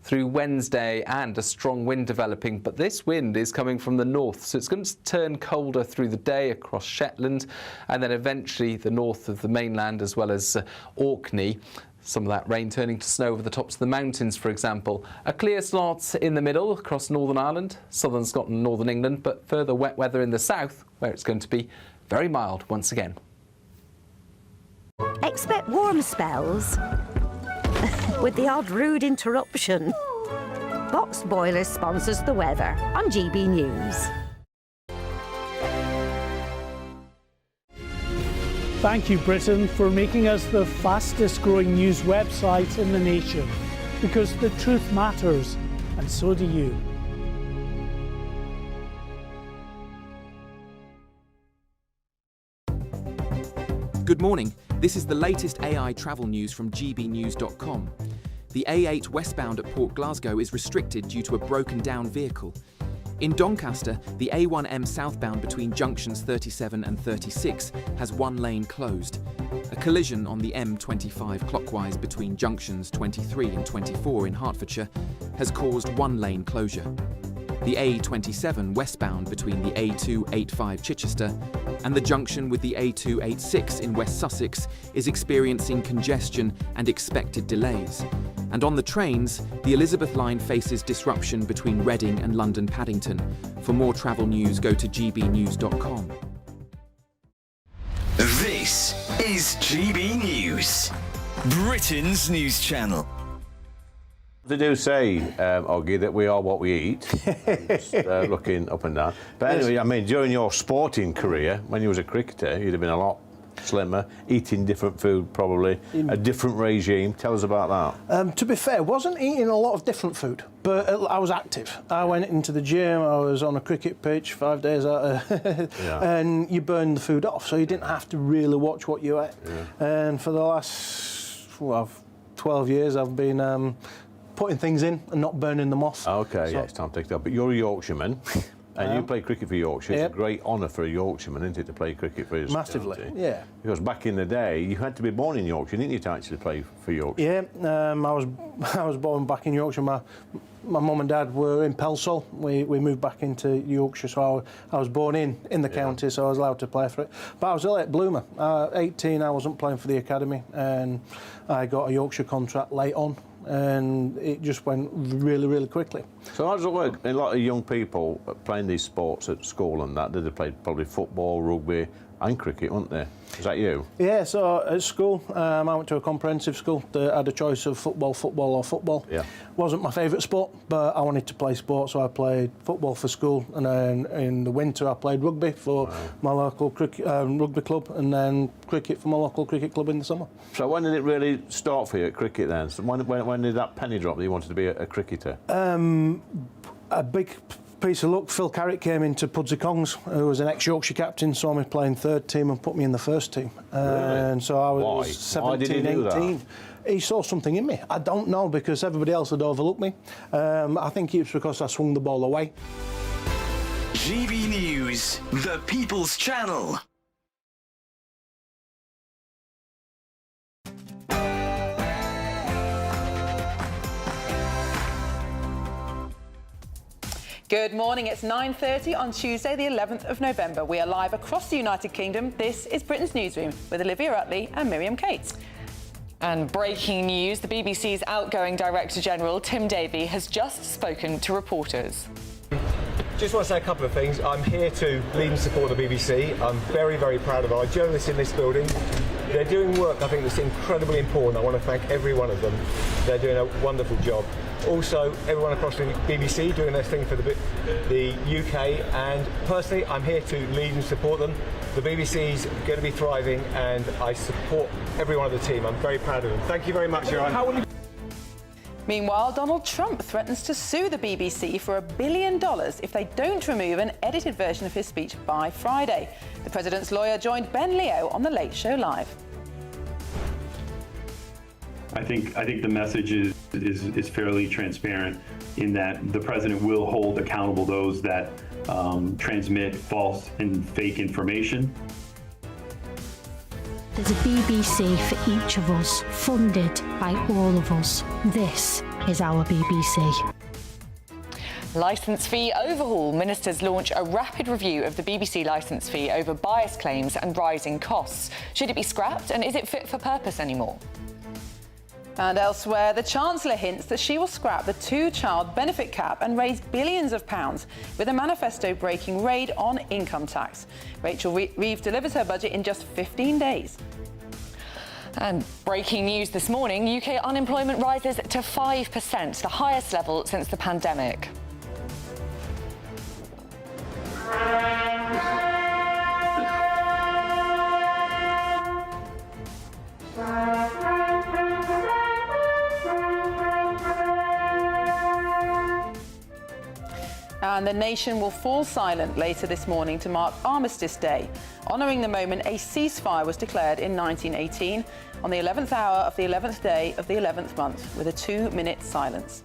through Wednesday and a strong wind developing, but this wind is coming from the north, so it's going to turn colder through the day across Shetland and then eventually the north of the mainland as well as Orkney. Some of that rain turning to snow over the tops of the mountains, for example. A clear start in the middle across Northern Ireland, southern Scotland, northern England, but further wet weather in the south, where it's going to be very mild once again. Expect warm spells with the odd rude interruption. Box Boilers sponsors the weather on GB News. Thank you, Britain, for making us the fastest growing news website in the nation. Because the truth matters, and so do you. Good morning. This is the latest AI travel news from GBNews.com. The A8 westbound at Port Glasgow is restricted due to a broken down vehicle. In Doncaster, the A1M southbound between junctions 37 and 36 has one lane closed. A collision on the M25 clockwise between junctions 23 and 24 in Hertfordshire has caused one lane closure. The A27 westbound between the A285 Chichester and the junction with the A286 in West Sussex is experiencing congestion and expected delays. And on the trains, the Elizabeth line faces disruption between Reading and London Paddington. For more travel news, go to gbnews.com. This is GB News, Britain's news channel. They do say, Oggy, that we are what we eat. Just looking up and down. But anyway, I mean, during your sporting career, when you was a cricketer, you'd have been a lot slimmer, eating different food probably, a different regime. Tell us about that. To be fair, I wasn't eating a lot of different food, but I was active. I went into the gym, I was on a cricket pitch 5 days out, and you burned the food off, so you didn't have to really watch what you ate. Yeah. And for the last 12 years, I've been putting things in and not burning them off. Okay, so, yeah, it's time to take it up. But you're a Yorkshireman. And you play cricket for Yorkshire. It's Yep. a great honour for a Yorkshireman, isn't it, to play cricket for his Massively, county? yeah. Because back in the day, you had to be born in Yorkshire, didn't you, to actually play for Yorkshire? Yeah, I was born back in Yorkshire. My mum and dad were in Pelsall. We moved back into Yorkshire, so I was born in the county, so I was allowed to play for it. But I was a late bloomer. 18, I wasn't playing for the academy, and I got a Yorkshire contract late on. And it just went really, really quickly. So how does it work? A lot of young people playing these sports at school and that, they played probably football, rugby and cricket, weren't they? Is that you? Yeah, so at school, I went to a comprehensive school. I had a choice of football or football. Yeah. Wasn't my favourite sport, but I wanted to play sport, so I played football for school, and then in the winter I played rugby for my local rugby club, and then cricket for my local cricket club in the summer. So when did it really start for you at cricket then? So when did that penny drop that you wanted to be a cricketer? A big piece of luck. Phil Carrick came into Pudsey Kongs, who was an ex-Yorkshire captain, saw me playing third team and put me in the first team. And so I was 17, 18. He saw something in me. I don't know, because everybody else had overlooked me. I think it's because I swung the ball away. GB News, the People's Channel. Good morning, it's 9:30 on Tuesday the 11th of November. We are live across the United Kingdom. This is Britain's Newsroom with Olivia Utley and Miriam Cates. And breaking news, the BBC's outgoing Director General, Tim Davie, has just spoken to reporters. Just want to say a couple of things. I'm here to lead and support the BBC. I'm very, very proud of our journalists in this building. They're doing work, I think, that's incredibly important. I want to thank every one of them. They're doing a wonderful job. Also, everyone across the BBC doing their thing for the UK, and personally, I'm here to lead and support them. The BBC's going to be thriving, and I support every one of the team. I'm very proud of them. Thank you very much, Joanne. Meanwhile, Donald Trump threatens to sue the BBC for $1 billion if they don't remove an edited version of his speech by Friday. The president's lawyer joined Ben Leo on The Late Show Live. I think the message is fairly transparent in that the president will hold accountable those that transmit false and fake information. There's a BBC for each of us, funded by all of us. This is our BBC. Licence fee overhaul. Ministers launch a rapid review of the BBC licence fee over bias claims and rising costs. Should it be scrapped, and is it fit for purpose anymore? And elsewhere, the Chancellor hints that she will scrap the two-child benefit cap and raise billions of pounds with a manifesto-breaking raid on income tax. Rachel Reeves delivers her budget in just 15 days. And breaking news this morning, UK unemployment rises to 5%, the highest level since the pandemic. And the nation will fall silent later this morning to mark Armistice Day, honouring the moment a ceasefire was declared in 1918 on the 11th hour of the 11th day of the 11th month, with a 2-minute silence.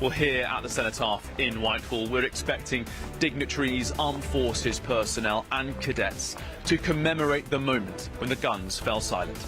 Well, here at the Cenotaph in Whitehall, we're expecting dignitaries, armed forces personnel and cadets to commemorate the moment when the guns fell silent.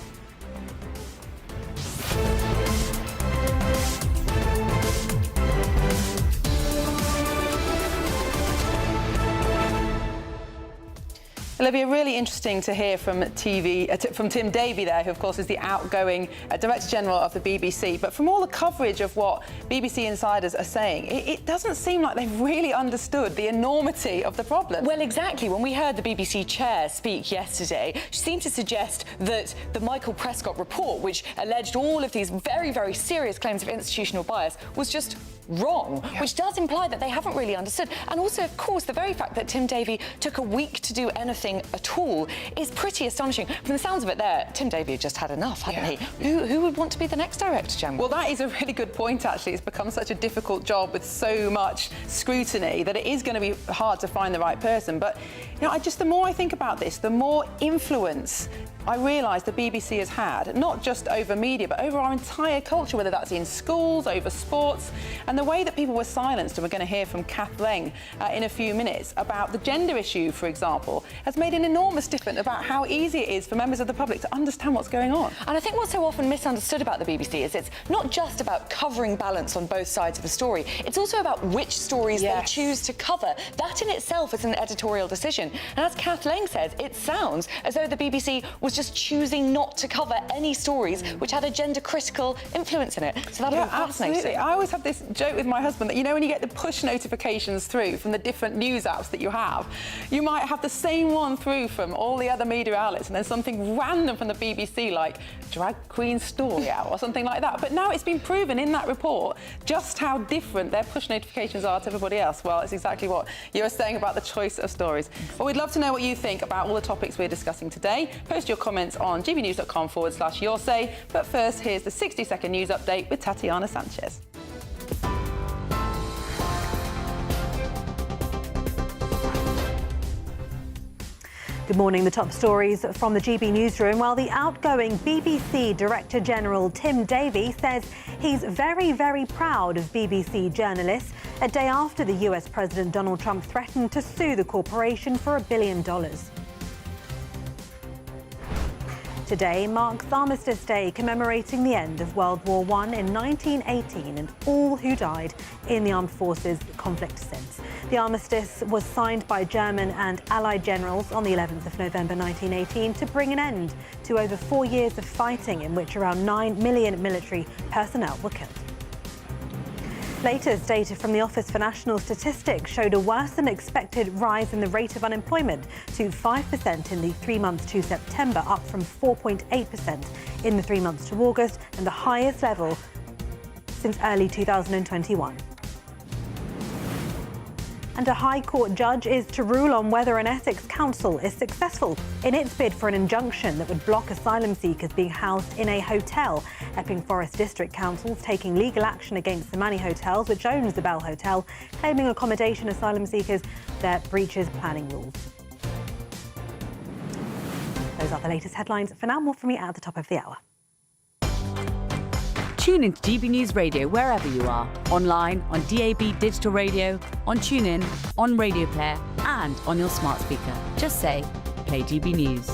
Olivia, really interesting to hear from from Tim Davie there, who of course is the outgoing Director General of the BBC. But from all the coverage of what BBC insiders are saying, it doesn't seem like they've really understood the enormity of the problem. Well, exactly. When we heard the BBC chair speak yesterday, she seemed to suggest that the Michael Prescott report, which alleged all of these very, very serious claims of institutional bias, was just wrong, which does imply that they haven't really understood. And also, of course, the very fact that Tim Davie took a week to do anything at all is pretty astonishing. From the sounds of it there, Tim Davie just had enough, hadn't he? Who would want to be the next Director General? Well, that is a really good point, actually. It's become such a difficult job with so much scrutiny that it is going to be hard to find the right person. But, you know, the more I think about this, the more influence I realise the BBC has had, not just over media, but over our entire culture, whether that's in schools, over sports. And the way that people were silenced, and we're going to hear from Kath Leng in a few minutes, about the gender issue, for example, has made an enormous difference about how easy it is for members of the public to understand what's going on. And I think what's so often misunderstood about the BBC is it's not just about covering balance on both sides of a story, it's also about which stories they choose to cover. That in itself is an editorial decision. And as Kath Leng says, it sounds as though the BBC was just choosing not to cover any stories which had a gender-critical influence in it. So that'll be fascinating. Absolutely. I always have this joke with my husband that, you know, when you get the push notifications through from the different news apps that you have, you might have the same one through from all the other media outlets and then something random from the BBC like drag queen story out or something like that. But now it's been proven in that report just how different their push notifications are to everybody else. Well, it's exactly what you were saying about the choice of stories. Well, we'd love to know what you think about all the topics we're discussing today. Post your comments on gbnews.com/your say. But first, here's the 60-second news update with Tatiana Sanchez. Good morning. The top stories from the GB Newsroom. While the outgoing BBC Director General Tim Davie says he's very, very proud of BBC journalists a day after the US President Donald Trump threatened to sue the corporation for $1 billion. Today marks Armistice Day, commemorating the end of World War I in 1918 and all who died in the armed forces conflict since. The armistice was signed by German and Allied generals on the 11th of November 1918 to bring an end to over 4 years of fighting in which around 9 million military personnel were killed. Latest data from the Office for National Statistics showed a worse-than-expected rise in the rate of unemployment to 5% in the 3 months to September, up from 4.8% in the 3 months to August, and the highest level since early 2021. And a High Court judge is to rule on whether an Essex council is successful in its bid for an injunction that would block asylum seekers being housed in a hotel. Epping Forest District Council is taking legal action against the Manny Hotels, which owns the Bell Hotel, claiming accommodation asylum seekers that breaches planning rules. Those are the latest headlines. For now, more from me at the top of the hour. Tune into GB News Radio wherever you are, online, on DAB digital radio, on TuneIn, on Radio Player and on your smart speaker. Just say, play GB News.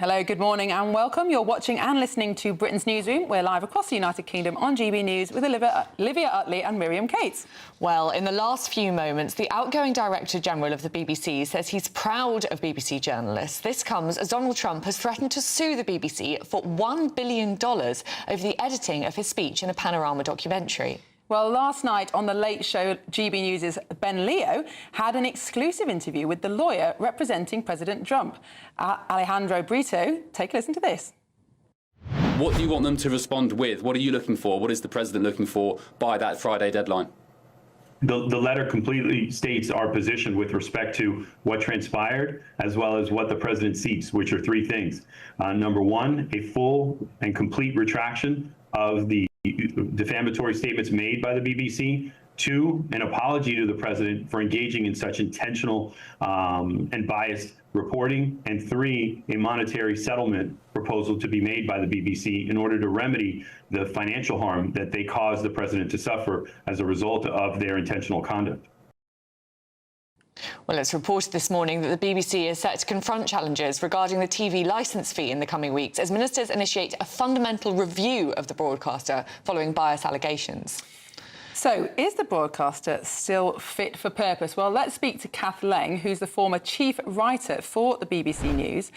Hello, good morning and welcome. You're watching and listening to Britain's Newsroom. We're live across the United Kingdom on GB News with Olivia Utley and Miriam Cates. Well, in the last few moments, the outgoing Director General of the BBC says he's proud of BBC journalists. This comes as Donald Trump has threatened to sue the BBC for $1 billion over the editing of his speech in a Panorama documentary. Well, last night on The Late Show, GB News' Ben Leo had an exclusive interview with the lawyer representing President Trump, Alejandro Brito. Take a listen to this. What do you want them to respond with? What are you looking for? What is the President looking for by that Friday deadline? The letter completely states our position with respect to what transpired, as well as what the president seeks, which are three things. Number one, a full and complete retraction of the defamatory statements made by the BBC. Two, an apology to the president for engaging in such intentional and biased reporting. And three, a monetary settlement proposal to be made by the BBC in order to remedy the financial harm that they caused the president to suffer as a result of their intentional conduct. Well, it's reported this morning that the BBC is set to confront challenges regarding the TV licence fee in the coming weeks as ministers initiate a fundamental review of the broadcaster following bias allegations. So, is the broadcaster still fit for purpose? Well, let's speak to Kath Leng, who's the former chief writer for the BBC News.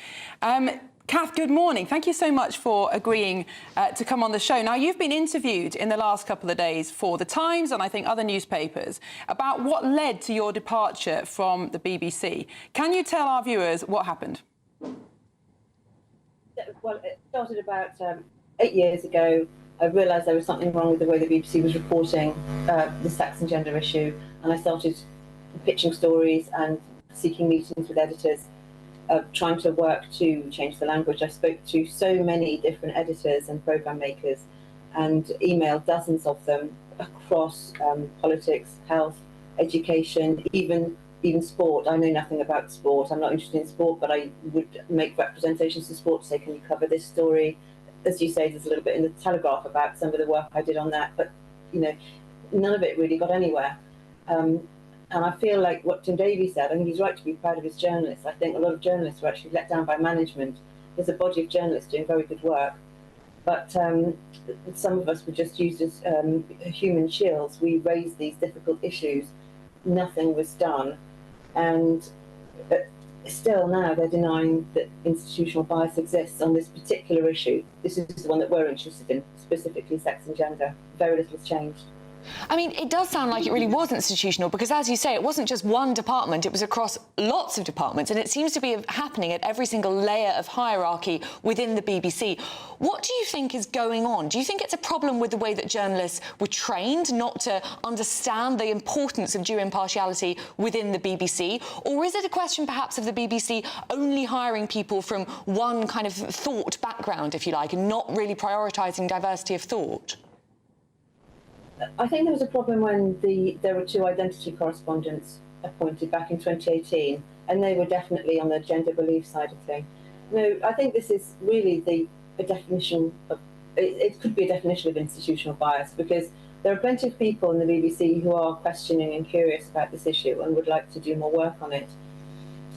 Kath, good morning. Thank you so much for agreeing to come on the show. Now, you've been interviewed in the last couple of days for The Times and I think other newspapers about what led to your departure from the BBC. Can you tell our viewers what happened? Well, it started about 8 years ago. I realised there was something wrong with the way the BBC was reporting the sex and gender issue, and I started pitching stories and seeking meetings with editors, trying to work to change the language. I spoke to so many different editors and programme makers and emailed dozens of them across politics, health, education, even sport. I know nothing about sport. I'm not interested in sport, but I would make representations to sport to say, can you cover this story? As you say, there's a little bit in the Telegraph about some of the work I did on that, but you know, none of it really got anywhere. And I feel like what Tim Davies said, I think he's right to be proud of his journalists. I think a lot of journalists were actually let down by management. There's a body of journalists doing very good work, but some of us were just used as human shields. We raised these difficult issues, nothing was done, and still now they're denying that institutional bias exists on this particular issue. This is the one that we're interested in, specifically sex and gender. Very little has changed. I mean, it does sound like it really was institutional because, as you say, it wasn't just one department, it was across lots of departments, and it seems to be happening at every single layer of hierarchy within the BBC. What do you think is going on? Do you think it's a problem with the way that journalists were trained not to understand the importance of due impartiality within the BBC? Or is it a question, perhaps, of the BBC only hiring people from one kind of thought background, if you like, and not really prioritising diversity of thought? I think there was a problem when there were two identity correspondents appointed back in 2018, and they were definitely on the gender belief side of things. No, I think this is really a definition of, it could be a definition of institutional bias, because there are plenty of people in the BBC who are questioning and curious about this issue and would like to do more work on it.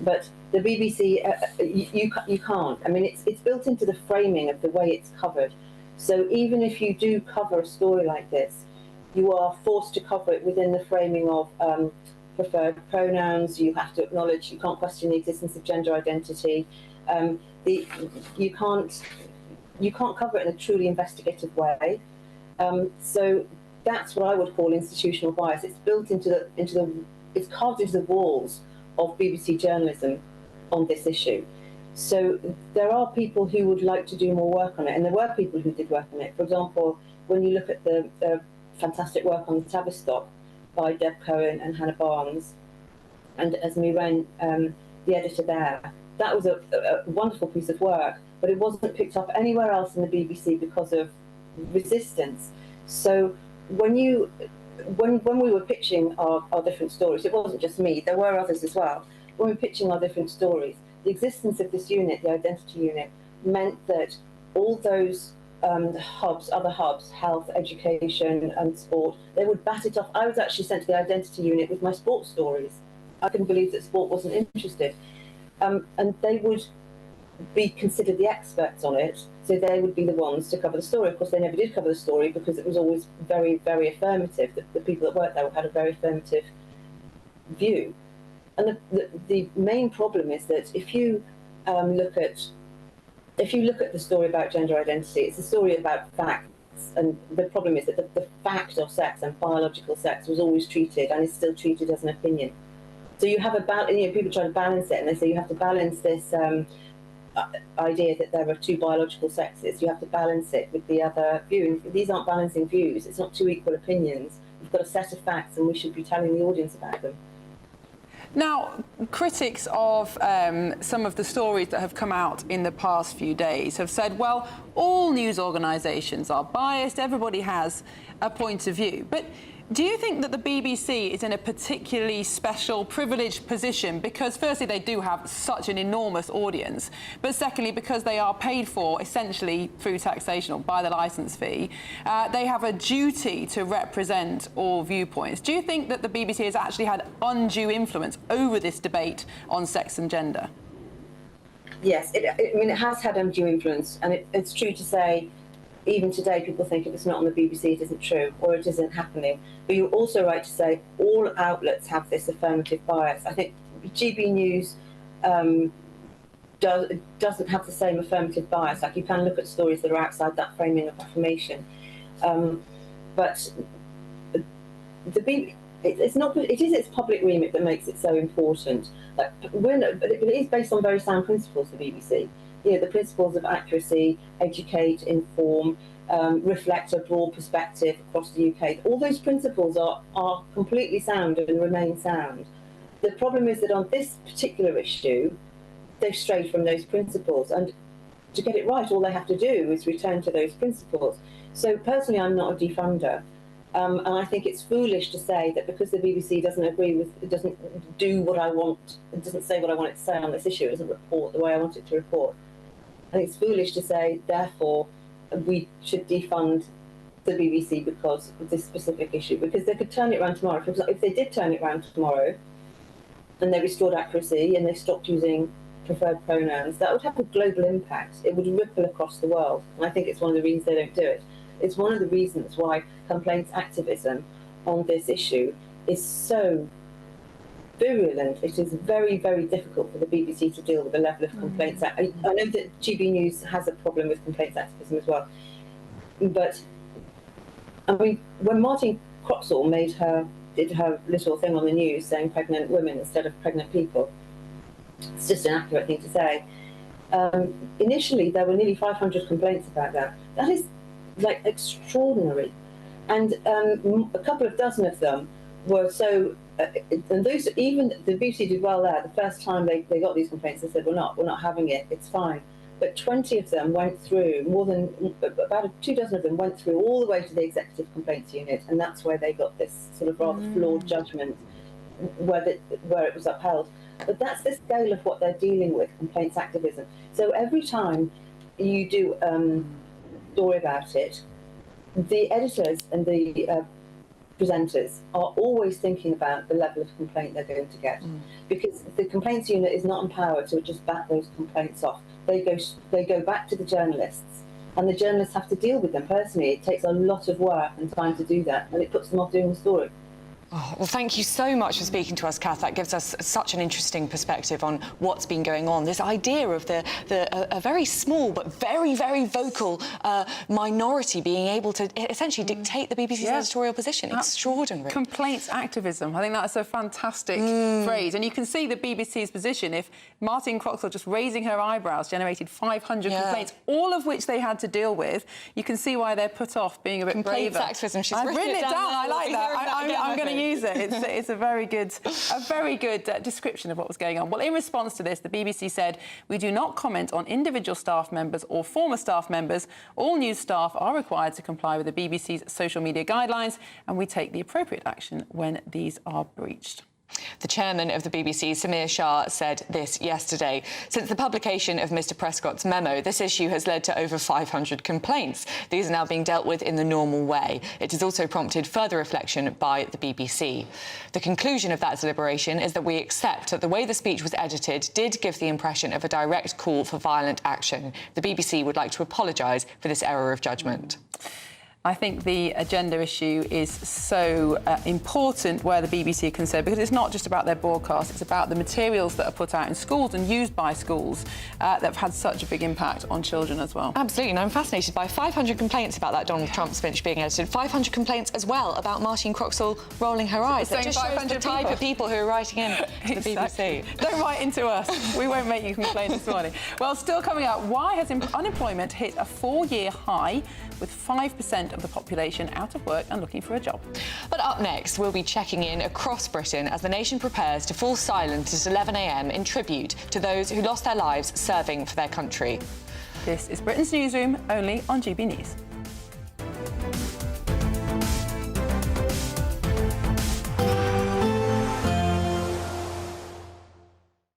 But the BBC, you can't. I mean, it's built into the framing of the way it's covered. So even if you do cover a story like this, you are forced to cover it within the framing of preferred pronouns. You have to acknowledge, you can't question the existence of gender identity. You can't cover it in a truly investigative way. So that's what I would call institutional bias. It's built it's carved into the walls of BBC journalism on this issue. So there are people who would like to do more work on it, and there were people who did work on it. For example, when you look at the fantastic work on the Tavistock by Deb Cohen and Hannah Barnes, and Esme Wren, the editor there. That was a wonderful piece of work, but it wasn't picked up anywhere else in the BBC because of resistance. So when we were pitching our different stories, it wasn't just me, there were others as well. When we were pitching our different stories, the existence of this unit, the identity unit, meant that all those other hubs, health, education and sport, they would bat it off. I was actually sent to the identity unit with my sports stories. I couldn't believe that sport wasn't interested. And they would be considered the experts on it, so they would be the ones to cover the story. Of course, they never did cover the story because it was always very, very affirmative. The people that worked there had a very affirmative view. And the main problem is that if you look at the story about gender identity, it's a story about facts. And the problem is that the fact of sex and biological sex was always treated and is still treated as an opinion. So you have people try to balance it, and they say you have to balance this idea that there are two biological sexes. You have to balance it with the other view. And these aren't balancing views. It's not two equal opinions. We've got a set of facts, and we should be telling the audience about them. Now, critics of some of the stories that have come out in the past few days have said, well, all news organisations are biased, everybody has a point of view. But do you think that the BBC is in a particularly special, privileged position because, firstly, they do have such an enormous audience, but secondly, because they are paid for, essentially, through taxation or by the licence fee, they have a duty to represent all viewpoints. Do you think that the BBC has actually had undue influence over this debate on sex and gender? Yes, it has had undue influence, and it's true to say, even today, people think if it's not on the BBC, it isn't true, or it isn't happening. But you're also right to say all outlets have this affirmative bias. I think GB News doesn't have the same affirmative bias. Like, you can look at stories that are outside that framing of affirmation. But it is its public remit that makes it so important. But it is based on very sound principles, the BBC. The principles of accuracy, educate, inform, reflect a broad perspective across the UK. All those principles are completely sound and remain sound. The problem is that on this particular issue, they've strayed from those principles. And to get it right, all they have to do is return to those principles. So personally, I'm not a defunder. And I think it's foolish to say that because the BBC doesn't do what I want, it doesn't say what I want it to say on this issue, it doesn't report the way I want it to report. I think it's foolish to say, therefore, we should defund the BBC because of this specific issue, because they could turn it around tomorrow. For example, if they did turn it around tomorrow and they restored accuracy and they stopped using preferred pronouns, that would have a global impact. It would ripple across the world. And I think it's one of the reasons they don't do it. It's one of the reasons why complaints activism on this issue is so virulent. It is very, very difficult for the BBC to deal with the level of complaints. I know that GB News has a problem with complaints activism as well. But, I mean, when Martin Croxall did her little thing on the news saying pregnant women instead of pregnant people, it's just an accurate thing to say. Initially, there were nearly 500 complaints about that. That is, like, extraordinary. And a couple of dozen of them were so... and those, even the BBC did well there. The first time they got these complaints, they said, we're not having it, it's fine. But 20 of them went through, about 24 of them went through all the way to the Executive Complaints Unit, and that's where they got this sort of rather flawed judgment where it was upheld. But that's the scale of what they're dealing with, complaints activism. So every time you do a story about it, the editors and the presenters are always thinking about the level of complaint they're going to get, because the complaints unit is not empowered to just back those complaints off. They go back to the journalists, and the journalists have to deal with them personally. It takes a lot of work and time to do that, and it puts them off doing the story. Oh, well, thank you so much for speaking to us, Kath. That gives us such an interesting perspective on what's been going on. This idea of a very small but very, very vocal minority being able to essentially dictate the BBC's editorial position. Extraordinary. Complaints activism. I think that's a fantastic phrase. And you can see the BBC's position if Martin Croxall just raising her eyebrows generated 500 complaints, all of which they had to deal with. You can see why they're put off being a bit braver. Complaints activism. She's I've written it down. I like that. I'm going to use it. It's a very good description of what was going on. Well, in response to this, the BBC said, we do not comment on individual staff members or former staff members. All news staff are required to comply with the BBC's social media guidelines, and we take the appropriate action when these are breached. The chairman of the BBC, Samir Shah, said this yesterday. Since the publication of Mr Prescott's memo, this issue has led to over 500 complaints. These are now being dealt with in the normal way. It has also prompted further reflection by the BBC. The conclusion of that deliberation is that we accept that the way the speech was edited did give the impression of a direct call for violent action. The BBC would like to apologise for this error of judgment. I think the agenda issue is so important where the BBC are concerned, because it's not just about their broadcast, it's about the materials that are put out in schools and used by schools that have had such a big impact on children as well. Absolutely, and I'm fascinated by 500 complaints about that Donald Trump speech being edited, 500 complaints as well about Martine Croxall rolling her eyes. That just shows the type of people who are writing in to the BBC. Don't write into us. We won't make you complain this morning. Well, still coming up, why has unemployment hit a 4-year high with 5% of the population out of work and looking for a job? But up next, we'll be checking in across Britain as the nation prepares to fall silent at 11 a.m. in tribute to those who lost their lives serving for their country. This is Britain's Newsroom, only on GB News.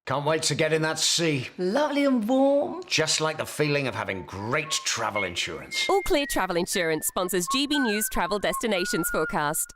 Can't wait to get in that sea. Lovely and warm. Just like the feeling of having great travel insurance. All Clear Travel Insurance sponsors GB News travel destinations forecast.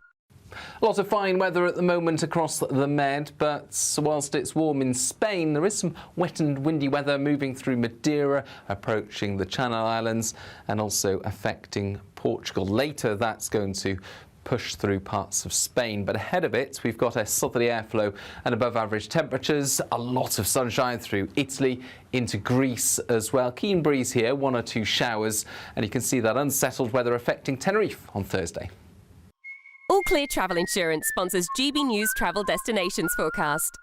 A lot of fine weather at the moment across the Med, but whilst it's warm in Spain, there is some wet and windy weather moving through Madeira, approaching the Channel Islands and also affecting Portugal. Later, that's going to push through parts of Spain, but ahead of it we've got a southerly airflow and above average temperatures, a lot of sunshine through Italy into Greece as well. Keen breeze here, 1 or 2 showers, and you can see that unsettled weather affecting Tenerife on Thursday. All Clear Travel Insurance sponsors GB News travel destinations forecast.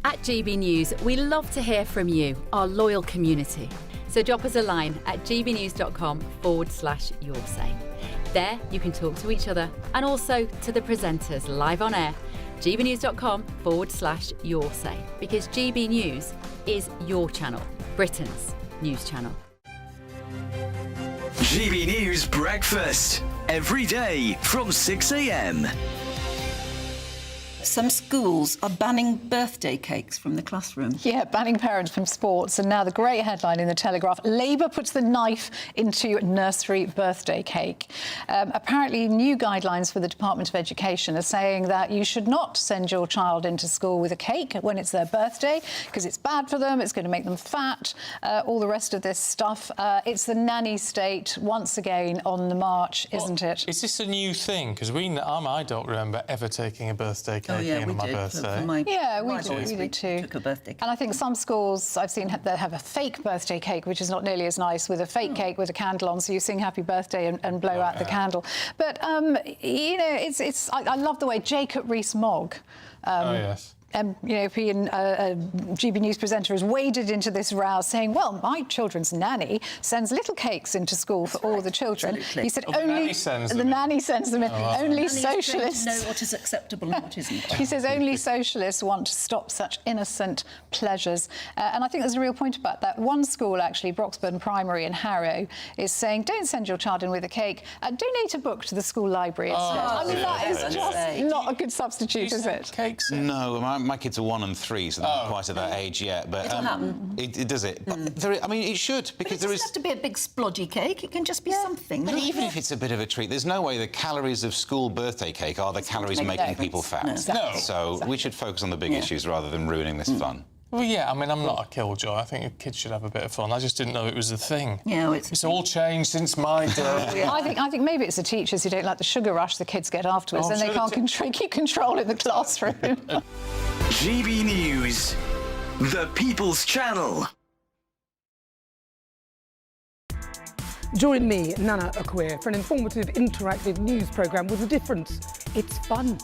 At GB News, we love to hear from you, our loyal community. So drop us a line at gbnews.com/yoursay. There you can talk to each other and also to the presenters live on air. gbnews.com/yoursay, because GB News is your channel, Britain's news channel. GB News Breakfast, every day from 6 a.m. Some schools are banning birthday cakes from the classroom. Yeah, banning parents from sports. And now the great headline in the Telegraph, Labour puts the knife into nursery birthday cake. Apparently, new guidelines for the Department of Education are saying that you should not send your child into school with a cake when it's their birthday, because it's bad for them, it's going to make them fat, all the rest of this stuff. It's the nanny state once again on the march, isn't it? Is this a new thing? Because I don't remember ever taking a birthday cake. Yeah, we my did. Birthday. We did too. Took a birthday cake. And I think some schools I've seen that have a fake birthday cake, which is not nearly as nice, with a fake cake with a candle on, so you sing happy birthday and blow out the candle. But you know, I love the way Jacob Rees-Mogg. European GB News presenter has waded into this row saying, well, my children's nanny sends little cakes into school for all the children. Absolutely. He said the nanny sends them in. Only socialists know what is acceptable and what isn't. He says only socialists want to stop such innocent pleasures. And I think there's a real point about that. One school, actually, Broxburn Primary in Harrow, is saying, don't send your child in with a cake. Donate a book to the school library instead. I mean, that is just not a good substitute, is it? Cakes? No, my kids are 1 and 3, so they're not quite at that age yet. But it'll happen. It does it. I mean, it should, because there is. It doesn't have to be a big splodgy cake. It can just be something. But even if it's a bit of a treat, there's no way the calories of school birthday cake are the calories making people fat. No. So we should focus on the big issues rather than ruining this fun. Well, yeah, I mean, I'm not a killjoy. I think kids should have a bit of fun. I just didn't know it was a thing. Yeah, it's all changed since my day. I think maybe it's the teachers who don't like the sugar rush the kids get afterwards, and they can't keep control in the classroom. GB News, the People's Channel. Join me, Nana Okwir, for an informative, interactive news programme with a difference. It's fun.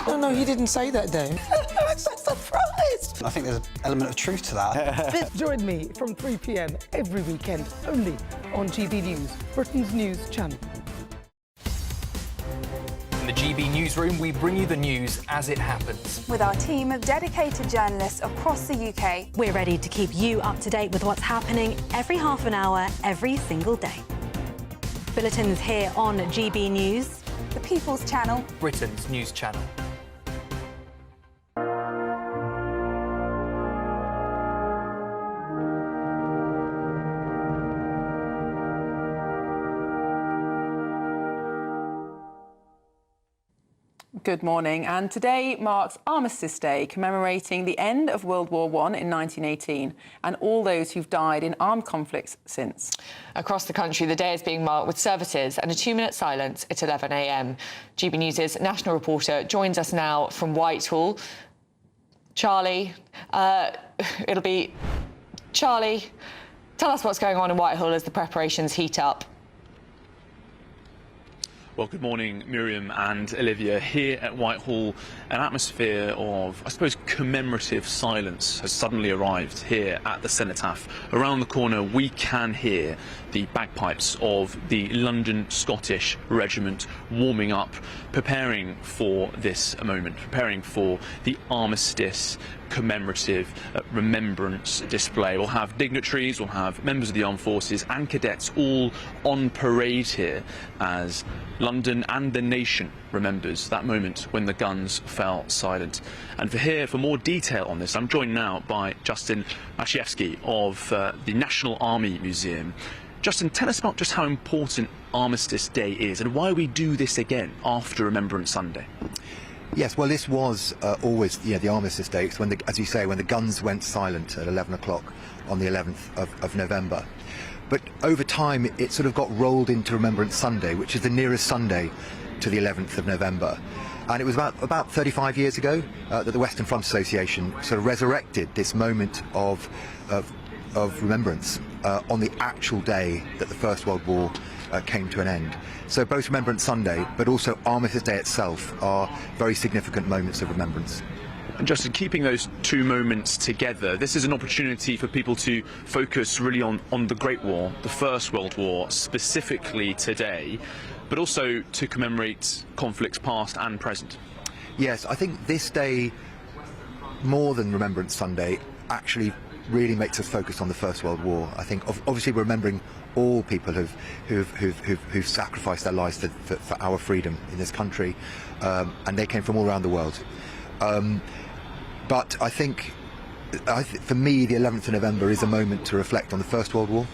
No, you didn't say that, Dave. I'm so surprised. I think there's an element of truth to that. Join me from 3 p.m. every weekend, only on GB News, Britain's news channel. In the GB Newsroom, we bring you the news as it happens. With our team of dedicated journalists across the UK. We're ready to keep you up to date with what's happening every half an hour, every single day. Bulletins here on GB News. The People's Channel. Britain's news channel. Good morning, and today marks Armistice Day, commemorating the end of World War I in 1918 and all those who've died in armed conflicts since. Across the country, the day is being marked with services and a 2-minute silence at 11 a.m. GB News' national reporter joins us now from Whitehall. Charlie, Charlie, tell us what's going on in Whitehall as the preparations heat up. Well, good morning, Miriam and Olivia. Here at Whitehall, an atmosphere of, I suppose, commemorative silence has suddenly arrived here at the Cenotaph. Around the corner, we can hear the bagpipes of the London Scottish Regiment warming up, preparing for this moment, preparing for the Armistice commemorative remembrance display. We'll have dignitaries, we'll have members of the armed forces and cadets all on parade here as London and the nation remembers that moment when the guns fell silent. And for more detail on this, I'm joined now by Justin Masiewski of the National Army Museum. Justin, tell us about just how important Armistice Day is and why we do this again after Remembrance Sunday. Yes, well, this was always, the Armistice Day. It's when, as you say, when the guns went silent at 11 o'clock on the 11th of November. But over time, it sort of got rolled into Remembrance Sunday, which is the nearest Sunday to the 11th of November. And it was about 35 years ago that the Western Front Association sort of resurrected this moment of remembrance on the actual day that the First World War came to an end. So both Remembrance Sunday but also Armistice Day itself are very significant moments of remembrance. And Justin, keeping those two moments together, this is an opportunity for people to focus really on the Great War, the First World War, specifically today, but also to commemorate conflicts past and present. Yes, I think this day, more than Remembrance Sunday, actually really makes us focus on the First World War. I think obviously we're remembering all people who've sacrificed their lives for our freedom in this country, and they came from all around the world. But I think, for me, the 11th of November is a moment to reflect on the First World War.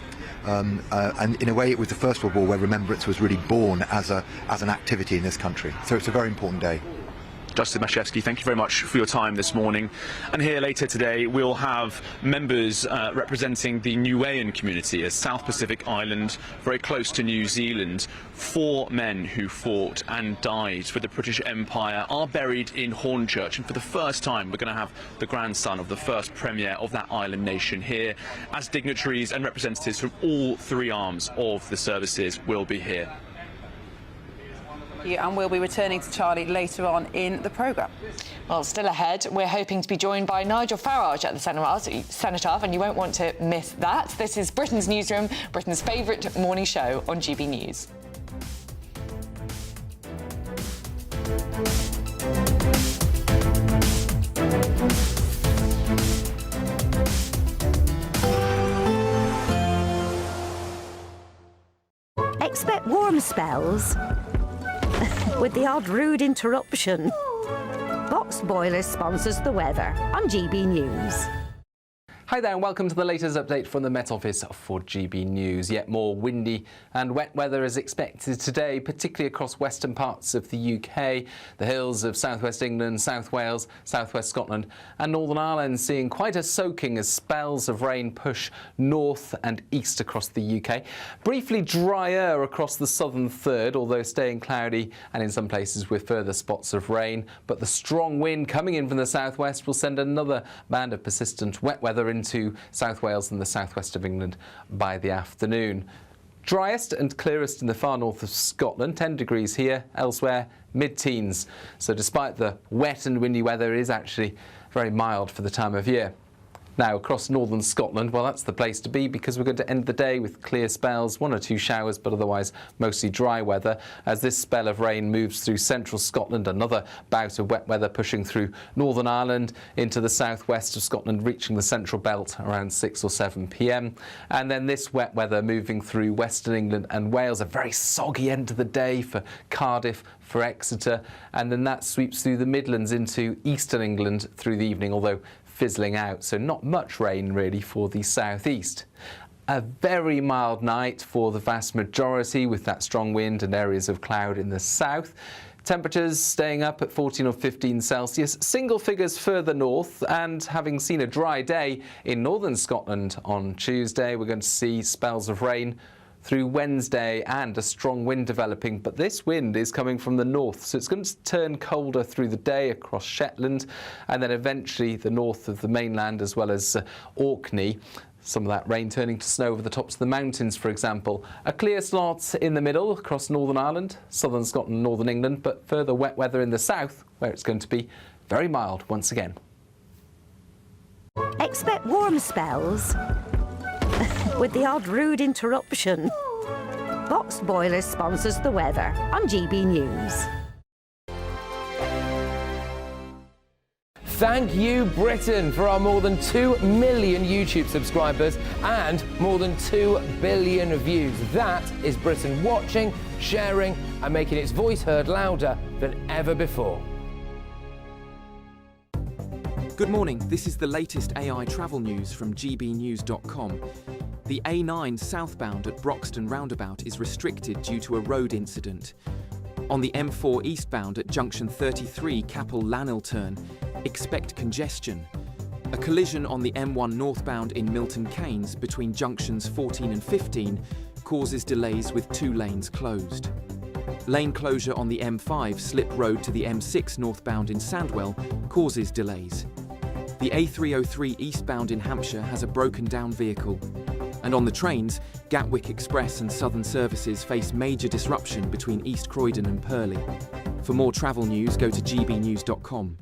And in a way, it was the First World War where remembrance was really born as an activity in this country. So it's a very important day. Justin Masiewski, thank you very much for your time this morning. And here later today, we'll have members representing the Niuean community, a South Pacific island very close to New Zealand. 4 men who fought and died for the British Empire are buried in Hornchurch. And for the first time, we're going to have the grandson of the first premier of that island nation here, as dignitaries and representatives from all 3 arms of the services will be here. And we'll be returning to Charlie later on in the programme. Well, still ahead, we're hoping to be joined by Nigel Farage at the Cenotaph, and you won't want to miss that. This is Britain's Newsroom, Britain's favourite morning show on GB News. Expect warm spells with the odd rude interruption. Box Boilers sponsors the weather on GB News. Hi there and welcome to the latest update from the Met Office for GB News. Yet more windy and wet weather is expected today, particularly across western parts of the UK. The hills of southwest England, South Wales, southwest Scotland and Northern Ireland seeing quite a soaking as spells of rain push north and east across the UK. Briefly drier across the southern third, although staying cloudy and in some places with further spots of rain. But the strong wind coming in from the southwest will send another band of persistent wet weather into South Wales and the southwest of England by the afternoon. Driest and clearest in the far north of Scotland, 10 degrees here, elsewhere mid-teens. So despite the wet and windy weather, it is actually very mild for the time of year. Now, across northern Scotland, well, that's the place to be because we're going to end the day with clear spells, 1 or 2 showers, but otherwise mostly dry weather. As this spell of rain moves through central Scotland, another bout of wet weather pushing through Northern Ireland into the southwest of Scotland, reaching the central belt around 6 or 7 p.m. And then this wet weather moving through western England and Wales, a very soggy end to the day for Cardiff, for Exeter, and then that sweeps through the Midlands into eastern England through the evening, although fizzling out, so not much rain really for the southeast. A very mild night for the vast majority with that strong wind and areas of cloud in the south. Temperatures staying up at 14 or 15 Celsius, single figures further north, and having seen a dry day in northern Scotland on Tuesday, we're going to see spells of rain through Wednesday and a strong wind developing, but this wind is coming from the north, so it's going to turn colder through the day across Shetland and then eventually the north of the mainland as well as Orkney. Some of that rain turning to snow over the tops of the mountains, for example. A clear slot in the middle across Northern Ireland, southern Scotland, northern England, but further wet weather in the south where it's going to be very mild once again. Expect warm spells with the odd rude interruption. Boxed Boilers sponsors the weather on GB News. Thank you, Britain, for our more than 2 million YouTube subscribers and more than 2 billion views. That is Britain watching, sharing and making its voice heard louder than ever before. Good morning, this is the latest AI travel news from GBNews.com. The A9 southbound at Broxton roundabout is restricted due to a road incident. On the M4 eastbound at junction 33 Capel-Lanil turn, expect congestion. A collision on the M1 northbound in Milton Keynes between junctions 14 and 15 causes delays with 2 lanes closed. Lane closure on the M5 slip road to the M6 northbound in Sandwell causes delays. The A303 eastbound in Hampshire has a broken down vehicle. And on the trains, Gatwick Express and Southern services face major disruption between East Croydon and Purley. For more travel news, go to gbnews.com.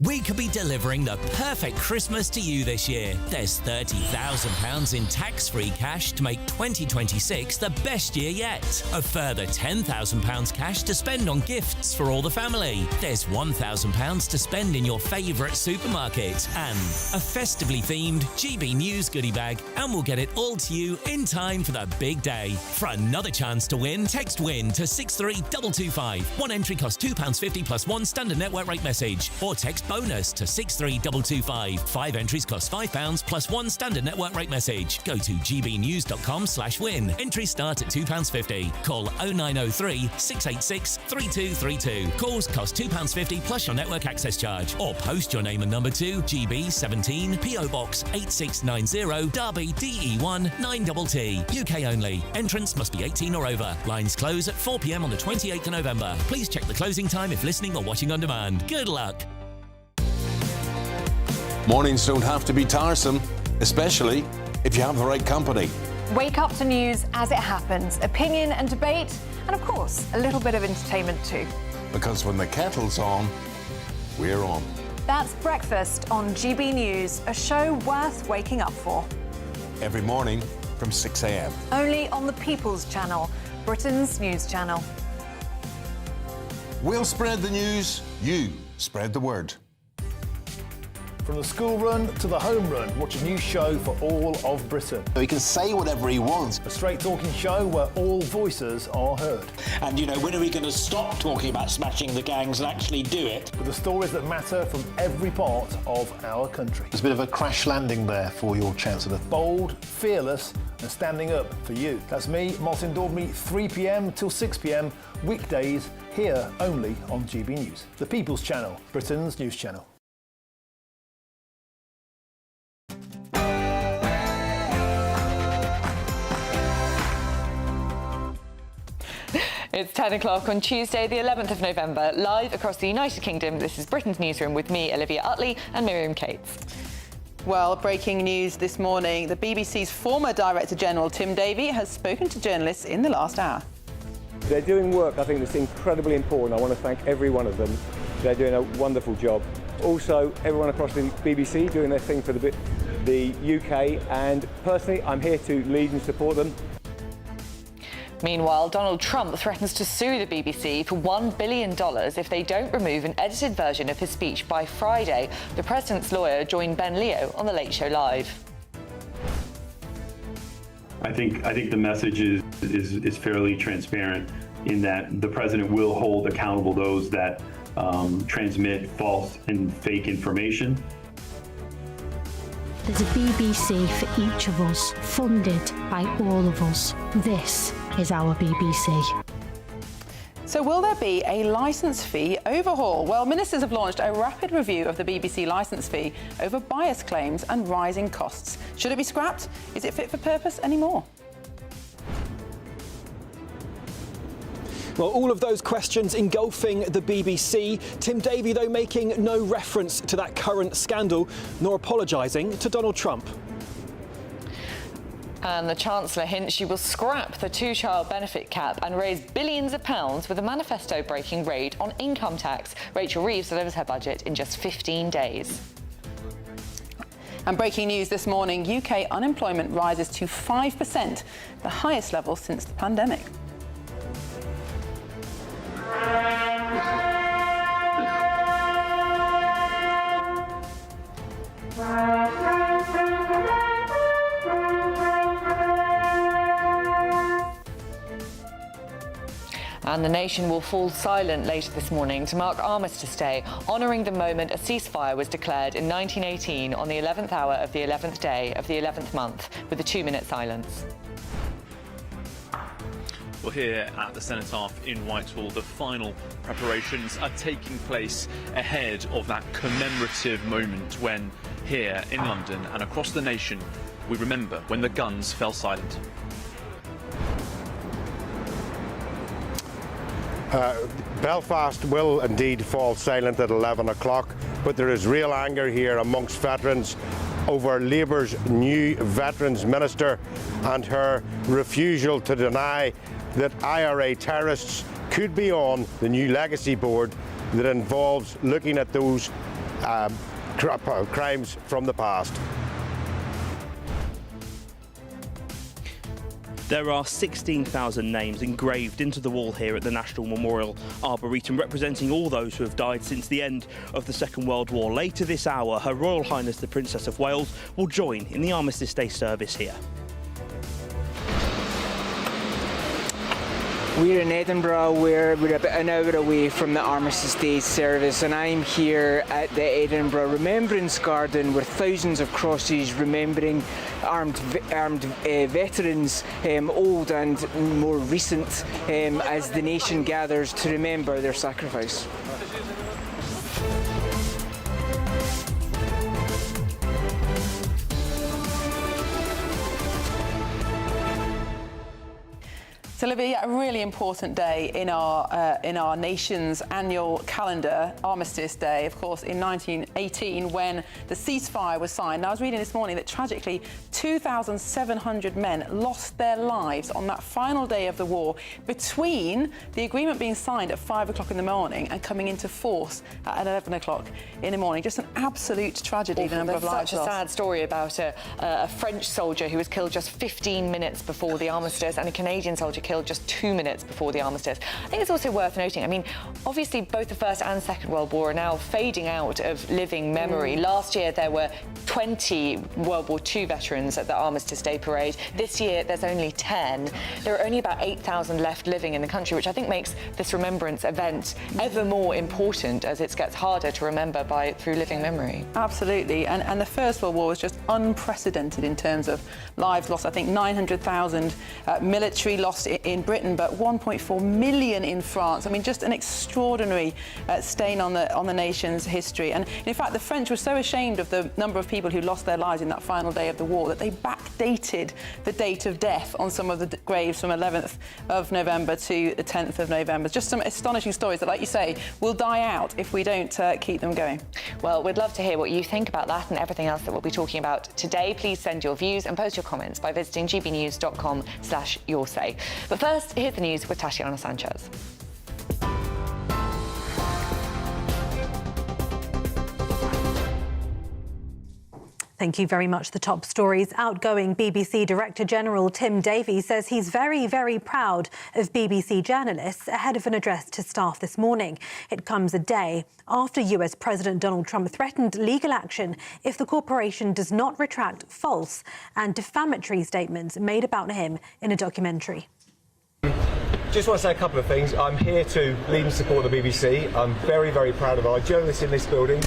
We could be delivering the perfect Christmas to you this year. There's £30,000 in tax-free cash to make 2026 the best year yet. A further £10,000 cash to spend on gifts for all the family. There's £1,000 to spend in your favourite supermarket. And a festively themed GB News goodie bag. And we'll get it all to you in time for the big day. For another chance to win, text WIN to 63225. One entry costs £2.50 plus 1 standard network rate message. Or text bonus to 63225. 5 entries cost £5 plus 1 standard network rate message. Go to gbnews.com/win. Entries start at £2.50. Call 0903 686 3232. Calls cost £2.50 plus your network access charge. Or post your name and number to GB17 PO Box 8690 Derby DE1 9TT. UK only. Entrance must be 18 or over. Lines close at 4 p.m. on the 28th of November. Please check the closing time if listening or watching on demand. Good luck. Mornings don't have to be tiresome, especially if you have the right company. Wake up to news as it happens, opinion and debate, and of course, a little bit of entertainment too. Because when the kettle's on, we're on. That's Breakfast on GB News, a show worth waking up for. Every morning from 6 a.m. Only on the People's Channel, Britain's news channel. We'll spread the news, you spread the word. From the school run to the home run, watch a new show for all of Britain. He can say whatever he wants. A straight talking show where all voices are heard. And, you know, when are we going to stop talking about smashing the gangs and actually do it? With the stories that matter from every part of our country. There's a bit of a crash landing there for your Chancellor. Bold, fearless and standing up for you. That's me, Martin Daubney, 3 p.m. till 6 p.m, weekdays, here only on GB News. The People's Channel, Britain's news channel. It's 10 o'clock on Tuesday, the 11th of November, live across the United Kingdom. This is Britain's Newsroom with me, Olivia Utley, and Miriam Cates. Well, breaking news this morning. The BBC's former Director General, Tim Davie, has spoken to journalists in the last hour. They're doing work, I think, that's incredibly important. I want to thank every one of them. They're doing a wonderful job. Also, everyone across the BBC doing their thing for the the UK, and personally I'm here to lead and support them. Meanwhile, Donald Trump threatens to sue the BBC for $1 billion if they don't remove an edited version of his speech by Friday. The president's lawyer joined Ben Leo on The Late Show Live. I think the message is fairly transparent in that the president will hold accountable those that transmit false and fake information. There's a BBC for each of us, funded by all of us. This is our BBC. So will there be a licence fee overhaul? Well, ministers have launched a rapid review of the BBC licence fee over bias claims and rising costs. Should it be scrapped? Is it fit for purpose anymore? Well, all of those questions engulfing the BBC. Tim Davie, though, making no reference to that current scandal, nor apologising to Donald Trump. And the Chancellor hints she will scrap the two-child benefit cap and raise billions of pounds with a manifesto-breaking raid on income tax. Rachel Reeves delivers her budget in just 15 days. And breaking news this morning, UK unemployment rises to 5%, the highest level since the pandemic. And the nation will fall silent later this morning to mark Armistice Day, honouring the moment a ceasefire was declared in 1918 on the 11th hour of the 11th day of the 11th month, with a 2-minute silence. Well, here at the Cenotaph in Whitehall, the final preparations are taking place ahead of that commemorative moment when, here in London and across the nation, we remember when the guns fell silent. Belfast will indeed fall silent at 11 o'clock, but there is real anger here amongst veterans over Labour's new Veterans Minister and her refusal to deny that IRA terrorists could be on the new legacy board that involves looking at those crimes from the past. There are 16,000 names engraved into the wall here at the National Memorial Arboretum, representing all those who have died since the end of the Second World War. Later this hour, Her Royal Highness the Princess of Wales will join in the Armistice Day service here. We're in Edinburgh, we're about an hour away from the Armistice Day service, and I'm here at the Edinburgh Remembrance Garden where thousands of crosses remembering armed veterans, old and more recent, as the nation gathers to remember their sacrifice. So, Olivia, a really important day in our nation's annual calendar, Armistice Day, of course, in 1918, when the ceasefire was signed. Now, I was reading this morning that tragically 2,700 men lost their lives on that final day of the war, between the agreement being signed at 5 o'clock in the morning and coming into force at 11 o'clock in the morning. Just an absolute tragedy, the number of lives lost. lost. Such a sad story about a French soldier who was killed just 15 minutes before the armistice, and a Canadian soldier killed just 2 minutes before the armistice. I think it's also worth noting, I mean, obviously both the First and Second World War are now fading out of living memory. Last year there were 20 World War II veterans at the Armistice Day parade. This year there's only 10. There are only about 8,000 left living in the country, which I think makes this remembrance event ever more important as it gets harder to remember through living memory. Absolutely, and the First World War was just unprecedented in terms of lives lost. I think 900,000 military lost in Britain, but 1.4 million in France. I mean, just an extraordinary stain on the nation's history. And in fact, the French were so ashamed of the number of people who lost their lives in that final day of the war that they backdated the date of death on some of the graves from 11th of November to the 10th of November. Just some astonishing stories that, like you say, will die out if we don't keep them going. Well, we'd love to hear what you think about that and everything else that we'll be talking about today. Please send your views and post your comments by visiting gbnews.com/yoursay. But first, here's the news with Tatiana Sanchez. Thank you very much. The top stories. Outgoing BBC Director General Tim Davie says he's very, very proud of BBC journalists ahead of an address to staff this morning. It comes a day after US President Donald Trump threatened legal action if the corporation does not retract false and defamatory statements made about him in a documentary. Just want to say a couple of things. I'm here to lead and support the BBC. I'm very, very proud of our journalists in this building.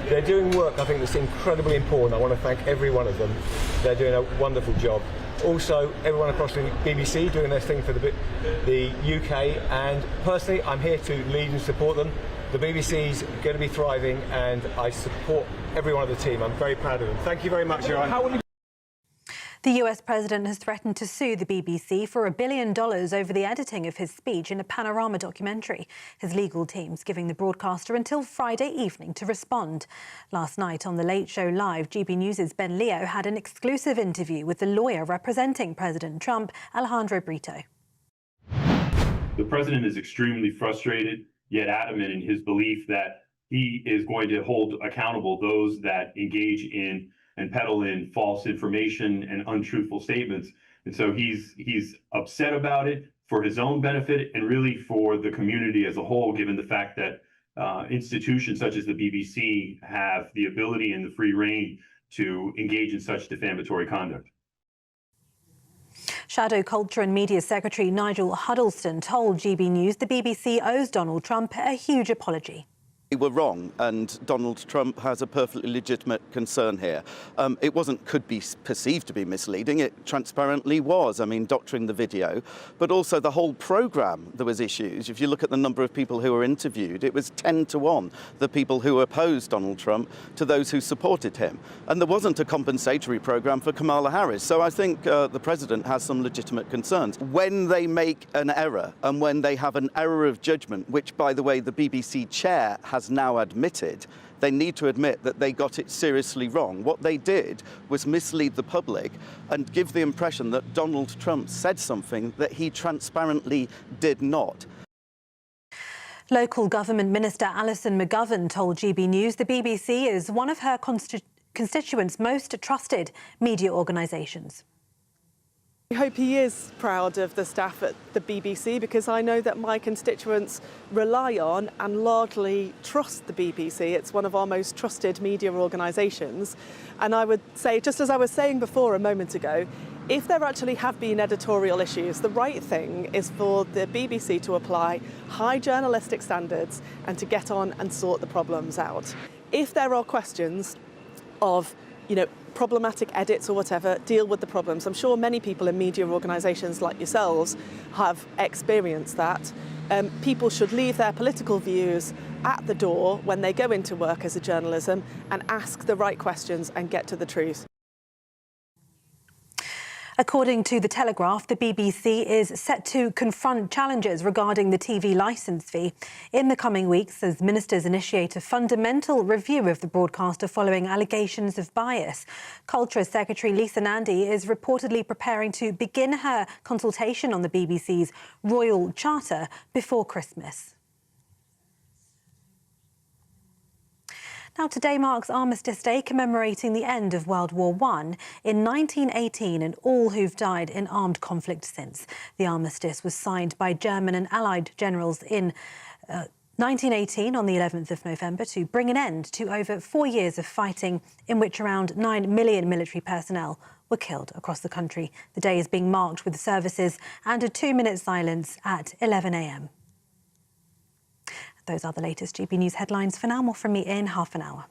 They're doing work, I think, that's incredibly important. I want to thank every one of them. They're doing a wonderful job. Also, everyone across the BBC doing their thing for the UK. And personally, I'm here to lead and support them. The BBC's going to be thriving, and I support every one of the team. I'm very proud of them. Thank you very much, Joanne. The US president has threatened to sue the BBC for $1 billion over the editing of his speech in a Panorama documentary. His legal team's giving the broadcaster until Friday evening to respond. Last night on The Late Show Live, GB News' Ben Leo had an exclusive interview with the lawyer representing President Trump, Alejandro Brito. The president is extremely frustrated, yet adamant in his belief that he is going to hold accountable those that engage in and peddle in false information and untruthful statements. And so he's upset about it for his own benefit and really for the community as a whole, given the fact that institutions such as the BBC have the ability and the free rein to engage in such defamatory conduct. Shadow Culture and Media Secretary Nigel Huddleston told GB News the BBC owes Donald Trump a huge apology. We were wrong, and Donald Trump has a perfectly legitimate concern here. It could be perceived to be misleading. It transparently was. I mean, doctoring the video, but also the whole programme, there was issues. If you look at the number of people who were interviewed, it was 10-1, the people who opposed Donald Trump to those who supported him. And there wasn't a compensatory programme for Kamala Harris. So I think the president has some legitimate concerns. When they make an error and when they have an error of judgment, which, by the way, the BBC chair has now admitted, they need to admit that they got it seriously wrong. What they did was mislead the public and give the impression that Donald Trump said something that he transparently did not. Local Government Minister Alison McGovern told GB News the BBC is one of her constituents' most trusted media organisations. I hope he is proud of the staff at the BBC, because I know that my constituents rely on and largely trust the BBC. It's one of our most trusted media organisations. And I would say, just as I was saying before a moment ago, if there actually have been editorial issues, the right thing is for the BBC to apply high journalistic standards and to get on and sort the problems out. If there are questions of, problematic edits or whatever, deal with the problems. I'm sure many people in media organisations like yourselves have experienced that. People should leave their political views at the door when they go into work as a journalism and ask the right questions and get to the truth. According to The Telegraph, the BBC is set to confront challenges regarding the TV licence fee in the coming weeks as ministers initiate a fundamental review of the broadcaster following allegations of bias. Culture Secretary Lisa Nandy is reportedly preparing to begin her consultation on the BBC's Royal Charter before Christmas. Now, today marks Armistice Day, commemorating the end of World War I in 1918 and all who've died in armed conflict since. The armistice was signed by German and Allied generals in 1918 on the 11th of November to bring an end to over 4 years of fighting in which around 9 million military personnel were killed across the country. The day is being marked with services and a 2-minute silence at 11 a.m. Those are the latest GB News headlines. For now, more from me in half an hour.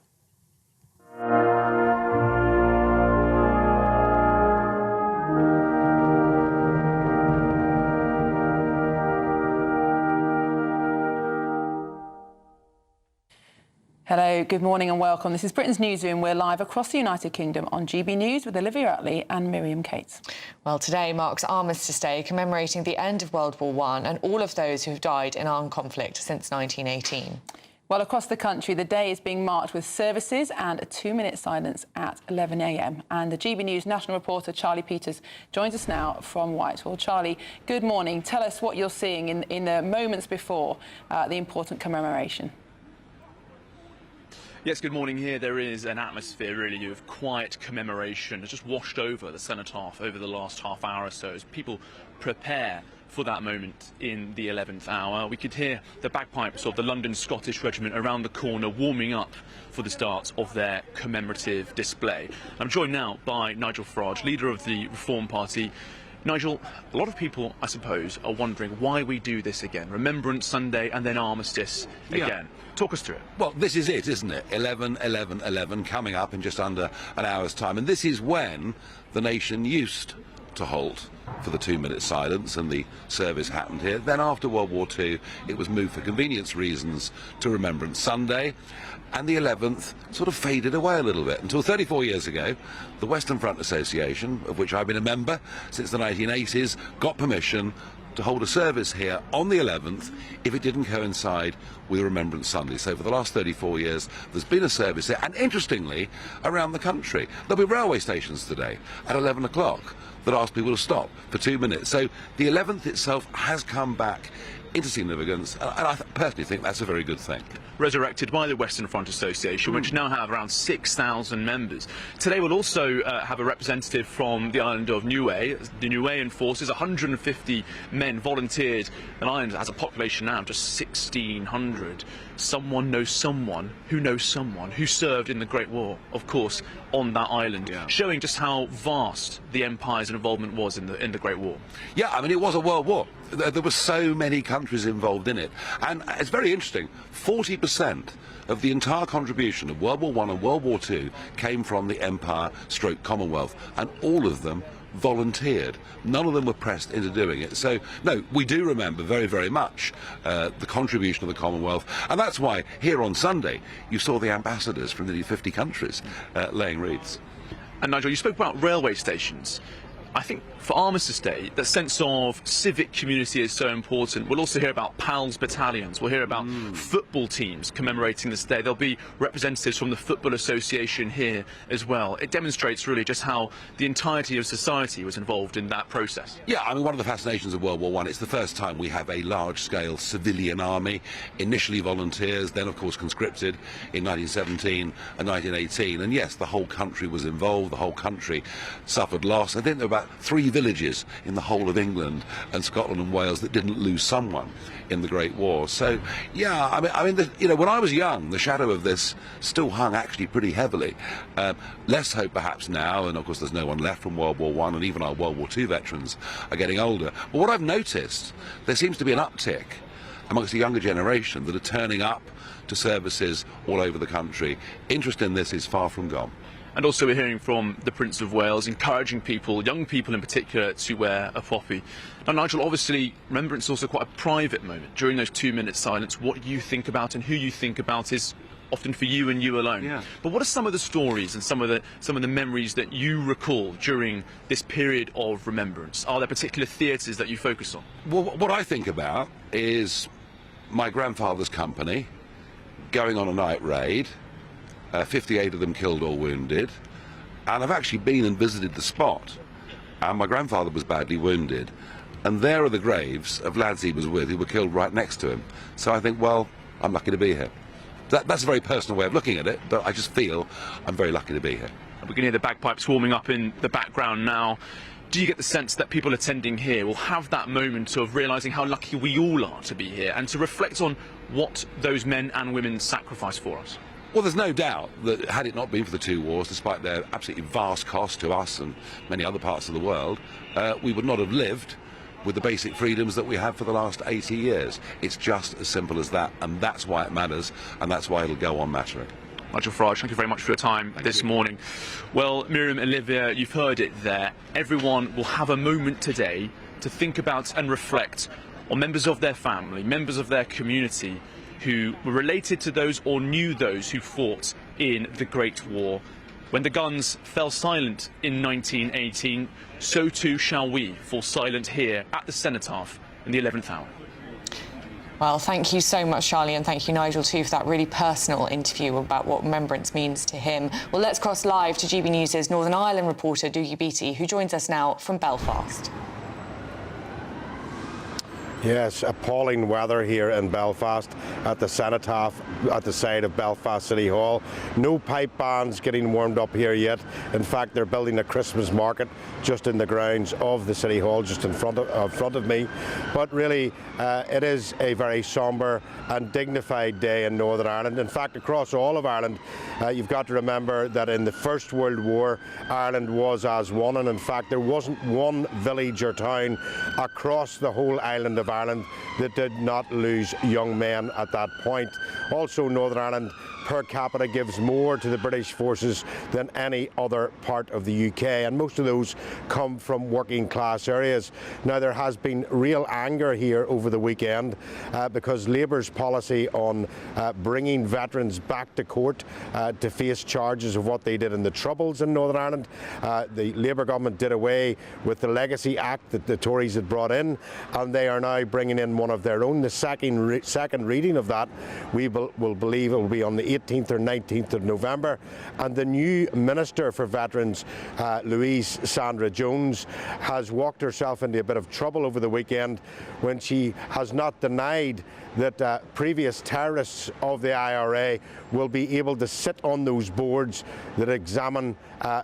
Hello, good morning and welcome. This is Britain's Newsroom. We're live across the United Kingdom on GB News with Olivia Utley and Miriam Cates. Well, today marks Armistice Day, commemorating the end of World War I and all of those who have died in armed conflict since 1918. Well, across the country, the day is being marked with services and a 2-minute silence at 11 a.m. And the GB News national reporter Charlie Peters joins us now from Whitehall. Charlie, good morning. Tell us what you're seeing in the moments before the important commemoration. Yes, good morning. Here there is an atmosphere really of quiet commemoration that's just washed over the Cenotaph over the last half hour or so as people prepare for that moment in the 11th hour. We could hear the bagpipes of the London Scottish Regiment around the corner warming up for the start of their commemorative display. I'm joined now by Nigel Farage, leader of the Reform Party. Nigel, a lot of people, I suppose, are wondering why we do this again. Remembrance Sunday and then Armistice again. Talk us through it. Well, this is it, isn't it? 11, 11, 11, coming up in just under an hour's time. And this is when the nation used to halt for the 2-minute silence, and the service happened here. Then after World War II, it was moved for convenience reasons to Remembrance Sunday, and the 11th sort of faded away a little bit until 34 years ago, the Western Front Association, of which I've been a member since the 1980s, got permission to hold a service here on the 11th if it didn't coincide with Remembrance Sunday. So for the last 34 years, there's been a service here, and interestingly, around the country. There'll be railway stations today at 11 o'clock that ask people to stop for 2 minutes. So the 11th itself has come back into significance, and I personally think that's a very good thing. Resurrected by the Western Front Association, which now have around 6,000 members. Today we'll also have a representative from the island of Niue. The Niuean forces, 150 men volunteered. An island that has a population now of just 1,600. Someone knows someone who served in the Great War, of course, on that island, showing just how vast the empire's involvement was in the Great War. Yeah, I mean, it was a world war. There were so many countries involved in it, and it's very interesting. 40% of the entire contribution of World War I and World War II came from the Empire/Commonwealth, and all of them volunteered. None of them were pressed into doing it. So, no, we do remember very, very much the contribution of the Commonwealth, and that's why here on Sunday you saw the ambassadors from nearly 50 countries laying wreaths. And Nigel, you spoke about railway stations. I think for Armistice Day, the sense of civic community is so important. We'll also hear about PALS battalions. We'll hear about football teams commemorating this day. There'll be representatives from the Football Association here as well. It demonstrates really just how the entirety of society was involved in that process. Yeah, I mean, one of the fascinations of World War I, it's the first time we have a large-scale civilian army, initially volunteers, then of course conscripted in 1917 and 1918. And yes, the whole country was involved, the whole country suffered loss. I think there were about 3 villages in the whole of England and Scotland and Wales that didn't lose someone in the Great War. So, yeah, I mean, you know, when I was young, the shadow of this still hung actually pretty heavily. Less hope perhaps now, and of course there's no one left from World War I, and even our World War II veterans are getting older. But what I've noticed, there seems to be an uptick amongst the younger generation that are turning up to services all over the country. Interest in this is far from gone. And also we're hearing from the Prince of Wales, encouraging people, young people in particular, to wear a poppy. Now, Nigel, obviously, Remembrance is also quite a private moment. During those 2-minute silence, what you think about and who you think about is often for you and you alone. Yeah. But what are some of the stories and some of the memories that you recall during this period of Remembrance? Are there particular theatres that you focus on? Well, what I think about is my grandfather's company going on a night raid, 58 of them killed or wounded, and I've actually been and visited the spot, and my grandfather was badly wounded, and there are the graves of lads he was with who were killed right next to him. So I think, well, I'm lucky to be here. That's a very personal way of looking at it, but I just feel I'm very lucky to be here. We can hear the bagpipes warming up in the background now. Do you get the sense that people attending here will have that moment of realising how lucky we all are to be here and to reflect on what those men and women sacrificed for us? Well, there's no doubt that had it not been for the 2 wars, despite their absolutely vast cost to us and many other parts of the world, we would not have lived with the basic freedoms that we have for the last 80 years. It's just as simple as that, and that's why it matters, and that's why it'll go on mattering. Nigel Farage, thank you very much for your time this morning. Well, Miriam, Olivia, you've heard it there. Everyone will have a moment today to think about and reflect on members of their family, members of their community, who were related to those or knew those who fought in the Great War. When the guns fell silent in 1918, so too shall we fall silent here at the Cenotaph in the 11th hour. Well, thank you so much, Charlie, and thank you, Nigel, too, for that really personal interview about what Remembrance means to him. Well, let's cross live to GB News' Northern Ireland reporter, Dougie Beattie, who joins us now from Belfast. Yes, appalling weather here in Belfast at the Cenotaph at the side of Belfast City Hall. No pipe bands getting warmed up here yet. In fact, they're building a Christmas market just in the grounds of the City Hall, just in front of me. But really, it is a very sombre and dignified day in Northern Ireland. In fact, across all of Ireland, you've got to remember that in the First World War, Ireland was as one, and in fact, there wasn't one village or town across the whole island of Ireland that did not lose young men at that point. Also, Northern Ireland per capita gives more to the British forces than any other part of the UK, and most of those come from working class areas. Now, there has been real anger here over the weekend because Labour's policy on bringing veterans back to court to face charges of what they did in the Troubles in Northern Ireland. The Labour government did away with the Legacy Act that the Tories had brought in, and they are now bringing in one of their own. The second reading of that, we will believe it will be on the 18th or 19th of November, and the new Minister for Veterans, Louise Sandra Jones, has walked herself into a bit of trouble over the weekend when she has not denied that previous terrorists of the IRA will be able to sit on those boards that examine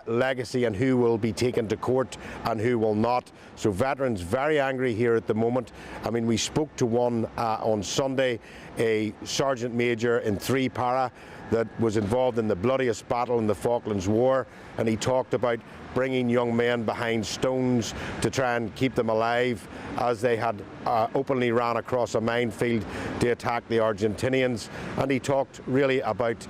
legacy and who will be taken to court and who will not. So veterans very angry here at the moment. I mean, we spoke to one on Sunday, a Sergeant Major in 3 Para that was involved in the bloodiest battle in the Falklands War, and he talked about bringing young men behind stones to try and keep them alive as they had openly ran across a minefield to attack the Argentinians. And he talked really about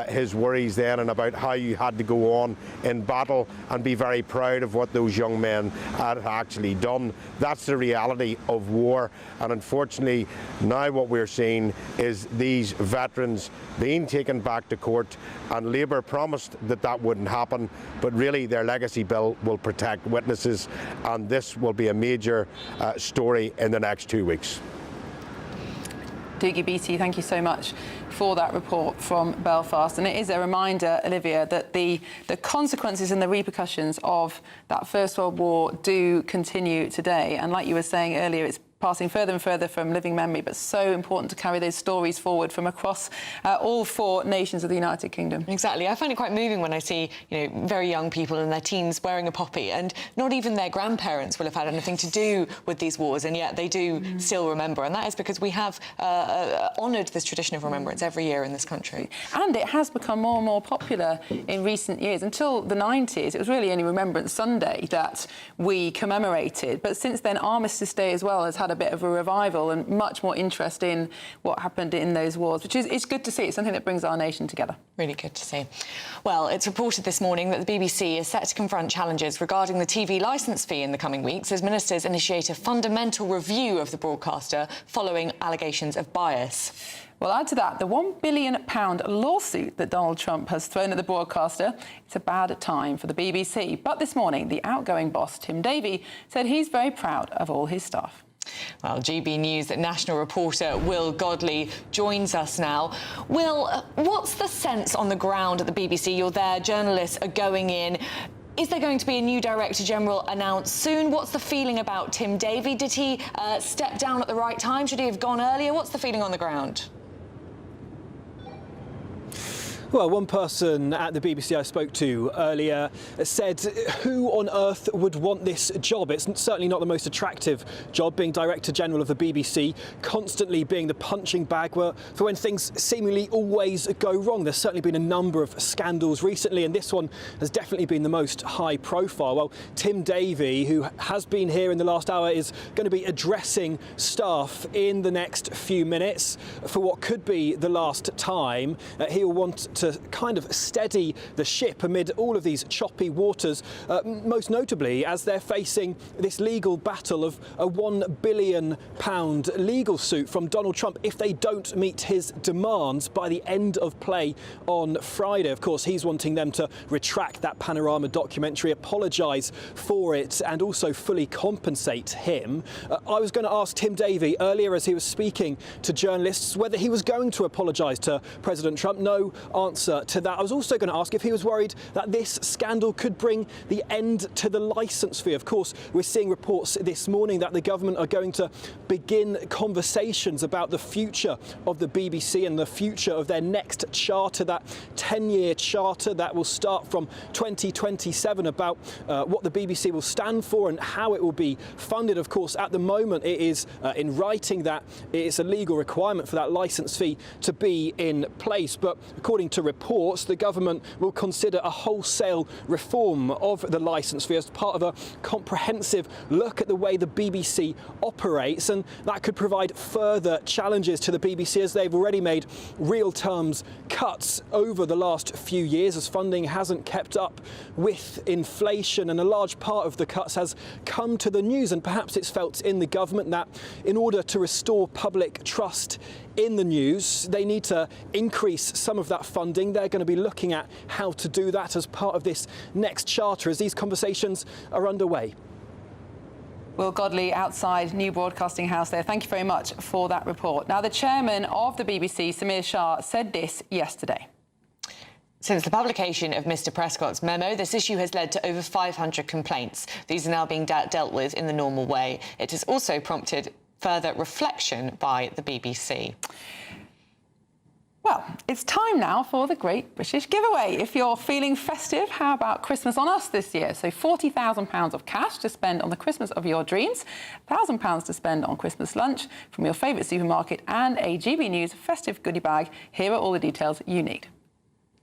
his worries then and about how you had to go on in battle and be very proud of what those young men had actually done. That's the reality of war, and unfortunately now what we're seeing is these veterans being taken back to court, and Labour promised that that wouldn't happen, but really their legacy bill will protect witnesses, and this will be a major story in the next 2 weeks. Dougie Beattie, thank you so much for that report from Belfast. And it is a reminder, Olivia, that the consequences and the repercussions of that First World War do continue today. And like you were saying earlier, it's passing further and further from living memory, but so important to carry those stories forward from across all 4 nations of the United Kingdom. Exactly. I find it quite moving when I see, very young people in their teens wearing a poppy, and not even their grandparents will have had anything to do with these wars, and yet they do still remember. And that is because we have honoured this tradition of remembrance every year in this country. And it has become more and more popular in recent years. Until the 90s, it was really only Remembrance Sunday that we commemorated. But since then, Armistice Day as well has had a bit of a revival and much more interest in what happened in those wars, which is it's good to see. It's something that brings our nation together. Really good to see. Well, it's reported this morning that the BBC is set to confront challenges regarding the TV licence fee in the coming weeks as ministers initiate a fundamental review of the broadcaster following allegations of bias. Well, add to that the £1 billion lawsuit that Donald Trump has thrown at the broadcaster. It's a bad time for the BBC. But this morning, the outgoing boss, Tim Davie, said he's very proud of all his staff. Well, GB News national reporter Will Godley joins us now. Will, what's the sense on the ground at the BBC? You're there, journalists are going in. Is there going to be a new Director General announced soon? What's the feeling about Tim Davie? Did he step down at the right time? Should he have gone earlier? What's the feeling on the ground? Well, one person at the BBC I spoke to earlier said, who on earth would want this job? It's certainly not the most attractive job, being Director General of the BBC, constantly being the punching bag for when things seemingly always go wrong. There's certainly been a number of scandals recently, and this one has definitely been the most high profile. Well, Tim Davie, who has been here in the last hour, is going to be addressing staff in the next few minutes for what could be the last time. He'll want to kind of steady the ship amid all of these choppy waters, most notably as they're facing this legal battle of a £1 billion legal suit from Donald Trump if they don't meet his demands by the end of play on Friday. Of course, he's wanting them to retract that Panorama documentary, apologise for it and also fully compensate him. I was going to ask Tim Davie earlier as he was speaking to journalists whether he was going to apologise to President Trump. No answer answer to that. I was also going to ask if he was worried that this scandal could bring the end to the licence fee. Of course, we're seeing reports this morning that the government are going to begin conversations about the future of the BBC and the future of their next charter, that 10-year charter that will start from 2027, about what the BBC will stand for and how it will be funded. Of course, at the moment it is in writing that it is a legal requirement for that licence fee to be in place. But according to reports, the government will consider a wholesale reform of the licence fee as part of a comprehensive look at the way the BBC operates, and that could provide further challenges to the BBC as they've already made real terms cuts over the last few years as funding hasn't kept up with inflation, and a large part of the cuts has come to the news, and perhaps it's felt in the government that in order to restore public trust in the news, they need to increase some of that funding. They're going to be looking at how to do that as part of this next charter as these conversations are underway. Will Godley outside New Broadcasting House there. Thank you very much for that report. Now, the chairman of the BBC, Samir Shah, said this yesterday. Since the publication of Mr Prescott's memo, this issue has led to over 500 complaints. These are now being dealt with in the normal way. It has also prompted further reflection by the BBC. Well, it's time now for the Great British Giveaway. If you're feeling festive, how about Christmas on Us this year? So £40,000 of cash to spend on the Christmas of your dreams, £1,000 to spend on Christmas lunch from your favourite supermarket, and a GB News festive goodie bag. Here are all the details you need.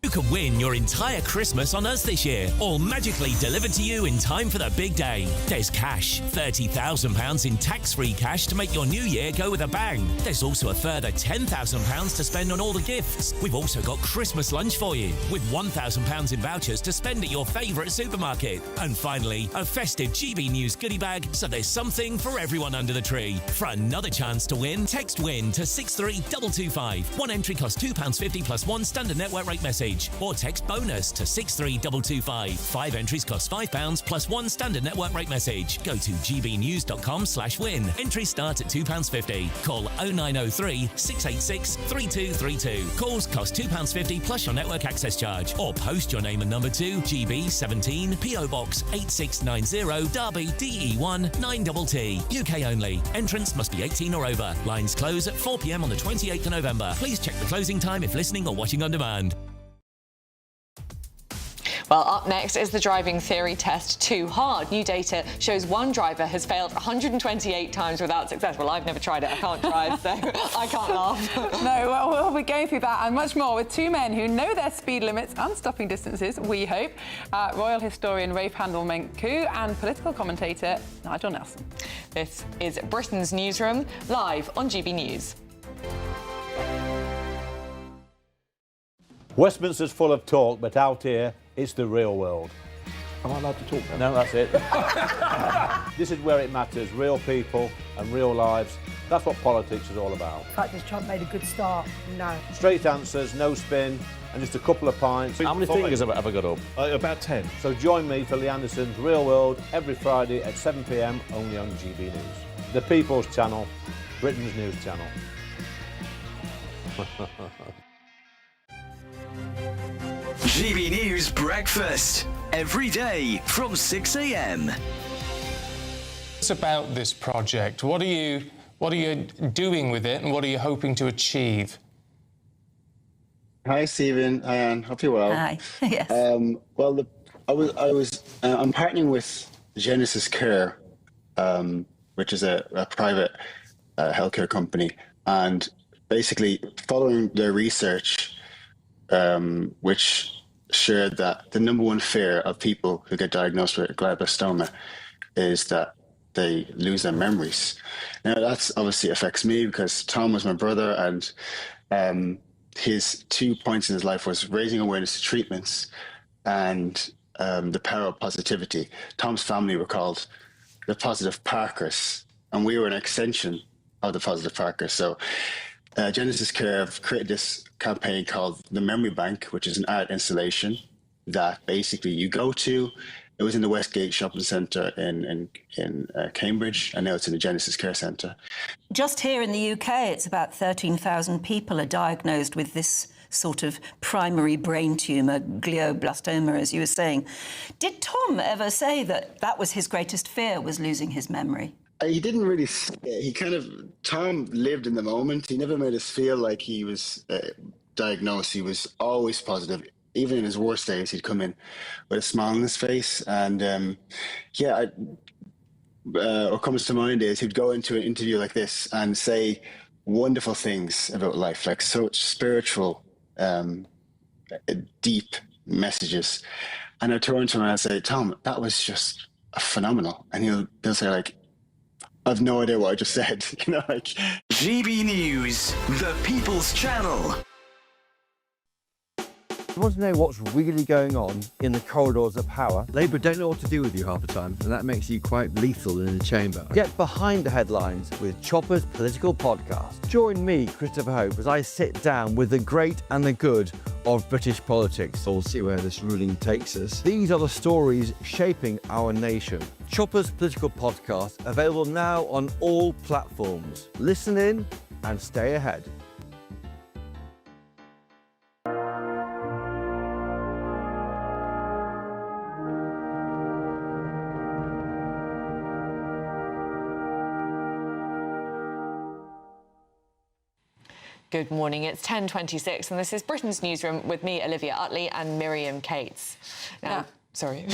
You could win your entire Christmas on us this year, all magically delivered to you in time for the big day. There's cash, £30,000 in tax-free cash to make your new year go with a bang. There's also a further £10,000 to spend on all the gifts. We've also got Christmas lunch for you, with £1,000 in vouchers to spend at your favourite supermarket. And finally, a festive GB News goodie bag, so there's something for everyone under the tree. For another chance to win, text WIN to 63225. One entry costs £2.50 plus one standard network rate message. Or text BONUS to 63225. 5 entries cost £5 plus one standard network rate message. Go to gbnews.com/win. Entries start at £2.50. Call 0903 686 3232. Calls cost £2.50 plus your network access charge. Or post your name and number to GB17 PO Box 8690 Derby DE1 9TT. UK only. Entrance must be 18 or over. Lines close at 4 p.m. on the 28th of November. Please check the closing time if listening or watching on demand. Well, up next is the driving theory test too hard. New data shows one driver has failed 128 times without success. Well, I've never tried it. I can't drive, so I can't laugh. No, well, we'll be going through that and much more with two men who know their speed limits and stopping distances, we hope. Royal historian Rafe Handel-Menku and political commentator Nigel Nelson. This is Britain's Newsroom, live on GB News. Westminster's full of talk, but out here, it's the real world. Am I allowed to talk now? No, that's it. This is where it matters, real people and real lives. That's what politics is all about. In fact, has Trump made a good start? No. Straight answers, no spin, and just a couple of pints. How many fingers have I got up? About 10. So join me for Lee Anderson's Real World every Friday at 7 p.m, only on GB News. The People's Channel, Britain's news channel. GB News Breakfast, every day from 6 a.m. It's about this project. What are you doing with it, and what are you hoping to achieve? Hi, Stephen. Hope you're well. Hi. Yes. Well, I'm partnering with Genesis Care, which is a private healthcare company, and basically following their research, which shared that the number one fear of people who get diagnosed with glioblastoma is that they lose their memories. Now, that's obviously affects me because Tom was my brother, and his 2 points in his life was raising awareness to treatments and the power of positivity. Tom's family were called the Positive Parkers, and we were an extension of the Positive Parkers. So Genesis Care have created this campaign called the Memory Bank, which is an art installation that basically you go to. It was in the Westgate Shopping Centre in Cambridge, and now it's in the Genesis Care Centre. Just here in the UK, it's about 13,000 people are diagnosed with this sort of primary brain tumour, glioblastoma, as you were saying. Did Tom ever say that was his greatest fear, was losing his memory? He didn't really. Tom lived in the moment. He never made us feel like he was diagnosed. He was always positive. Even in his worst days, he'd come in with a smile on his face. And what comes to mind is he'd go into an interview like this and say wonderful things about life, like such spiritual, deep messages. And I'd turn to him and I'd say, Tom, that was just phenomenal. And he'll say, like, I've no idea what I just said. GB News, the People's Channel. You want to know what's really going on in the corridors of power? Labour don't know what to do with you half the time, and that makes you quite lethal in the chamber. Get behind the headlines with Chopper's Political Podcast. Join me, Christopher Hope, as I sit down with the great and the good of British politics. We'll see where this ruling takes us. These are the stories shaping our nation. Chopper's Political Podcast, available now on all platforms. Listen in and stay ahead. Good morning, it's 10:26 and this is Britain's Newsroom with me, Olivia Utley, and Miriam Cates. Sorry.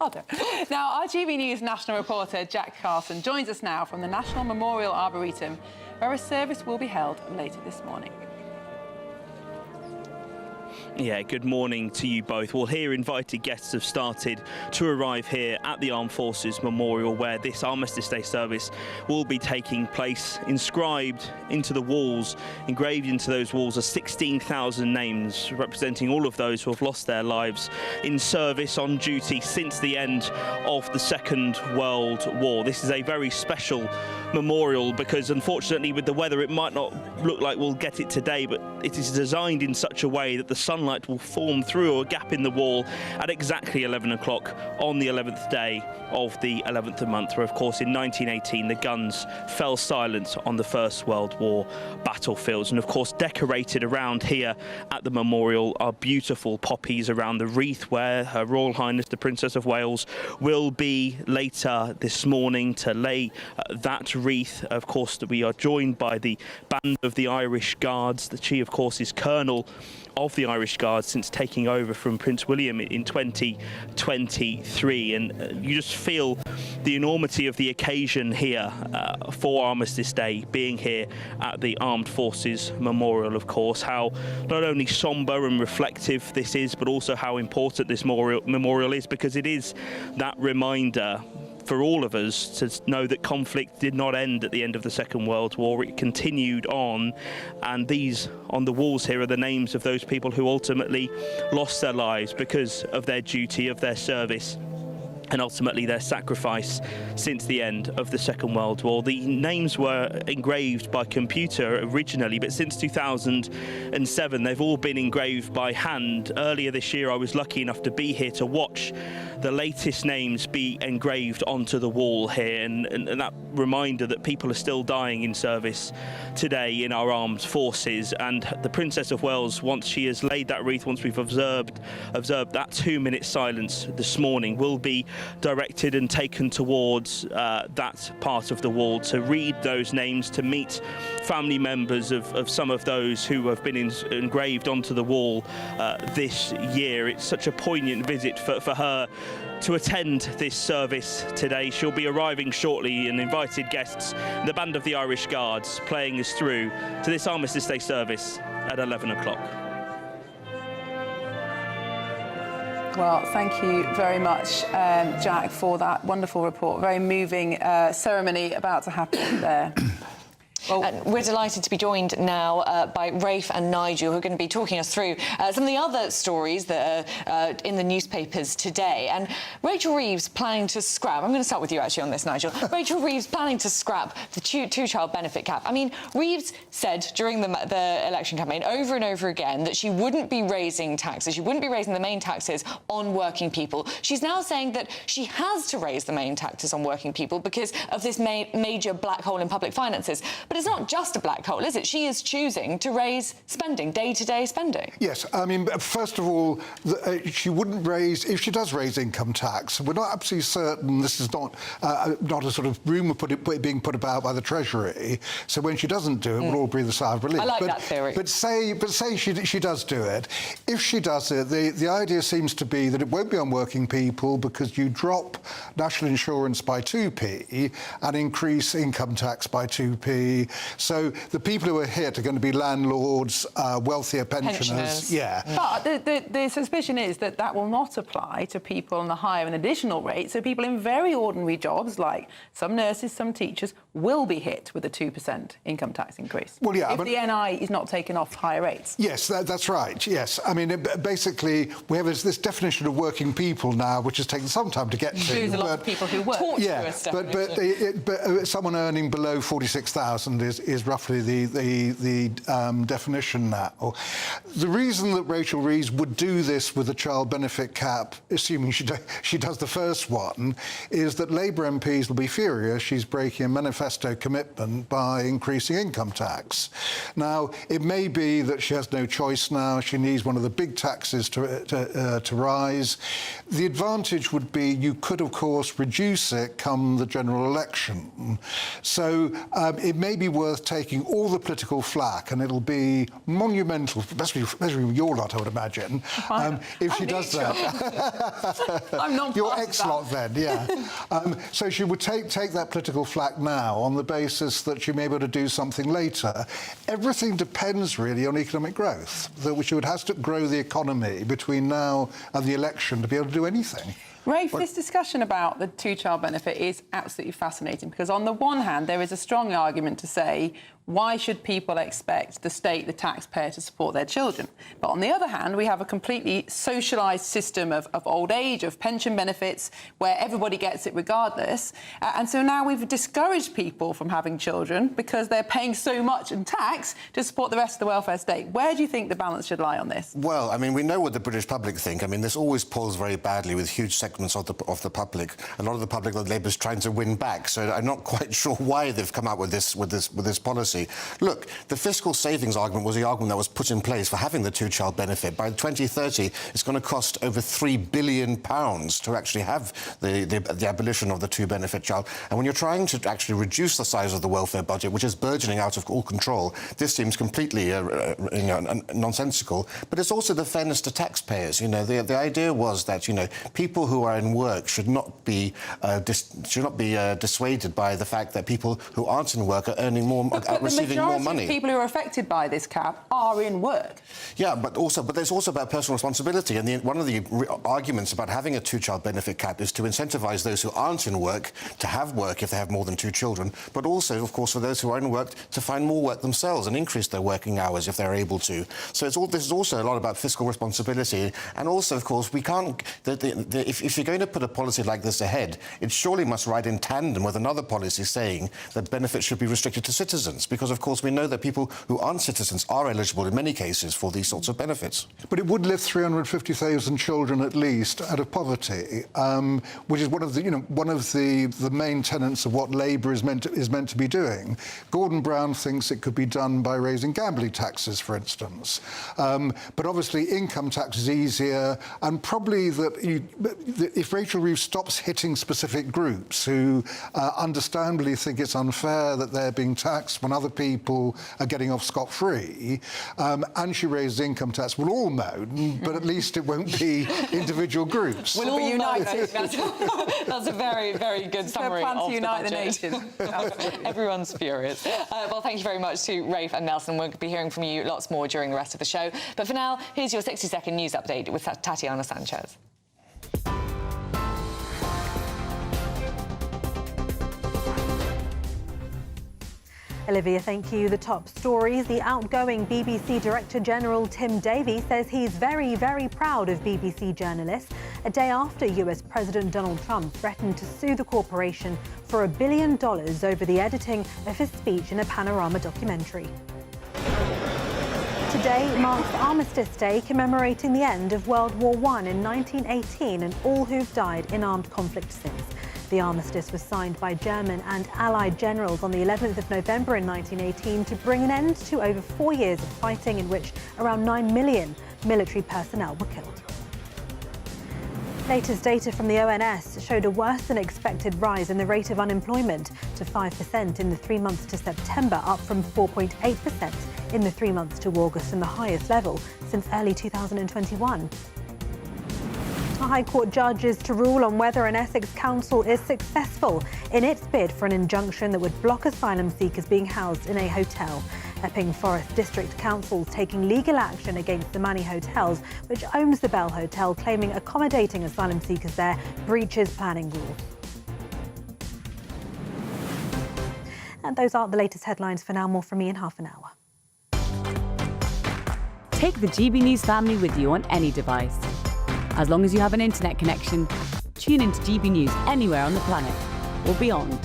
Now, our GB News national reporter, Jack Carson, joins us now from the National Memorial Arboretum, where a service will be held later this morning. Yeah, good morning to you both. Well, here invited guests have started to arrive here at the Armed Forces Memorial, where this Armistice Day service will be taking place. Inscribed into the walls, engraved into those walls, are 16,000 names representing all of those who have lost their lives in service on duty since the end of the Second World War. This is a very special memorial because, unfortunately, with the weather, it might not look like we'll get it today, but it is designed in such a way that the sunlight will form through a gap in the wall at exactly 11 o'clock on the 11th day of the 11th month, where, of course, in 1918 the guns fell silent on the First World War battlefields. And, of course, decorated around here at the memorial are beautiful poppies around the wreath where Her Royal Highness the Princess of Wales will be later this morning to lay that wreath. Of course, that we are joined by the Band of the Irish Guards. That she, of course, is Colonel of the Irish Guards since taking over from Prince William in 2023, and you just feel the enormity of the occasion here for Armistice Day, being here at the Armed Forces Memorial. Of course, how not only sombre and reflective this is, but also how important this memorial is, because it is that reminder for all of us to know that conflict did not end at the end of the Second World War. It continued on, and these on the walls here are the names of those people who ultimately lost their lives because of their duty, of their service, and ultimately their sacrifice since the end of the Second World War. The names were engraved by computer originally, but since 2007 they've all been engraved by hand. Earlier this year I was lucky enough to be here to watch the latest names be engraved onto the wall here, and that reminder that people are still dying in service today in our armed forces. And the Princess of Wales, once she has laid that wreath, once we've observed that 2-minute silence this morning, will be directed and taken towards that part of the wall to read those names, to meet family members of some of those who have been engraved onto the wall this year. It's such a poignant visit for her to attend this service today. She'll be arriving shortly, and invited guests, the Band of the Irish Guards, playing us through to this Armistice Day service at 11 o'clock. Well, thank you very much, Jack, for that wonderful report. Very moving ceremony about to happen there. And we're delighted to be joined now by Rafe and Nigel, who are going to be talking us through some of the other stories that are in the newspapers today. And Rachel Reeves planning to scrap... I'm going to start with you, actually, on this, Nigel. Rachel Reeves planning to scrap the two-child benefit cap. I mean, Reeves said during the election campaign over and over again that she wouldn't be raising taxes. She wouldn't be raising the main taxes on working people. She's now saying that she has to raise the main taxes on working people because of this major black hole in public finances. But it's not just a black hole, is it? She is choosing to raise spending, day-to-day spending. Yes, I mean, first of all, she wouldn't raise, if she does raise income tax, we're not absolutely certain, this is not a sort of rumour being put about by the Treasury, so when she doesn't do it, we'll all breathe a sigh of relief. I like that theory. But say she does do it. If she does it, the idea seems to be that it won't be on working people because you drop national insurance by 2p and increase income tax by 2p. So the people who are hit are going to be landlords, wealthier pensioners. Yeah. But the suspicion is that that will not apply to people on the higher and additional rate. So people in very ordinary jobs, like some nurses, some teachers, will be hit with a 2% income tax increase. Well, yeah, if the NI is not taken off higher rates. Yes, that's right. Yes, I mean basically we have this definition of working people now, which has taken some time to get to. There's a lot of people who work. Yeah, but someone earning below 46,000 is roughly the definition now. The reason that Rachel Reeves would do this with a child benefit cap, assuming she does the first one, is that Labour MPs will be furious she's breaking a manifesto commitment by increasing income tax. Now, it may be that she has no choice now. She needs one of the big taxes to rise. The advantage would be you could, of course, reduce it come the general election. So it may be worth taking all the political flack, and it'll be monumental, especially your lot, I would imagine, if she does that. I'm not your ex-lot then, yeah. So she would take that political flack now on the basis that she may be able to do something later. Everything depends really on economic growth, that she would have to grow the economy between now and the election to be able to do anything. Rafe, this discussion about the two-child benefit is absolutely fascinating because on the one hand, there is a strong argument to say, why should people expect the state, the taxpayer, to support their children? But on the other hand, we have a completely socialised system of old age, of pension benefits, where everybody gets it regardless. And so now we've discouraged people from having children because they're paying so much in tax to support the rest of the welfare state. Where do you think the balance should lie on this? Well, I mean, we know what the British public think. I mean, this always polls very badly with huge segments of the public. A lot of the public that Labour's trying to win back. So I'm not quite sure why they've come out with this policy. Look, the fiscal savings argument was the argument that was put in place for having the two-child benefit. By 2030, it's going to cost over £3 billion to actually have the abolition of the two-benefit child. And when you're trying to actually reduce the size of the welfare budget, which is burgeoning out of all control, this seems completely nonsensical. But it's also the fairness to taxpayers. You know, the idea was that, you know, people who are in work should not be dissuaded by the fact that people who aren't in work are earning more, receiving more money. Of people who are affected by this cap are in work. Yeah, but there's also about personal responsibility. And one of the arguments about having a two-child benefit cap is to incentivise those who aren't in work to have work if they have more than two children, but also, of course, for those who are in work to find more work themselves and increase their working hours if they're able to. So this is also a lot about fiscal responsibility. And also, of course, we can't... if you're going to put a policy like this ahead, it surely must ride in tandem with another policy saying that benefits should be restricted to citizens, because, of course, we know that people who aren't citizens are eligible in many cases for these sorts of benefits. But it would lift 350,000 children at least out of poverty, which is one of the main tenets of what Labour is meant to be doing. Gordon Brown thinks it could be done by raising gambling taxes, for instance. But obviously income tax is easier, and probably if Rachel Reeves stops hitting specific groups who understandably think it's unfair that they're being taxed when other people are getting off scot-free, and she raises income tax, we'll all moan, but at least it won't be individual groups. We'll all unite. That's a very, very good summary plan of to unite the budget. nation. Everyone's furious. Well, thank you very much to Rafe and Nelson. We'll be hearing from you lots more during the rest of the show. But for now, here's your 60-second news update with Tatiana Sanchez. Olivia, thank you. The top stories. The outgoing BBC Director General Tim Davie says he's very, very proud of BBC journalists a day after US President Donald Trump threatened to sue the corporation for $1 billion over the editing of his speech in a Panorama documentary. Today marks Armistice Day, commemorating the end of World War I in 1918 and all who've died in armed conflict since. The armistice was signed by German and Allied generals on the 11th of November in 1918 to bring an end to over 4 years of fighting in which around 9 million military personnel were killed. Latest data from the ONS showed a worse than expected rise in the rate of unemployment to 5% in the 3 months to September, up from 4.8% in the 3 months to August, and the highest level since early 2021. A High Court judge is to rule on whether an Essex council is successful in its bid for an injunction that would block asylum seekers being housed in a hotel. Epping Forest District Council taking legal action against the Manny Hotels, which owns the Bell Hotel, claiming accommodating asylum seekers there breaches planning rules. And those are the latest headlines for now. More from me in half an hour. Take the GB News family with you on any device. As long as you have an internet connection, tune into GB News anywhere on the planet or beyond.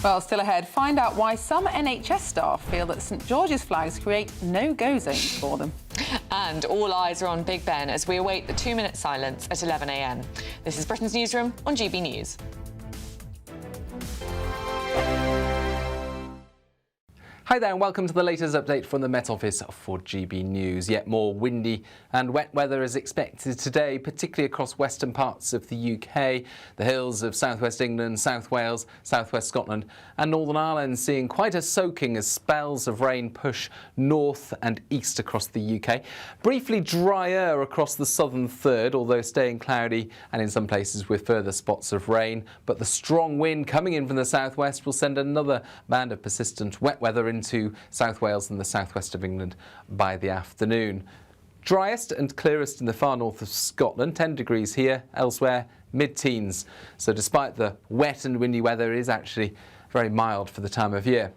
Well, still ahead, find out why some NHS staff feel that St George's flags create no-go zones for them. And all eyes are on Big Ben as we await the 2-minute silence at 11 a.m. This is Britain's Newsroom on GB News. Hi there and welcome to the latest update from the Met Office for GB News. Yet more windy and wet weather is expected today, particularly across western parts of the UK, the hills of southwest England, South Wales, southwest Scotland and Northern Ireland, seeing quite a soaking as spells of rain push north and east across the UK. Briefly drier across the southern third, although staying cloudy and in some places with further spots of rain. But the strong wind coming in from the southwest will send another band of persistent wet weather into South Wales and the southwest of England by the afternoon. Driest and clearest in the far north of Scotland, 10 degrees here, elsewhere mid-teens. So despite the wet and windy weather, it is actually very mild for the time of year.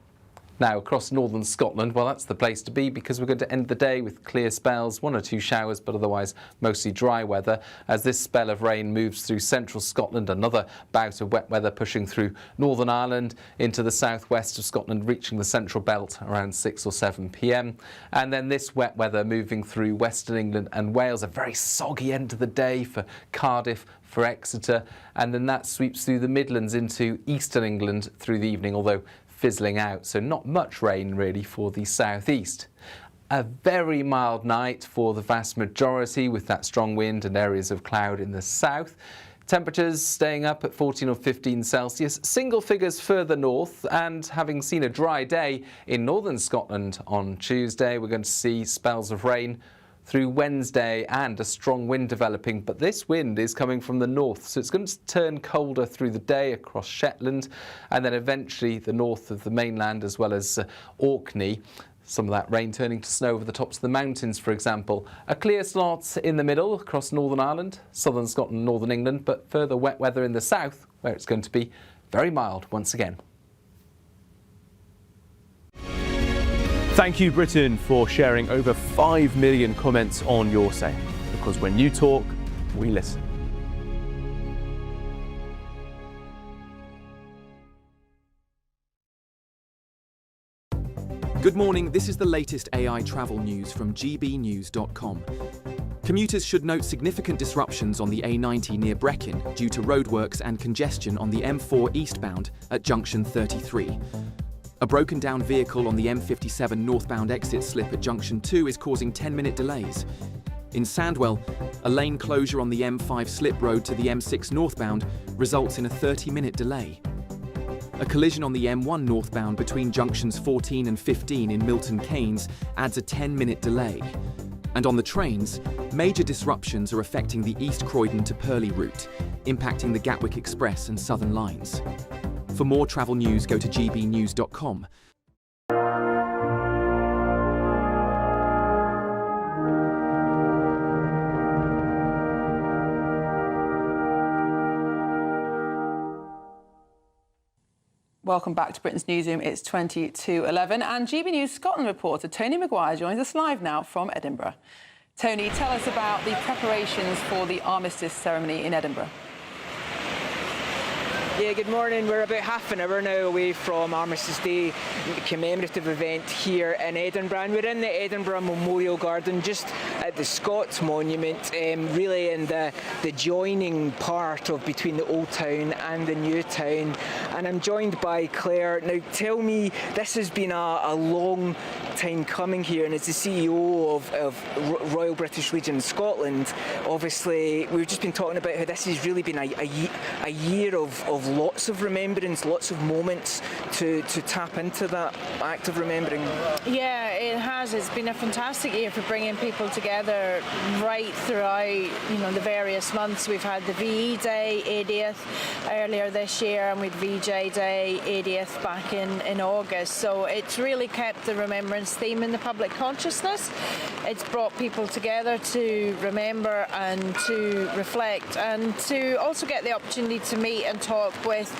Now, across northern Scotland, well, that's the place to be because we're going to end the day with clear spells, 1 or 2 showers, but otherwise mostly dry weather. As this spell of rain moves through central Scotland, another bout of wet weather pushing through Northern Ireland into the southwest of Scotland, reaching the central belt around 6 or 7 p.m. And then this wet weather moving through western England and Wales, a very soggy end to the day for Cardiff, for Exeter, and then that sweeps through the Midlands into eastern England through the evening, although fizzling out, so not much rain really for the southeast. A very mild night for the vast majority with that strong wind and areas of cloud in the south. Temperatures staying up at 14 or 15 Celsius, single figures further north, and having seen a dry day in northern Scotland on Tuesday, we're going to see spells of rain through Wednesday and a strong wind developing, but this wind is coming from the north, so it's going to turn colder through the day across Shetland and then eventually the north of the mainland as well as Orkney. Some of that rain turning to snow over the tops of the mountains, for example. A clear slot in the middle across Northern Ireland, southern Scotland, northern England, but further wet weather in the south where it's going to be very mild once again. Thank you, Britain, for sharing over 5 million comments on your say. Because when you talk, we listen. Good morning, this is the latest AI travel news from GBNews.com. Commuters should note significant disruptions on the A90 near Brecon due to roadworks and congestion on the M4 eastbound at junction 33. A broken down vehicle on the M57 northbound exit slip at junction 2 is causing 10-minute delays. In Sandwell, a lane closure on the M5 slip road to the M6 northbound results in a 30-minute delay. A collision on the M1 northbound between junctions 14 and 15 in Milton Keynes adds a 10-minute delay. And on the trains, major disruptions are affecting the East Croydon to Purley route, impacting the Gatwick Express and Southern lines. For more travel news, go to gbnews.com. Welcome back to Britain's Newsroom. It's 20 to 11 and GB News Scotland reporter Tony Maguire joins us live now from Edinburgh. Tony, tell us about the preparations for the Armistice ceremony in Edinburgh. Yeah, good morning. We're about half an hour now away from Armistice Day commemorative event here in Edinburgh, and we're in the Edinburgh Memorial Garden just at the Scots Monument, really in the joining part of between the Old Town and the New Town. And I'm joined by Claire. Now tell me, this has been a long time coming here, and as the CEO of Royal British Legion Scotland, obviously we've just been talking about how this has really been a year of lots of remembrance, lots of moments to tap into that act of remembering. Yeah, it has. It's been a fantastic year for bringing people together right throughout, the various months. We've had the VE Day 80th earlier this year, and we'd VJ Day 80th back in August. So it's really kept the remembrance theme in the public consciousness. It's brought people together to remember and to reflect, and to also get the opportunity to meet and talk with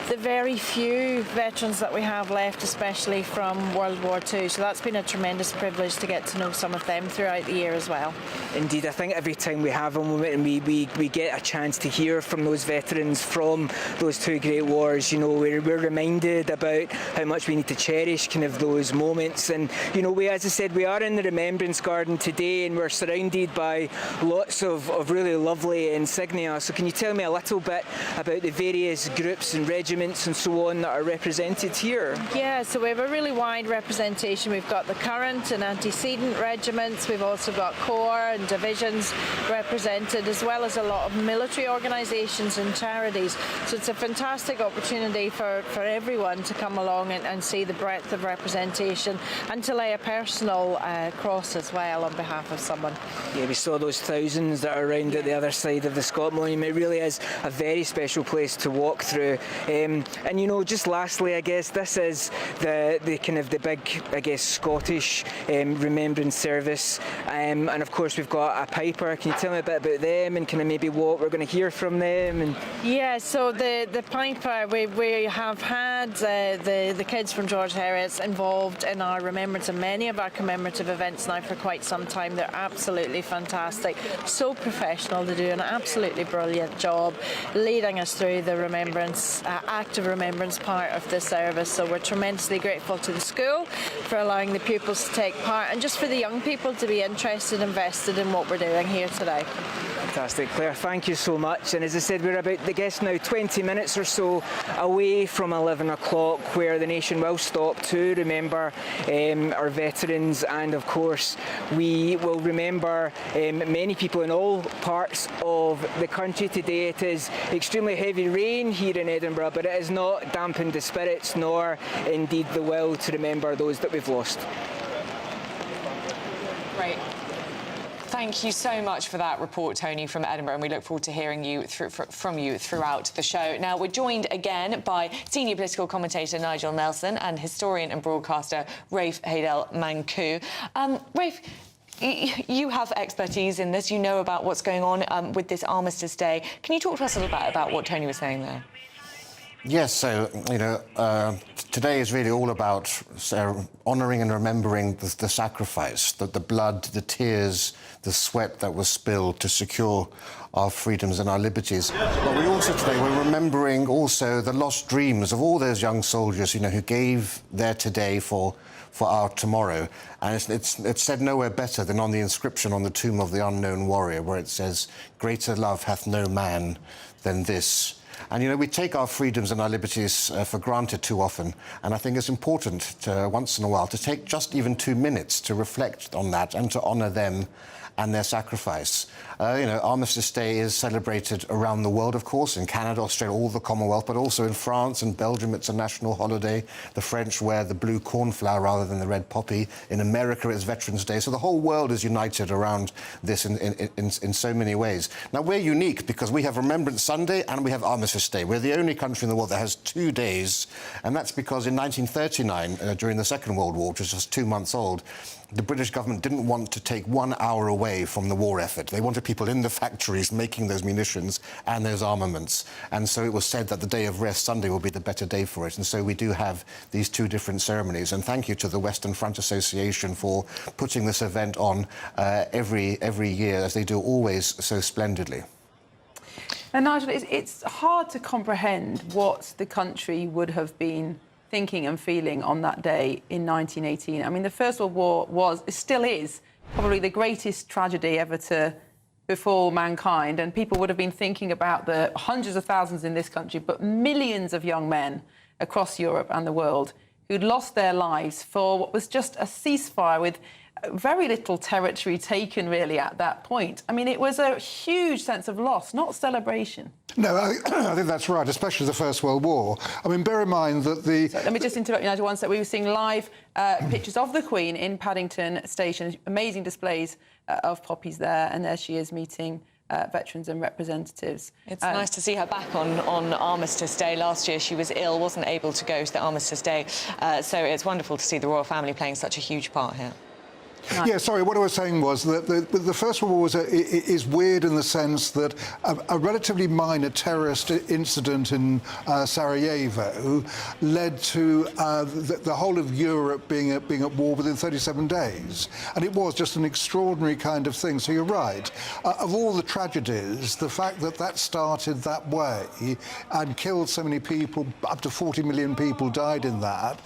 the very few veterans that we have left, especially from World War II. So that's been a tremendous privilege to get to know some of them throughout the year as well. Indeed, I think every time we have a moment and we get a chance to hear from those veterans from those two great wars, we're reminded about how much we need to cherish kind of those moments. And as I said, we are in the Remembrance Garden today, and we're surrounded by lots of really lovely insignia. So can you tell me a little bit about the various groups and regiments and so on that are represented here? Yeah, so we have a really wide representation. We've got the current and antecedent regiments. We've also got corps and divisions represented, as well as a lot of military organisations and charities. So it's a fantastic opportunity for everyone to come along and see the breadth of representation, and to lay a personal cross as well on behalf of someone. Yeah, we saw those thousands that are around at the other side of the Scott Monument. It really is a very special place to walk through. And just lastly, I guess this is the kind of the big, Scottish remembrance service. And of course we've got a piper. Can you tell me a bit about them and kind of maybe what we're going to hear from them? Yeah, so the piper, we have had the kids from George Heriot's involved in our remembrance and many of our commemorative events now for quite some time. They're absolutely fantastic, so professional. They do an absolutely brilliant job leading us through the remembrance, active remembrance part of the service. So we're tremendously grateful to the school for allowing the pupils to take part, and just for the young people to be interested, invested in what we're doing here today. Fantastic, Claire, thank you so much. And as I said, we're about, now 20 minutes or so away from 11 o'clock, where the nation will stop to remember our veterans. And of course, we will remember many people in all parts of the country today. It is extremely heavy rain here in Edinburgh, but it has not dampened the spirits, nor indeed the will to remember those that we've lost. Great. Thank you so much for that report, Tony, from Edinburgh, and we look forward to hearing from you throughout the show. Now, we're joined again by senior political commentator Nigel Nelson and historian and broadcaster Rafe Haydel-Mankoo. Rafe, you have expertise in this. You know about what's going on with this Armistice Day. Can you talk to us a little bit about what Tony was saying there? Yes, so, today is really all about honouring and remembering the sacrifice, the blood, the tears, the sweat that was spilled to secure our freedoms and our liberties. But we also today, we're remembering also the lost dreams of all those young soldiers, who gave their today for our tomorrow. And it's said nowhere better than on the inscription on the tomb of the unknown warrior, where it says, "Greater love hath no man than this." And, we take our freedoms and our liberties for granted too often. And I think it's important once in a while to take just even 2 minutes to reflect on that and to honour them and their sacrifice. Armistice Day is celebrated around the world, of course, in Canada, Australia, all the Commonwealth, but also in France and Belgium it's a national holiday. The French wear the blue cornflower rather than the red poppy. In America it's Veterans Day. So the whole world is united around this in so many ways. Now, we're unique because we have Remembrance Sunday and we have Armistice Day. We're the only country in the world that has 2 days, and that's because in 1939, during the Second World War, which was just 2 months old, the British government didn't want to take 1 hour away from the war effort. They wanted people in the factories making those munitions and those armaments. And so it was said that the day of rest, Sunday, will be the better day for it. And so we do have these 2 different ceremonies. And thank you to the Western Front Association for putting this event on every year, as they do always so splendidly. And Nigel, it's hard to comprehend what the country would have been thinking and feeling on that day in 1918. I mean, the First World War still is, probably the greatest tragedy ever to befall mankind, and people would have been thinking about the hundreds of thousands in this country, but millions of young men across Europe and the world who'd lost their lives for what was just a ceasefire with very little territory taken, really, at that point. I mean, it was a huge sense of loss, not celebration. No, I think that's right, especially the First World War. I mean, bear in mind that the... So let me just interrupt you, Nigel, one sec. We were seeing live pictures of the Queen in Paddington Station, amazing displays of poppies there, and there she is meeting veterans and representatives. It's nice to see her back on Armistice Day. Last year she was ill, wasn't able to go to the Armistice Day, so it's wonderful to see the royal family playing such a huge part here. Yeah, sorry, what I was saying was that the First World War is weird in the sense that a relatively minor terrorist incident in Sarajevo led to the whole of Europe being at war within 37 days. And it was just an extraordinary kind of thing. So you're right. Of all the tragedies, the fact that that started that way and killed so many people, up to 40 million people died in that,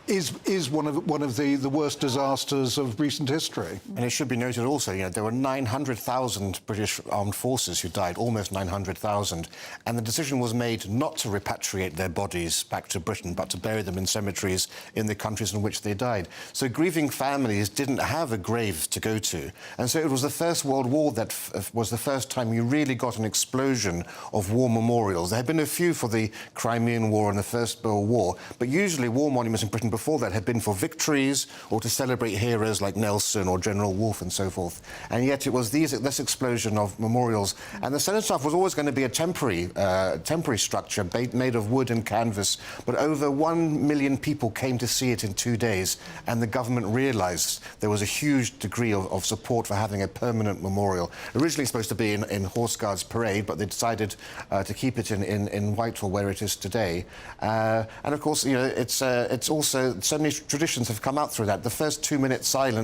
is one of the worst disasters of recent history. And it should be noted also, there were 900,000 British armed forces who died, almost 900,000, and the decision was made not to repatriate their bodies back to Britain, but to bury them in cemeteries in the countries in which they died. So grieving families didn't have a grave to go to. And so it was the First World War that was the first time you really got an explosion of war memorials. There had been a few for the Crimean War and the First World War, but usually war monuments in Britain before that had been for victories or to celebrate heroes like Nelson or General Wolfe and so forth. And yet it was this explosion of memorials. And the Cenotaph was always going to be a temporary structure made of wood and canvas, but over 1 million people came to see it in 2 days, and the government realised there was a huge degree of support for having a permanent memorial. Originally supposed to be in Horse Guards Parade, but they decided to keep it in Whitehall, where it is today. And of course, it's also, so many traditions have come out through that. The first 2-minute silence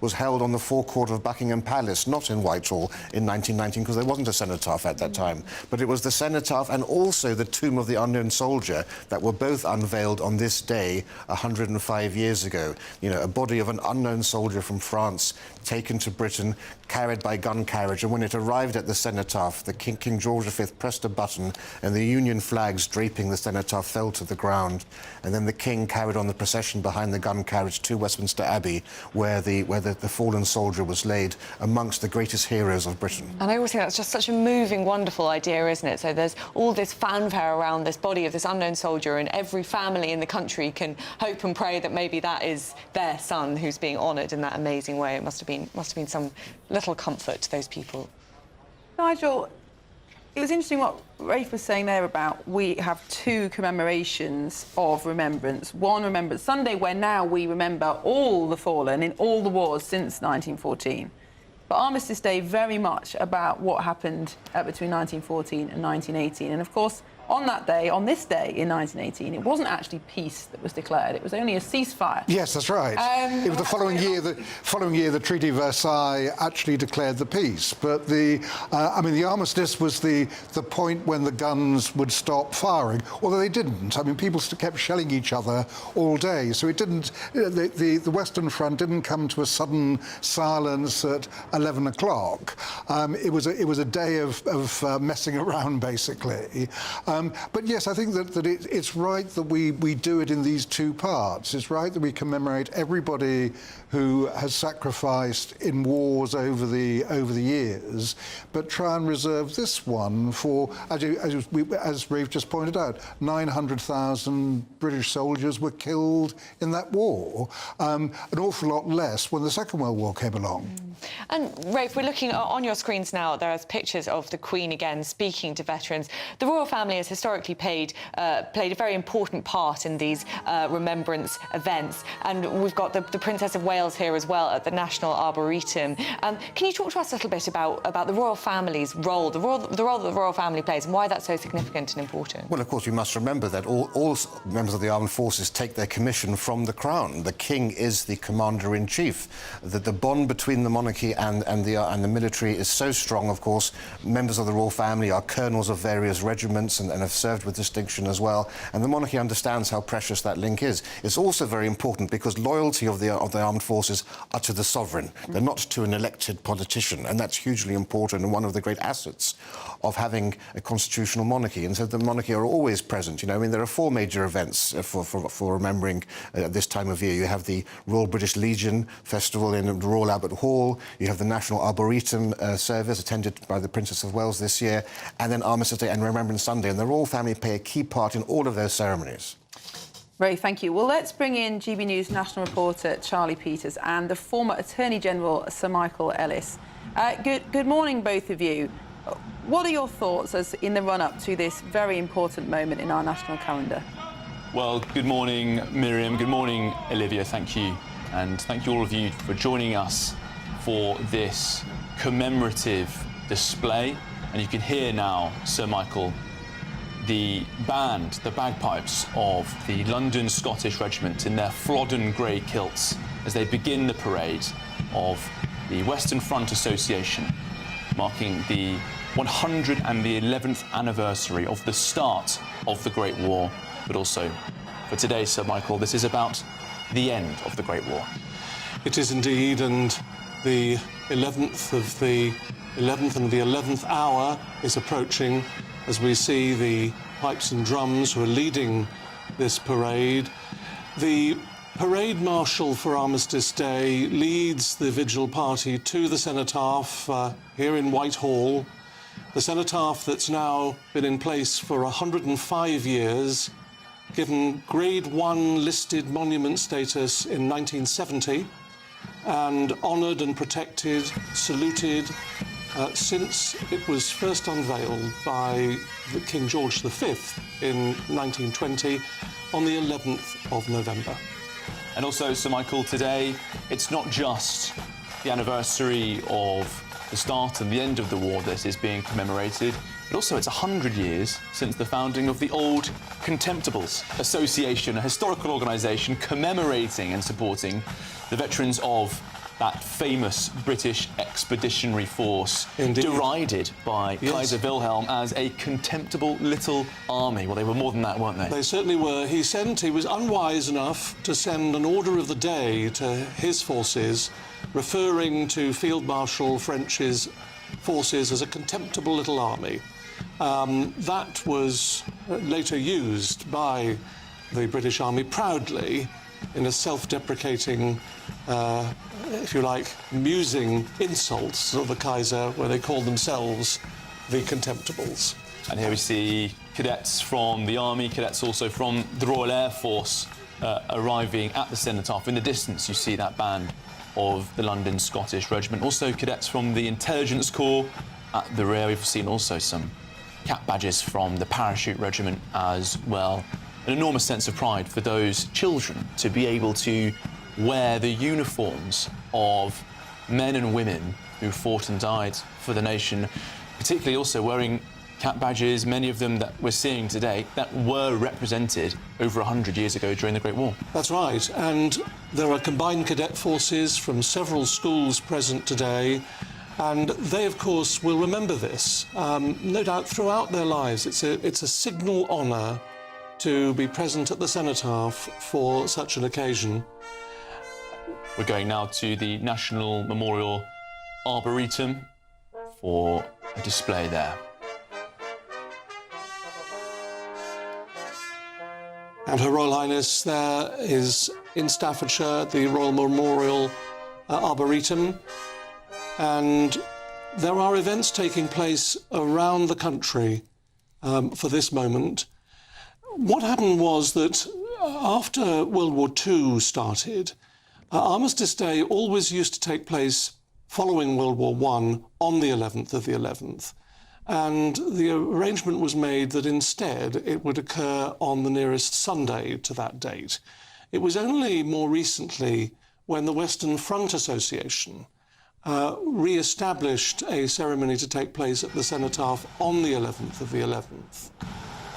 was held on the forecourt of Buckingham Palace, not in Whitehall, in 1919, because there wasn't a cenotaph at that time. But it was the cenotaph and also the tomb of the unknown soldier that were both unveiled on this day 105 years ago. A body of an unknown soldier from France taken to Britain, carried by gun carriage, and when it arrived at the cenotaph, the King George V pressed a button and the Union flags draping the cenotaph fell to the ground. And then the King carried on the procession behind the gun carriage to Westminster Abbey, where the fallen soldier was laid amongst the greatest heroes of Britain. And I always think that's just such a moving, wonderful idea, isn't it? So there's all this fanfare around this body of this unknown soldier, and every family in the country can hope and pray that maybe that is their son who's being honoured in that amazing way. It must have been some little comfort to those people. Nigel, it was interesting what Rafe was saying there about we have 2 commemorations of Remembrance. One, Remembrance Sunday, where now we remember all the fallen in all the wars since 1914. But Armistice Day, very much about what happened between 1914 and 1918. And of course, on that day, on this day in 1918, it wasn't actually peace that was declared. It was only a ceasefire. Yes, that's right. It was the following year, the Treaty of Versailles actually declared the peace. But the armistice was the point when the guns would stop firing, although they didn't. I mean, people kept shelling each other all day, so it didn't. The Western Front didn't come to a sudden silence at 11 o'clock. It was a day of messing around, basically. But yes, I think that it's right that we do it in these 2 parts. It's right that we commemorate everybody who has sacrificed in wars over the years, but try and reserve this one for, as Rafe just pointed out, 900,000 British soldiers were killed in that war. An awful lot less when the Second World War came along. And Rafe, we're looking on your screens now. There are pictures of the Queen again speaking to veterans. The royal family has historically played a very important part in these remembrance events, and we've got the Princess of Wales here as well at the National Arboretum. Can you talk to us a little bit about the royal family's role, the role that the royal family plays, and why that's so significant and important? Well, of course, we must remember that all members of the armed forces take their commission from the Crown. The King is the commander-in-chief. That the bond between the monarchy and the military is so strong, of course. Members of the royal family are colonels of various regiments and have served with distinction as well. And the monarchy understands how precious that link is. It's also very important because loyalty of the armed forces are to the sovereign. They're not to an elected politician, and that's hugely important and one of the great assets of having a constitutional monarchy. And so the monarchy are always present. You know, I mean, there are 4 major events for remembering this time of year. You have the Royal British Legion Festival in the Royal Albert Hall. You have the National Arboretum service attended by the Princess of Wales this year, and then Armistice Day and Remembrance Sunday. And the royal family play a key part in all of those ceremonies. Ray, thank you. Well, let's bring in GB News national reporter Charlie Peters and the former Attorney General Sir Michael Ellis. Good morning, both of you. What are your thoughts as in the run-up to this very important moment in our national calendar? Well, good morning, Miriam. Good morning, Olivia. Thank you. And thank you all of you for joining us for this commemorative display. And you can hear now, Sir Michael, the band, the bagpipes of the London Scottish Regiment in their Flodden grey kilts as they begin the parade of the Western Front Association, marking the 111th anniversary of the start of the Great War. But also, for today, Sir Michael, this is about the end of the Great War. It is indeed, and the 11th and the 11th hour is approaching as we see the pipes and drums who are leading this parade. The parade marshal for Armistice Day leads the vigil party to the Cenotaph here in Whitehall. The Cenotaph that's now been in place for 105 years, given Grade 1 listed monument status in 1970, and honoured and protected, saluted, since it was first unveiled by King George V in 1920 on the 11th of November. And also, Sir Michael, today, it's not just the anniversary of the start and the end of the war that is being commemorated, but also it's 100 years since the founding of the Old Contemptibles Association, a historical organisation commemorating and supporting the veterans of that famous British expeditionary force, derided by Kaiser Wilhelm as a contemptible little army. Well, they were more than that, weren't they? They certainly were. He was unwise enough to send an order of the day to his forces, referring to Field Marshal French's forces as a contemptible little army. That was later used by the British Army proudly in a self-deprecating, if you like, musing insults of the Kaiser, where they called themselves the Contemptibles. And here we see cadets from the Army, cadets also from the Royal Air Force arriving at the Cenotaph. In the distance, you see that band of the London Scottish Regiment. Also cadets from the Intelligence Corps at the rear. We've seen also some cap badges from the Parachute Regiment as well. An enormous sense of pride for those children to be able to wear the uniforms of men and women who fought and died for the nation, particularly also wearing cap badges, many of them that we're seeing today, that were represented over 100 years ago during the Great War. That's right, and there are combined cadet forces from several schools present today, and they, of course, will remember this, no doubt throughout their lives. It's a signal honour to be present at the Cenotaph for such an occasion. We're going now to the National Memorial Arboretum for a display there. And Her Royal Highness there is in Staffordshire, the Royal Memorial Arboretum, and there are events taking place around the country for this moment. What happened was that after World War II started, Armistice Day always used to take place following World War I on the 11th of the 11th. And the arrangement was made that instead it would occur on the nearest Sunday to that date. It was only more recently when the Western Front Association re-established a ceremony to take place at the Cenotaph on the 11th of the 11th.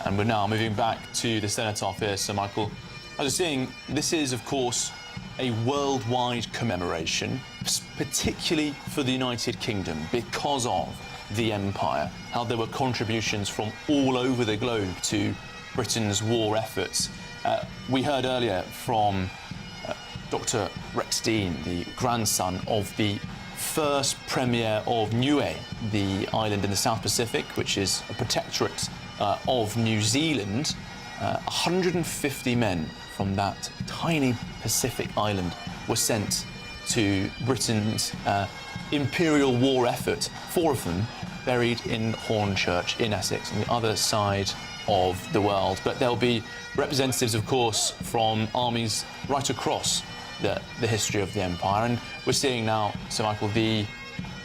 And we're now moving back to the Cenotaph here, Sir Michael. As you're seeing, this is, of course, a worldwide commemoration, particularly for the United Kingdom, because of the empire, how there were contributions from all over the globe to Britain's war efforts. We heard earlier from Dr. Rex Dean, the grandson of the first Premier of Niue, the island in the South Pacific, which is a protectorate of New Zealand. 150 men from that tiny Pacific island were sent to Britain's imperial war effort. 4 of them buried in Hornchurch in Essex, on the other side of the world. But there'll be representatives, of course, from armies right across the history of the empire. And we're seeing now, Sir Michael, the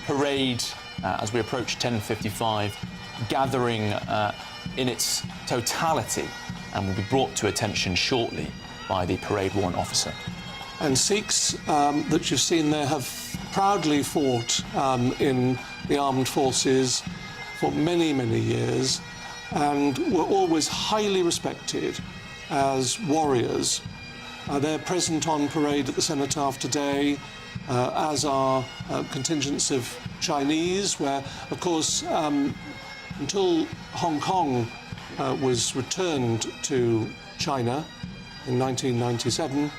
parade as we approach 10:55, gathering in its totality, and will be brought to attention shortly by the parade warrant officer. And Sikhs that you've seen there have proudly fought in the armed forces for many, many years, and were always highly respected as warriors. They're present on parade at the Cenotaph today, as are contingents of Chinese, where, of course, until Hong Kong was returned to China in 1997,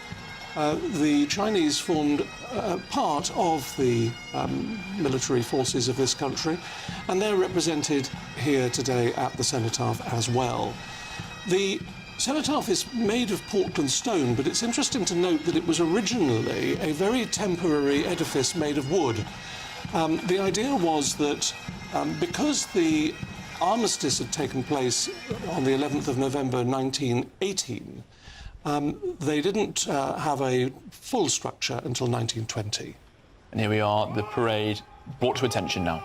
the Chinese formed part of the military forces of this country, and they're represented here today at the Cenotaph as well. The Cenotaph is made of Portland stone, but it's interesting to note that it was originally a very temporary edifice made of wood. The idea was that because the Armistice had taken place on the 11th of November 1918, they didn't have a full structure until 1920. And here we are, the parade brought to attention now.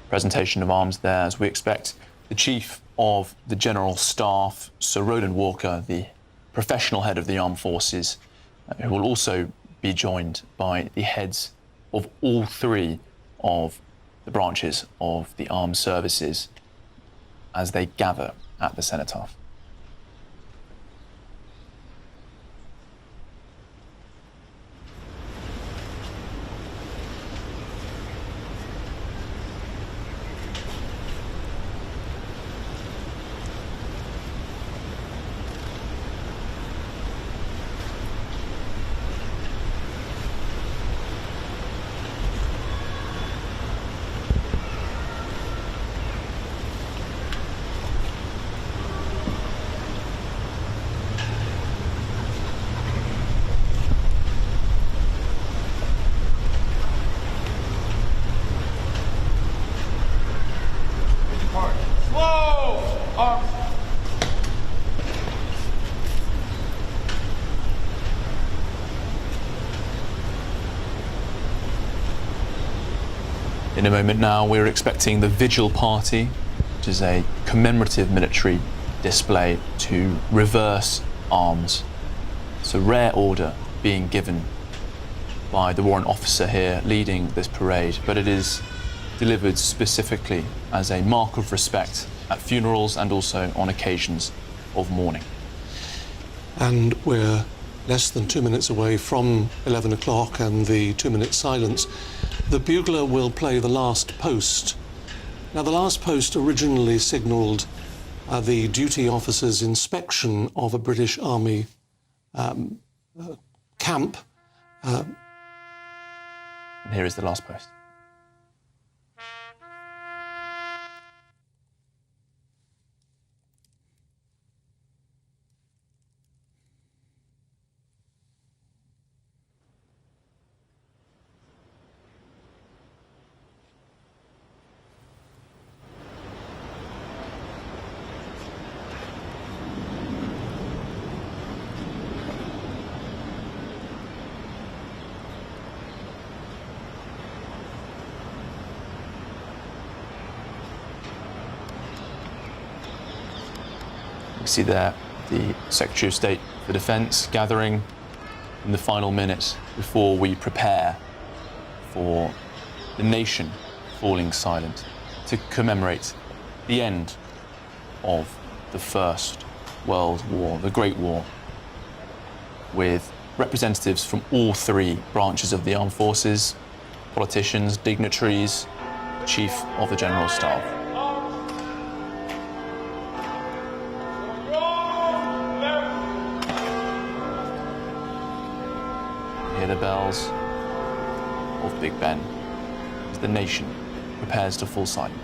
Presentation of arms there, as we expect the Chief of the General Staff, Sir Roland Walker, the professional head of the armed forces, who will also be joined by the heads of all 3 of the branches of the armed services as they gather at the Cenotaph. In a moment now, we're expecting the Vigil Party, which is a commemorative military display to reverse arms. It's a rare order being given by the warrant officer here leading this parade, but it is delivered specifically as a mark of respect at funerals and also on occasions of mourning. And we're less than 2 minutes away from 11 o'clock and the 2-minute silence. The bugler will play the last post. Now, the last post originally signalled the duty officer's inspection of a British Army camp. And here is the last post. See there the Secretary of State for Defence gathering in the final minutes before we prepare for the nation falling silent to commemorate the end of the First World War, the Great War, with representatives from all three branches of the armed forces, politicians, dignitaries, Chief of the General Staff. Hear the bells of Big Ben as the nation prepares to fall silent.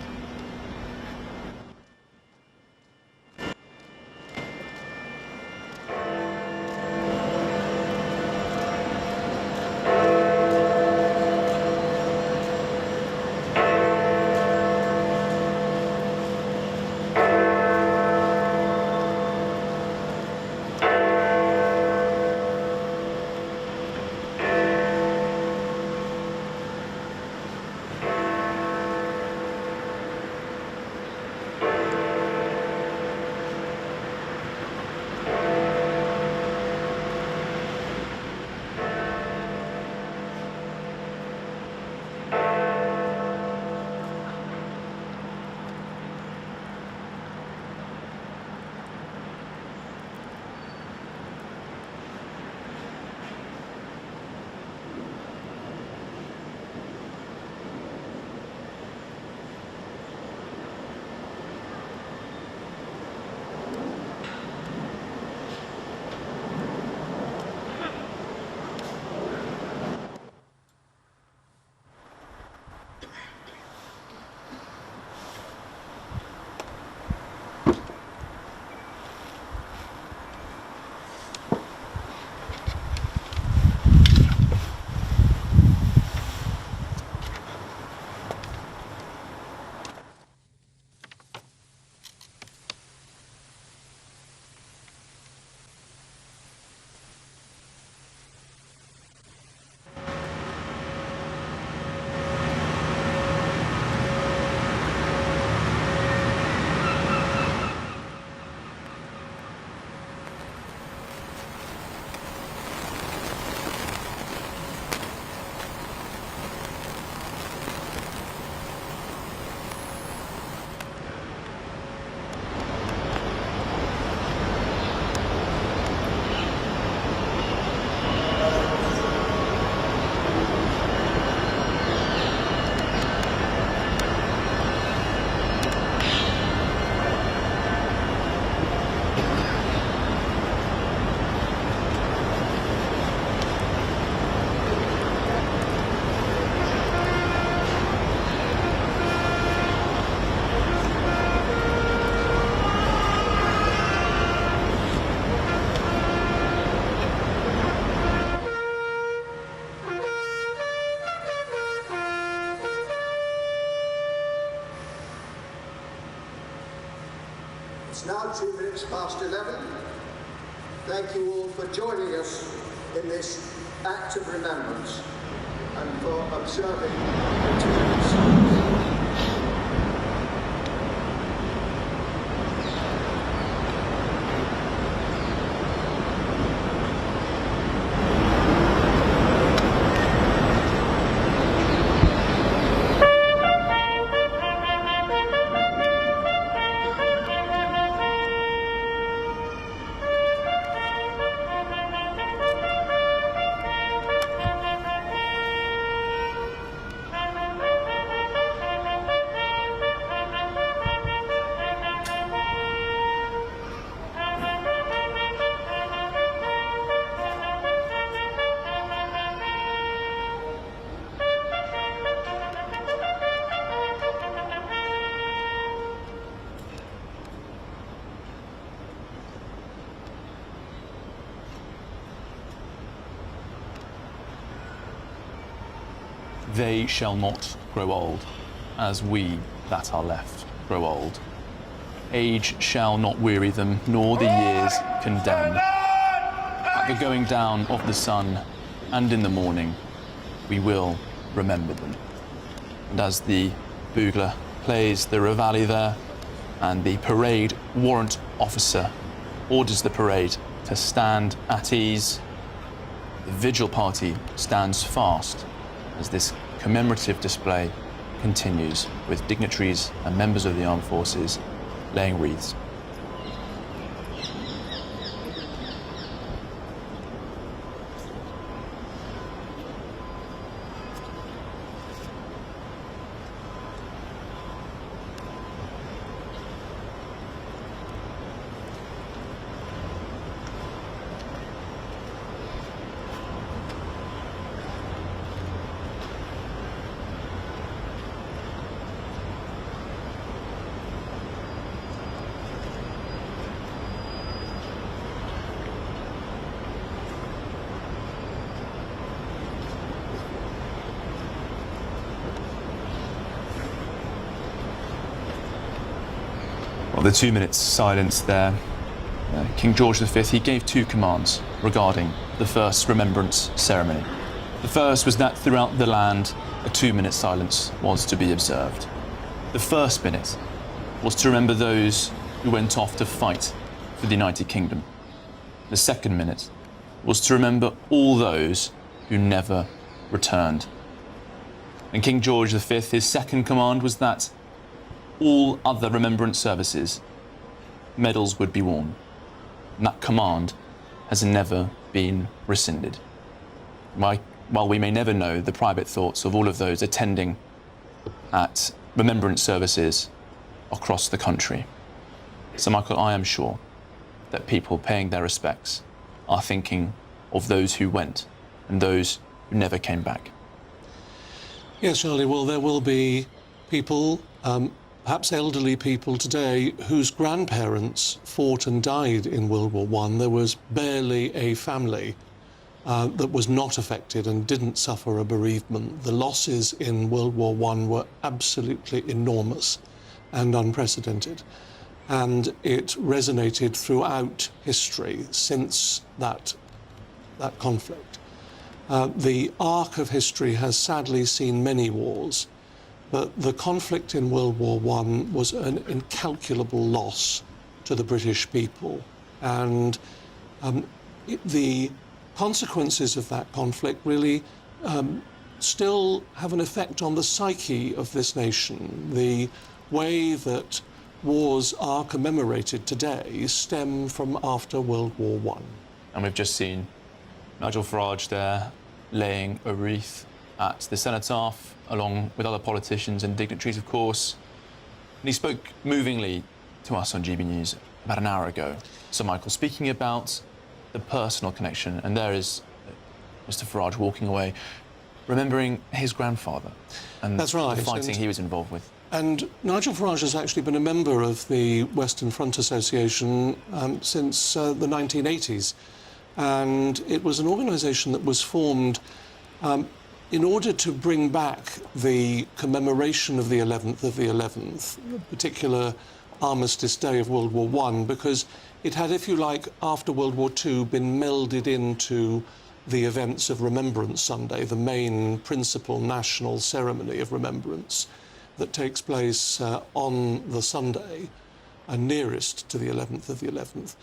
It's now 2 minutes past 11. Thank you all for joining us in this act of remembrance and for observing the 2 minutes silence. They shall not grow old, as we that are left grow old. Age shall not weary them, nor the years condemn. At the going down of the sun, and in the morning, we will remember them. And as the bugler plays the reveille there, and the parade warrant officer orders the parade to stand at ease, the vigil party stands fast as this commemorative display continues with dignitaries and members of the armed forces laying wreaths. Well, the 2 minutes silence there. King George V, he gave two commands regarding the first Remembrance ceremony. The first was that throughout the land, a 2-minute silence was to be observed. The first minute was to remember those who went off to fight for the United Kingdom. The second minute was to remember all those who never returned. And King George V, his second command was that all other remembrance services, medals would be worn. And that command has never been rescinded. While we may never know the private thoughts of all of those attending at remembrance services across the country, Sir Michael, I am sure that people paying their respects are thinking of those who went and those who never came back. Yes, Charlie, well, there will be people, perhaps elderly people today, whose grandparents fought and died in World War I. There was barely a family that was not affected and didn't suffer a bereavement. The losses in World War I were absolutely enormous and unprecedented. And it resonated throughout history since that conflict. The arc of history has sadly seen many wars, but the conflict in World War I was an incalculable loss to the British people. And the consequences of that conflict really still have an effect on the psyche of this nation. The way that wars are commemorated today stem from after World War I. And we've just seen Nigel Farage there laying a wreath at the Cenotaph, along with other politicians and dignitaries, of course. And he spoke movingly to us on GB News about an hour ago, Sir Michael, speaking about the personal connection. And there is Mr. Farage walking away, remembering his grandfather and That's right. the fighting he was involved with. And Nigel Farage has actually been a member of the Western Front Association since the 1980s. And it was an organisation that was formed in order to bring back the commemoration of the 11th of the 11th, the particular Armistice Day of World War I, because it had, if you like, after World War II, been melded into the events of Remembrance Sunday, the main principal national ceremony of remembrance that takes place on the Sunday nearest to the 11th of the 11th.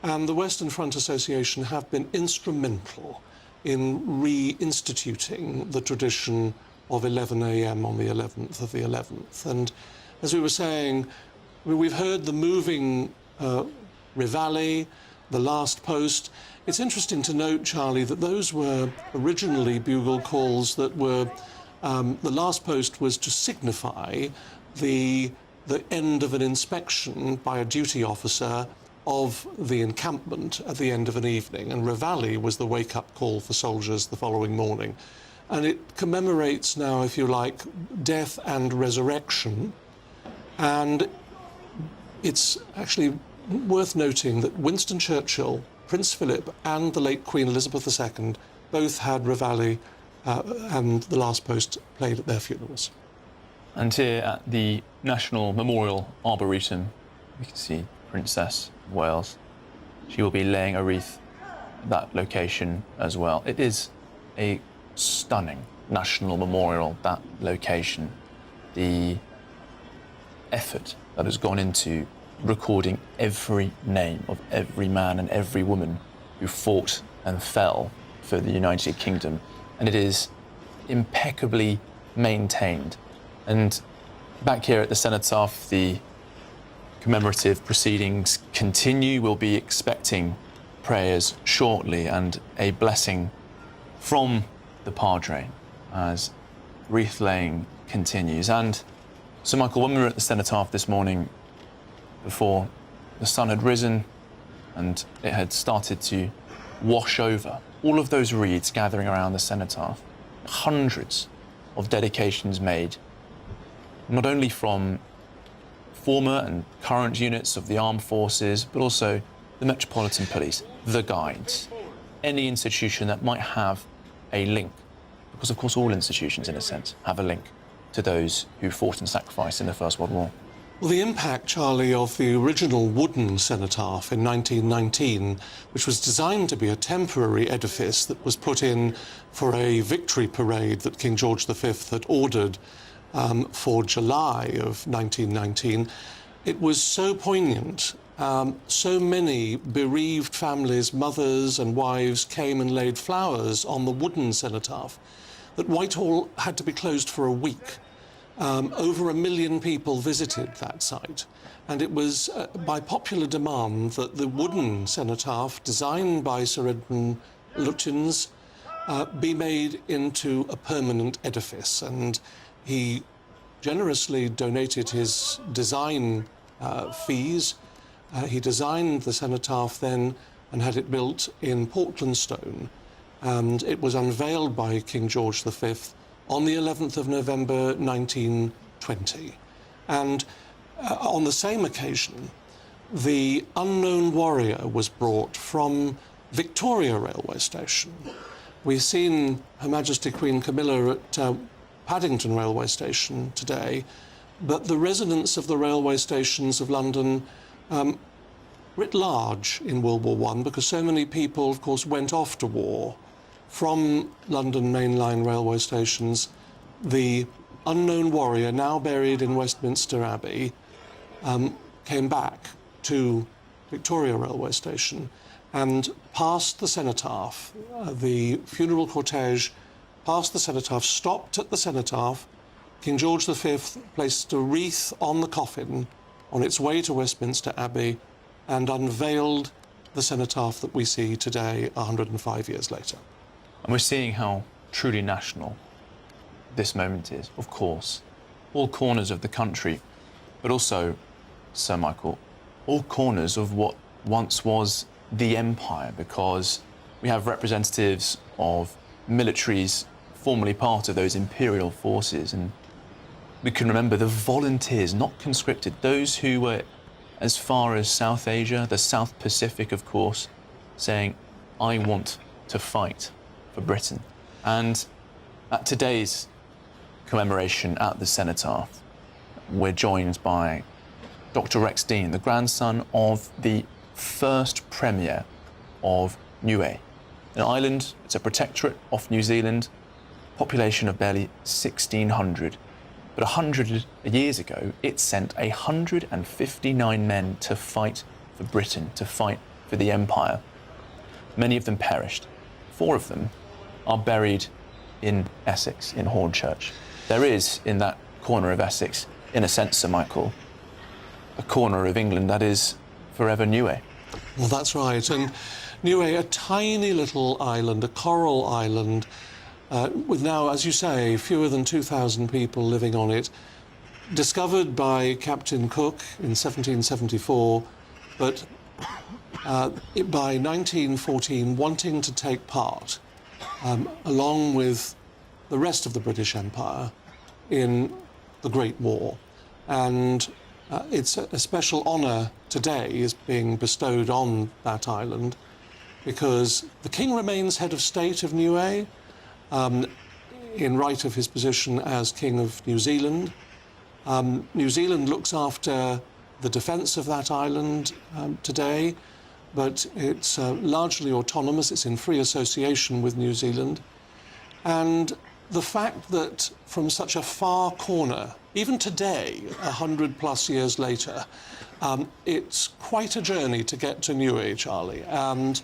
And the Western Front Association have been instrumental in reinstituting the tradition of 11 a.m. on the 11th of the 11th. And as we were saying, we've heard the moving Reveille, the last post. It's interesting to note, Charlie, that those were originally bugle calls that were, the last post was to signify the end of an inspection by a duty officer of the encampment at the end of an evening, and Reveille was the wake-up call for soldiers the following morning. And it commemorates now, if you like, death and resurrection. And it's actually worth noting that Winston Churchill, Prince Philip, and the late Queen Elizabeth II both had Reveille and the last post played at their funerals. And here at the National Memorial Arboretum, we can see Princess of Wales. She will be laying a wreath at that location as well. It is a stunning national memorial, that location. The effort that has gone into recording every name of every man and every woman who fought and fell for the United Kingdom. And it is impeccably maintained And back here at the Cenotaph, the commemorative proceedings continue. We'll be expecting prayers shortly and a blessing from the Padre as wreath laying continues. And so, Michael, when we were at the Cenotaph this morning, before the sun had risen and it had started to wash over all of those reeds gathering around the Cenotaph, hundreds of dedications made, not only from former and current units of the armed forces, but also the Metropolitan Police, the Guides, any institution that might have a link, because of course all institutions, in a sense, have a link to those who fought and sacrificed in the First World War. Well, the impact, Charlie, of the original wooden cenotaph in 1919, which was designed to be a temporary edifice that was put in for a victory parade that King George V had ordered for July of 1919, it was so poignant. So many bereaved families, mothers and wives, came and laid flowers on the wooden cenotaph that Whitehall had to be closed for a week. Over 1 million people visited that site, and it was by popular demand that the wooden cenotaph, designed by Sir Edmund Lutyens, be made into a permanent edifice, and he generously donated his design fees. He designed the cenotaph then and had it built in Portland stone, and it was unveiled by King George V on the 11th of November 1920. And on the same occasion, the Unknown Warrior was brought from Victoria Railway Station. We've seen Her Majesty Queen Camilla at Paddington Railway Station today, but the residents of the railway stations of London writ large in World War I, because so many people, of course, went off to war from London mainline railway stations. The Unknown Warrior, now buried in Westminster Abbey, came back to Victoria Railway Station and passed the cenotaph. The funeral cortege passed the cenotaph, stopped at the cenotaph. King George V placed a wreath on the coffin on its way to Westminster Abbey and unveiled the cenotaph that we see today, 105 years later. And we're seeing how truly national this moment is, of course. All corners of the country, but also, Sir Michael, all corners of what once was the empire, because we have representatives of militaries formerly part of those imperial forces, and we can remember the volunteers, not conscripted, those who were as far as South Asia, the South Pacific, of course, saying, I want to fight for Britain. And at today's commemoration at the Cenotaph, we're joined by Dr. Rex Dean, the grandson of the first Premier of Niue, an island, it's a protectorate off New Zealand, population of barely 1,600. But 100 years ago, it sent 159 men to fight for Britain, to fight for the empire. Many of them perished. 4 of them are buried in Essex, in Hornchurch. There is, in that corner of Essex, in a sense, Sir Michael, a corner of England that is forever Niue. Well, that's right. And Niue, a tiny little island, a coral island, with now, as you say, fewer than 2,000 people living on it, discovered by Captain Cook in 1774, but by 1914 wanting to take part, along with the rest of the British Empire, in the Great War. And it's a special honour today is being bestowed on that island, because the King remains head of state of Niue, in right of his position as King of New Zealand. New Zealand looks after the defence of that island today, but it's largely autonomous. It's in free association with New Zealand. And the fact that from such a far corner, even today, 100+ years later, it's quite a journey to get to Niue, Charlie. And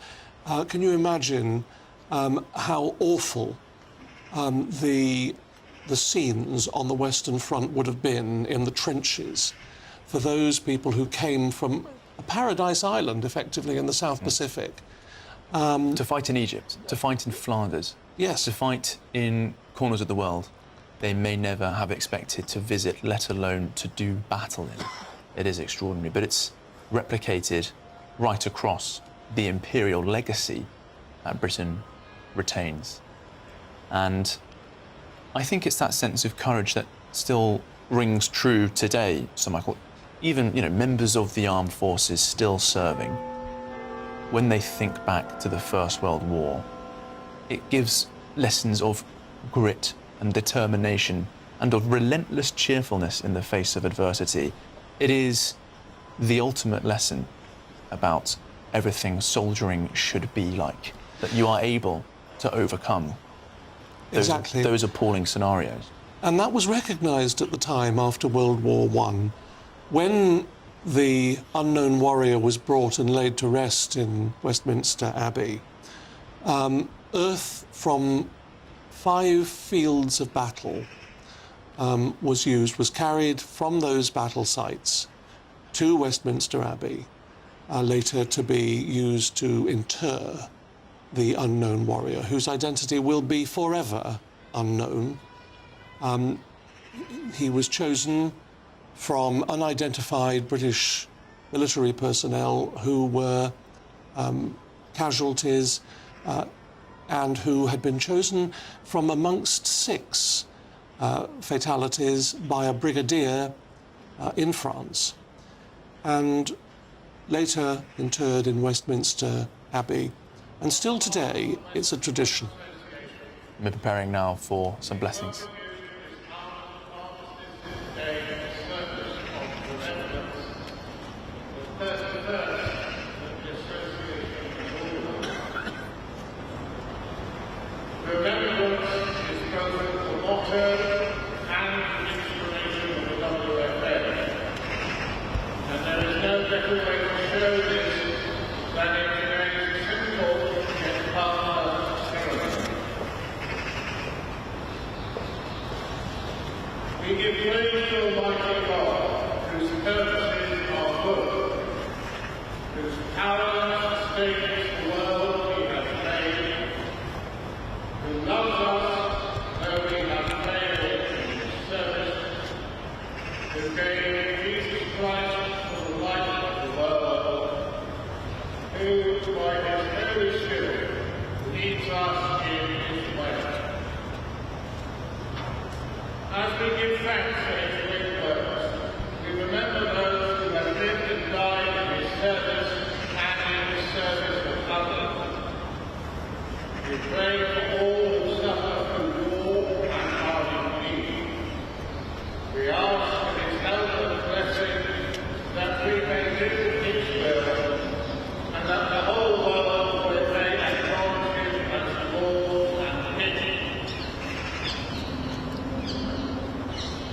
can you imagine how awful the the scenes on the Western Front would have been in the trenches for those people who came from a paradise island, effectively, in the South Pacific. To fight in Egypt, to fight in Flanders, yes, to fight in corners of the world they may never have expected to visit, let alone to do battle in. It is extraordinary, but it's replicated right across the imperial legacy that Britain retains. And I think it's that sense of courage that still rings true today, Sir Michael. Even, members of the armed forces still serving, when they think back to the First World War, it gives lessons of grit and determination and of relentless cheerfulness in the face of adversity. It is the ultimate lesson about everything soldiering should be like, that you are able to overcome those appalling scenarios. And that was recognised at the time after World War I. When the unknown warrior was brought and laid to rest in Westminster Abbey, earth from 5 fields of battle was carried from those battle sites to Westminster Abbey, later to be used to inter the unknown warrior, whose identity will be forever unknown. He was chosen from unidentified British military personnel who were casualties and who had been chosen from amongst 6 fatalities by a brigadier in France, and later interred in Westminster Abbey. And still today, it's a tradition. We're preparing now for some blessings. Remembrance is both the motto and the inspiration of the WFA. And there is no better way to show this than in today's simple yet powerful ceremony. We give praise to Almighty God, whose purposes are good, whose power sustains the world we have made, who loves us though we have failed in his service, who gave Jesus Christ for the light of the world, who by his Holy Spirit leads us in his way. As we give thanks for his great works, we remember those who have lived and died in his service and in the service of others. We pray for all who suffer through war and are in need. We ask for his help and blessing that we may do his will, and that the whole world may acknowledge him as Lord and King.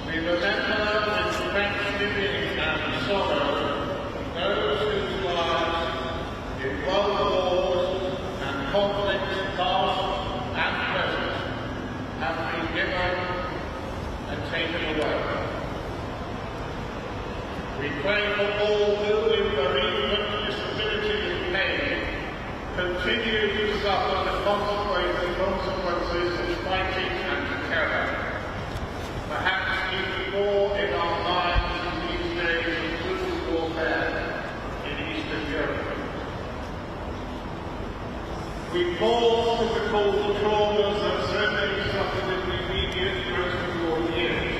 We remember with thanksgiving and sorrow those whose lives in world wars and conflicts past and present have been given and taken away. We pray for all who in bereavement, disability and pain continue to suffer the consequences of fighting and terror. Perhaps even more in our lives in these days of brutal warfare in Eastern Europe. We pause with the call for traumas that so many suffered in the immediate post-war years.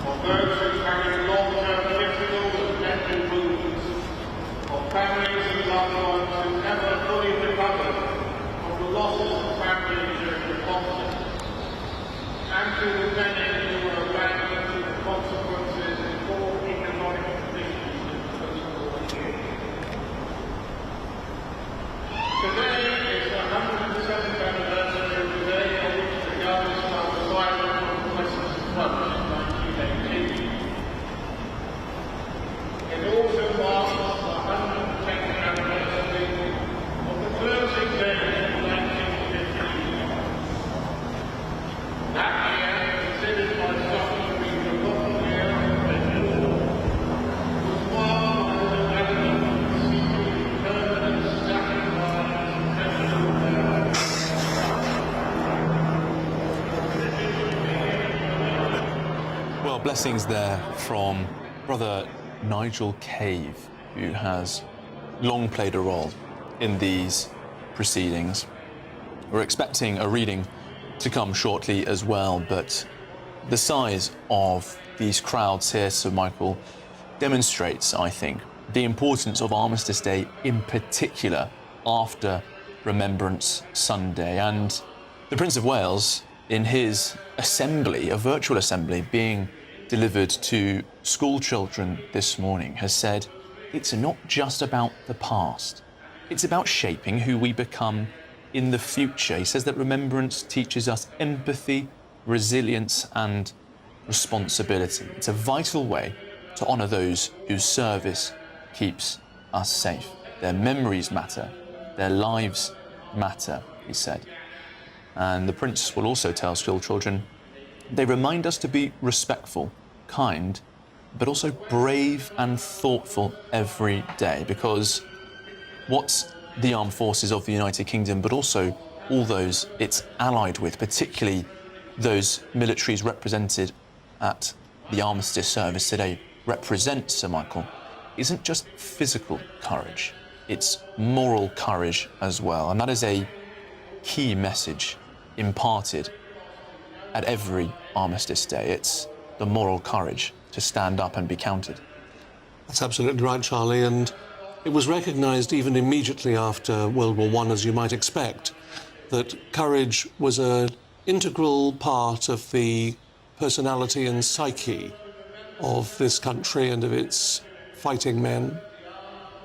Of those who carry long-term physical and mental wounds. Of families and loved ones who never fully recovered from the losses of families during the conflict. Well, blessings there from Brother Nigel Cave, who has long played a role in these proceedings. We're expecting a reading to come shortly as well, but the size of these crowds here, Sir Michael, demonstrates, I think, the importance of Armistice Day in particular after Remembrance Sunday. And the Prince of Wales, in his assembly, a virtual assembly being delivered to school children this morning, has said it's not just about the past, it's about shaping who we become in the future. He says that Remembrance teaches us empathy, resilience and responsibility. It's a vital way to honour those whose service keeps us safe. Their memories matter, their lives matter, he said. And the Prince will also tell school children they remind us to be respectful, kind, but also brave and thoughtful every day, because what's the armed forces of the United Kingdom, but also all those it's allied with, particularly those militaries represented at the Armistice service today, represent, Sir Michael, isn't just physical courage, it's moral courage as well. And that is a key message imparted at every Armistice Day. It's the moral courage to stand up and be counted. That's absolutely right, Charlie, and it was recognised even immediately after World War I, as you might expect, that courage was an integral part of the personality and psyche of this country and of its fighting men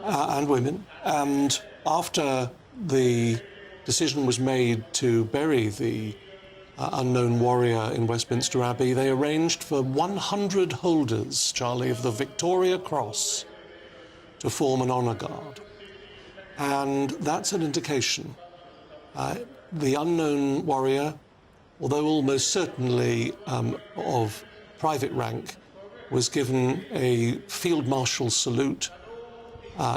and women. And after the decision was made to bury the unknown warrior in Westminster Abbey, they arranged for 100 holders, Charlie, of the Victoria Cross to form an honour guard. And that's an indication. The unknown warrior, although almost certainly of private rank, was given a Field Marshal salute.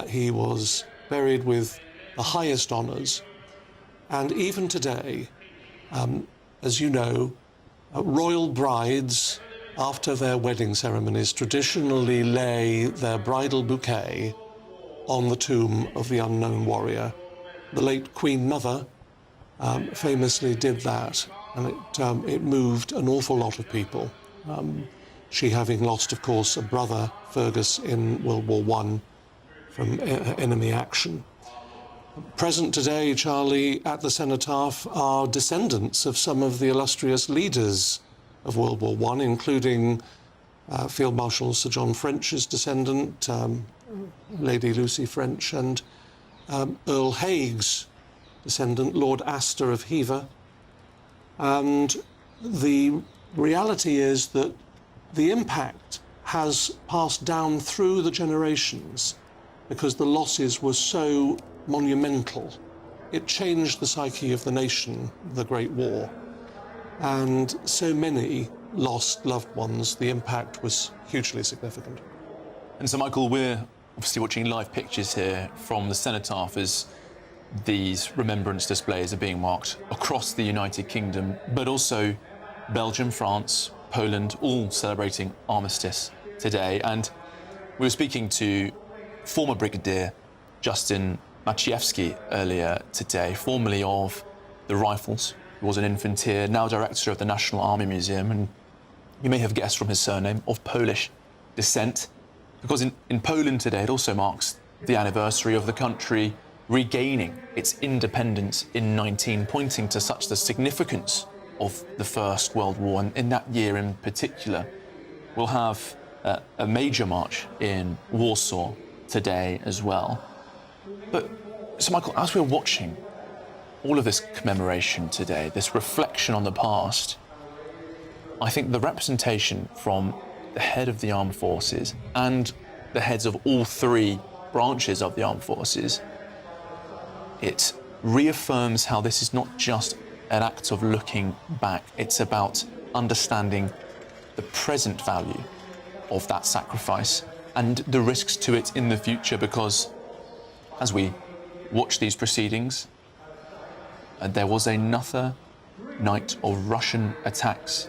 He was buried with the highest honours. And even today, as you know, royal brides, after their wedding ceremonies, traditionally lay their bridal bouquet on the tomb of the unknown warrior. The late Queen Mother famously did that, and it moved an awful lot of people. She having lost, of course, a brother, Fergus, in World War I from enemy action. Present today, Charlie, at the Cenotaph are descendants of some of the illustrious leaders of World War I, including Field Marshal Sir John French's descendant, Lady Lucy French, and Earl Haig's descendant, Lord Astor of Hever. And the reality is that the impact has passed down through the generations because the losses were so monumental. It changed the psyche of the nation, the Great War. And so many lost loved ones, the impact was hugely significant. And so, Michael, we're obviously watching live pictures here from the Cenotaph as these remembrance displays are being marked across the United Kingdom, but also Belgium, France, Poland, all celebrating Armistice today. And we were speaking to former Brigadier Justin Maciejewski earlier today, formerly of the Rifles, who was an infanteer, now director of the National Army Museum, and you may have guessed from his surname, of Polish descent, because in Poland today it also marks the anniversary of the country regaining its independence in 19, pointing to such the significance of the First World War. And in that year in particular, we'll have a major march in Warsaw today as well. But, so Michael, as we're watching all of this commemoration today, this reflection on the past, I think the representation from the head of the armed forces and the heads of all three branches of the armed forces, it reaffirms how this is not just an act of looking back, it's about understanding the present value of that sacrifice and the risks to it in the future, because as we watch these proceedings, there was another night of Russian attacks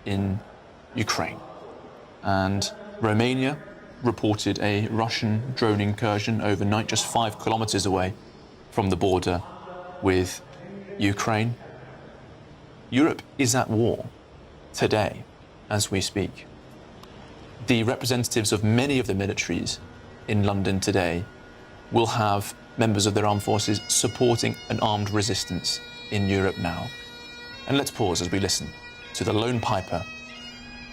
in Ukraine. And Romania reported a Russian drone incursion overnight, just 5 kilometers away from the border with Ukraine. Europe is at war today, as we speak. The representatives of many of the militaries in London today will have members of their armed forces supporting an armed resistance in Europe now. And let's pause as we listen to the lone piper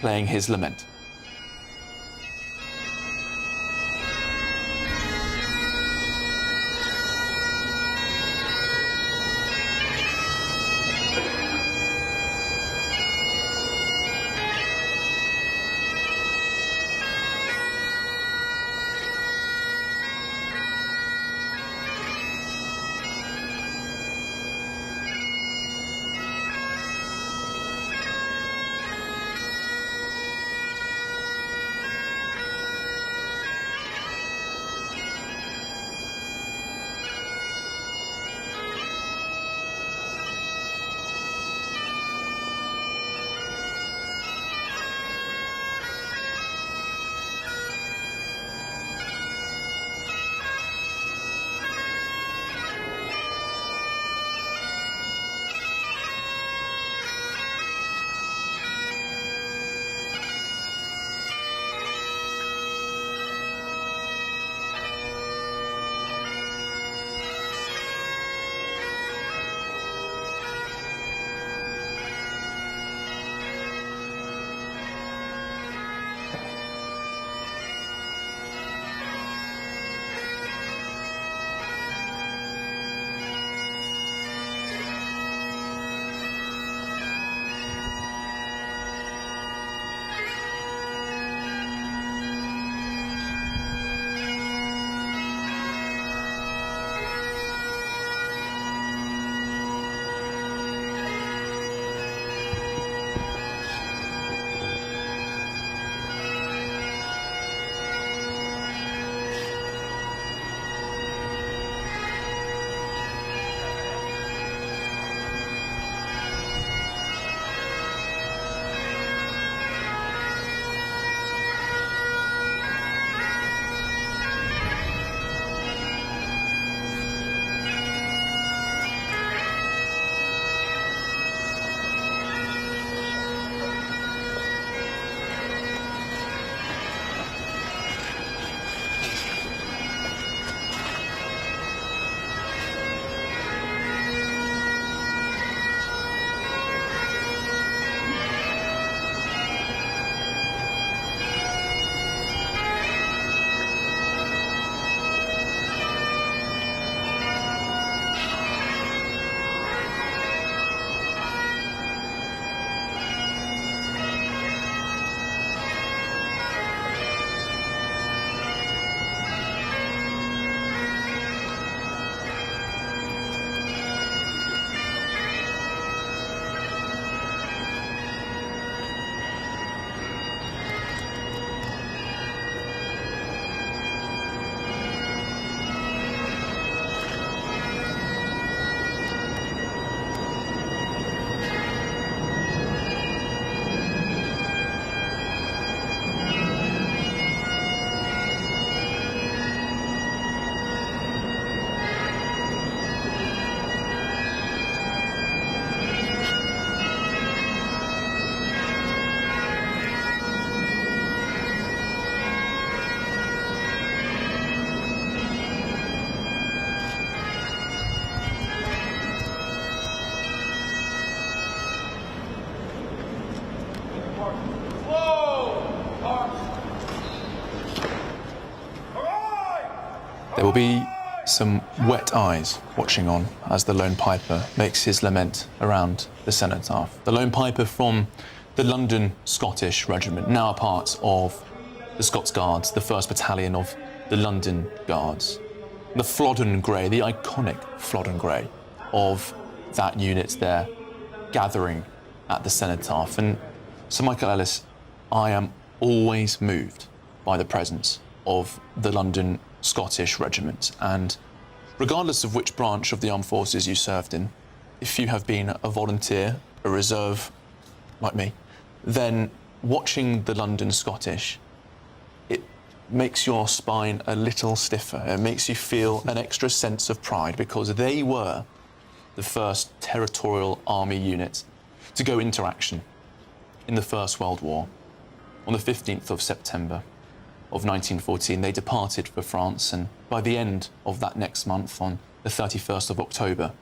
playing his lament. There will be some wet eyes watching on as the lone piper makes his lament around the Cenotaph. The lone piper from the London Scottish Regiment, now a part of the Scots Guards, the 1st Battalion of the London Guards. The Flodden Grey, the iconic Flodden Grey of that unit there, gathering at the Cenotaph. And Sir Michael Ellis, I am always moved by the presence of the London Scottish Regiment. And regardless of which branch of the armed forces you served in, if you have been a volunteer, a reserve, like me, then watching the London Scottish, it makes your spine a little stiffer. It makes you feel an extra sense of pride because they were the first territorial army unit to go into action in the First World War. On the 15th of September of 1914, they departed for France, and by the end of that next month, on the 31st of October,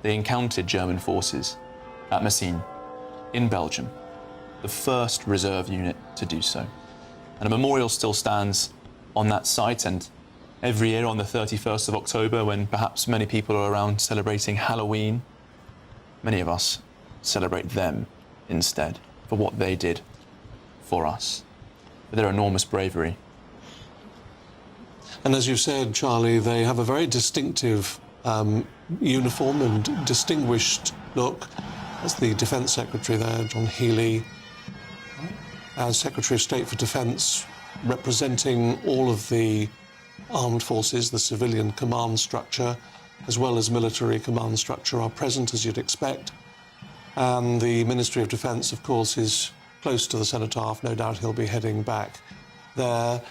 they encountered German forces at Messines in Belgium, the first reserve unit to do so. And a memorial still stands on that site, and every year on the 31st of October, when perhaps many people are around celebrating Halloween, many of us celebrate them instead for what they did for us, for their enormous bravery. And as you said, Charlie, they have a very distinctive uniform and distinguished look. That's the Defence Secretary there, John Healey, as Secretary of State for Defence, representing all of the armed forces, the civilian command structure, as well as military command structure, are present, as you'd expect. And the Ministry of Defence, of course, is close to the Cenotaph. No doubt he'll be heading back there.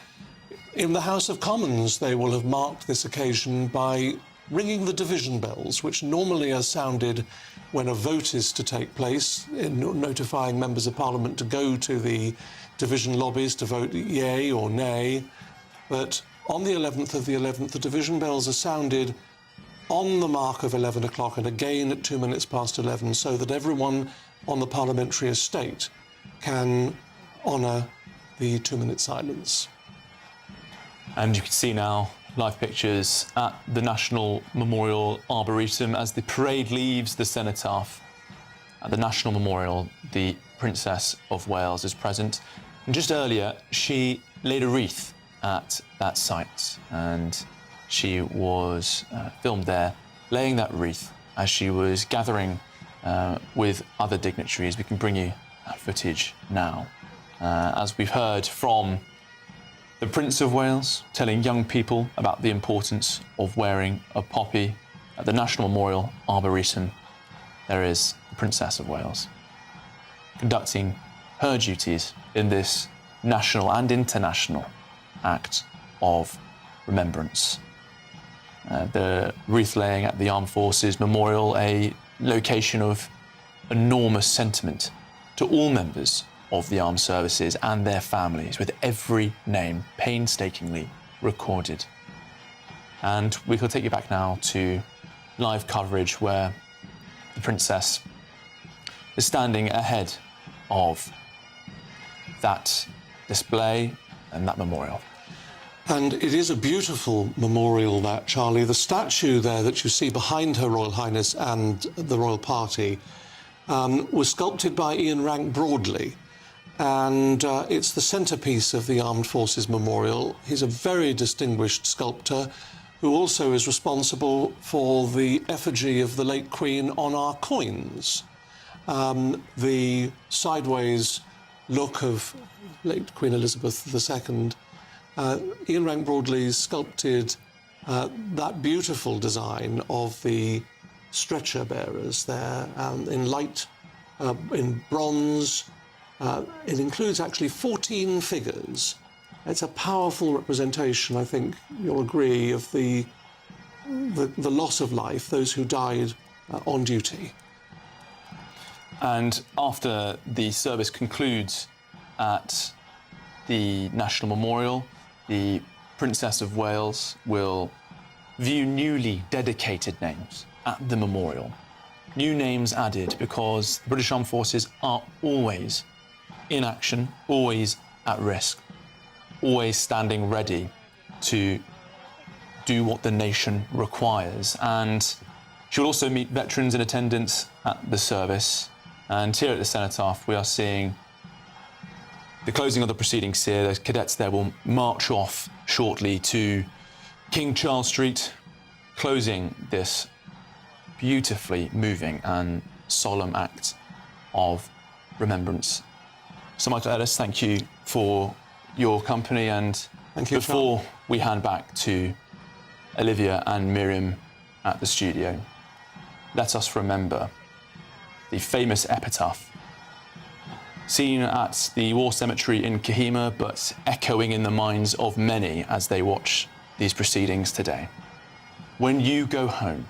In the House of Commons, they will have marked this occasion by ringing the division bells, which normally are sounded when a vote is to take place, in notifying members of Parliament to go to the division lobbies to vote yea or nay. But on the 11th of the 11th, the division bells are sounded on the mark of 11 o'clock and again at 2 minutes past 11, so that everyone on the parliamentary estate can honour the 2-minute silence. And you can see now live pictures at the National Memorial Arboretum as the parade leaves the Cenotaph. At the National Memorial, the Princess of Wales is present. And just earlier, she laid a wreath at that site, and she was filmed there laying that wreath as she was gathering with other dignitaries. We can bring you that footage now. As we've heard from the Prince of Wales telling young people about the importance of wearing a poppy, at the National Memorial Arboretum, there is the Princess of Wales conducting her duties in this national and international act of remembrance. The wreath laying at the Armed Forces Memorial, a location of enormous sentiment to all members of the armed services and their families, with every name painstakingly recorded. And we could take you back now to live coverage where the Princess is standing ahead of that display and that memorial. And it is a beautiful memorial, that, Charlie. The statue there that you see behind Her Royal Highness and the royal party was sculpted by Ian Rank Broadley. And it's the centrepiece of the Armed Forces Memorial. He's a very distinguished sculptor who also is responsible for the effigy of the late Queen on our coins. The sideways look of late Queen Elizabeth II. Ian Rank Broadley sculpted that beautiful design of the stretcher bearers there in light, in bronze. It includes actually 14 figures. It's a powerful representation, I think you'll agree, of the loss of life, those who died on duty. And after the service concludes at the National Memorial, the Princess of Wales will view newly dedicated names at the memorial. New names added because the British Armed Forces are always in action, always at risk, always standing ready to do what the nation requires. And she'll also meet veterans in attendance at the service. And here at the Cenotaph, we are seeing the closing of the proceedings here. Those cadets there will march off shortly to King Charles Street, closing this beautifully moving and solemn act of remembrance. So, Michael Ellis, thank you for your company. And thank you, before we hand back to Olivia and Miriam at the studio, let us remember the famous epitaph seen at the war cemetery in Kohima, but echoing in the minds of many as they watch these proceedings today. When you go home,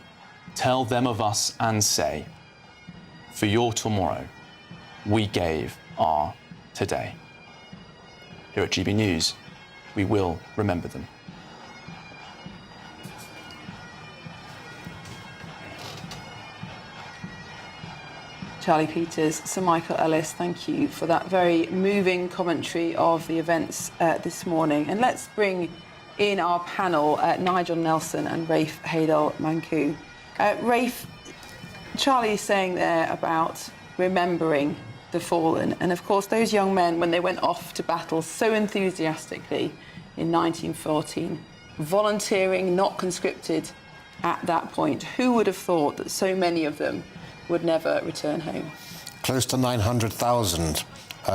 tell them of us and say, for your tomorrow, we gave our today. Here at GB News, we will remember them. Charlie Peters, Sir Michael Ellis, thank you for that very moving commentary of the events this morning. And let's bring in our panel, Nigel Nelson and Rafe Haydel-Manku. Rafe, Charlie is saying there about remembering the fallen. And of course, those young men, when they went off to battle so enthusiastically in 1914, volunteering, not conscripted at that point, who would have thought that so many of them would never return home? Close to 900,000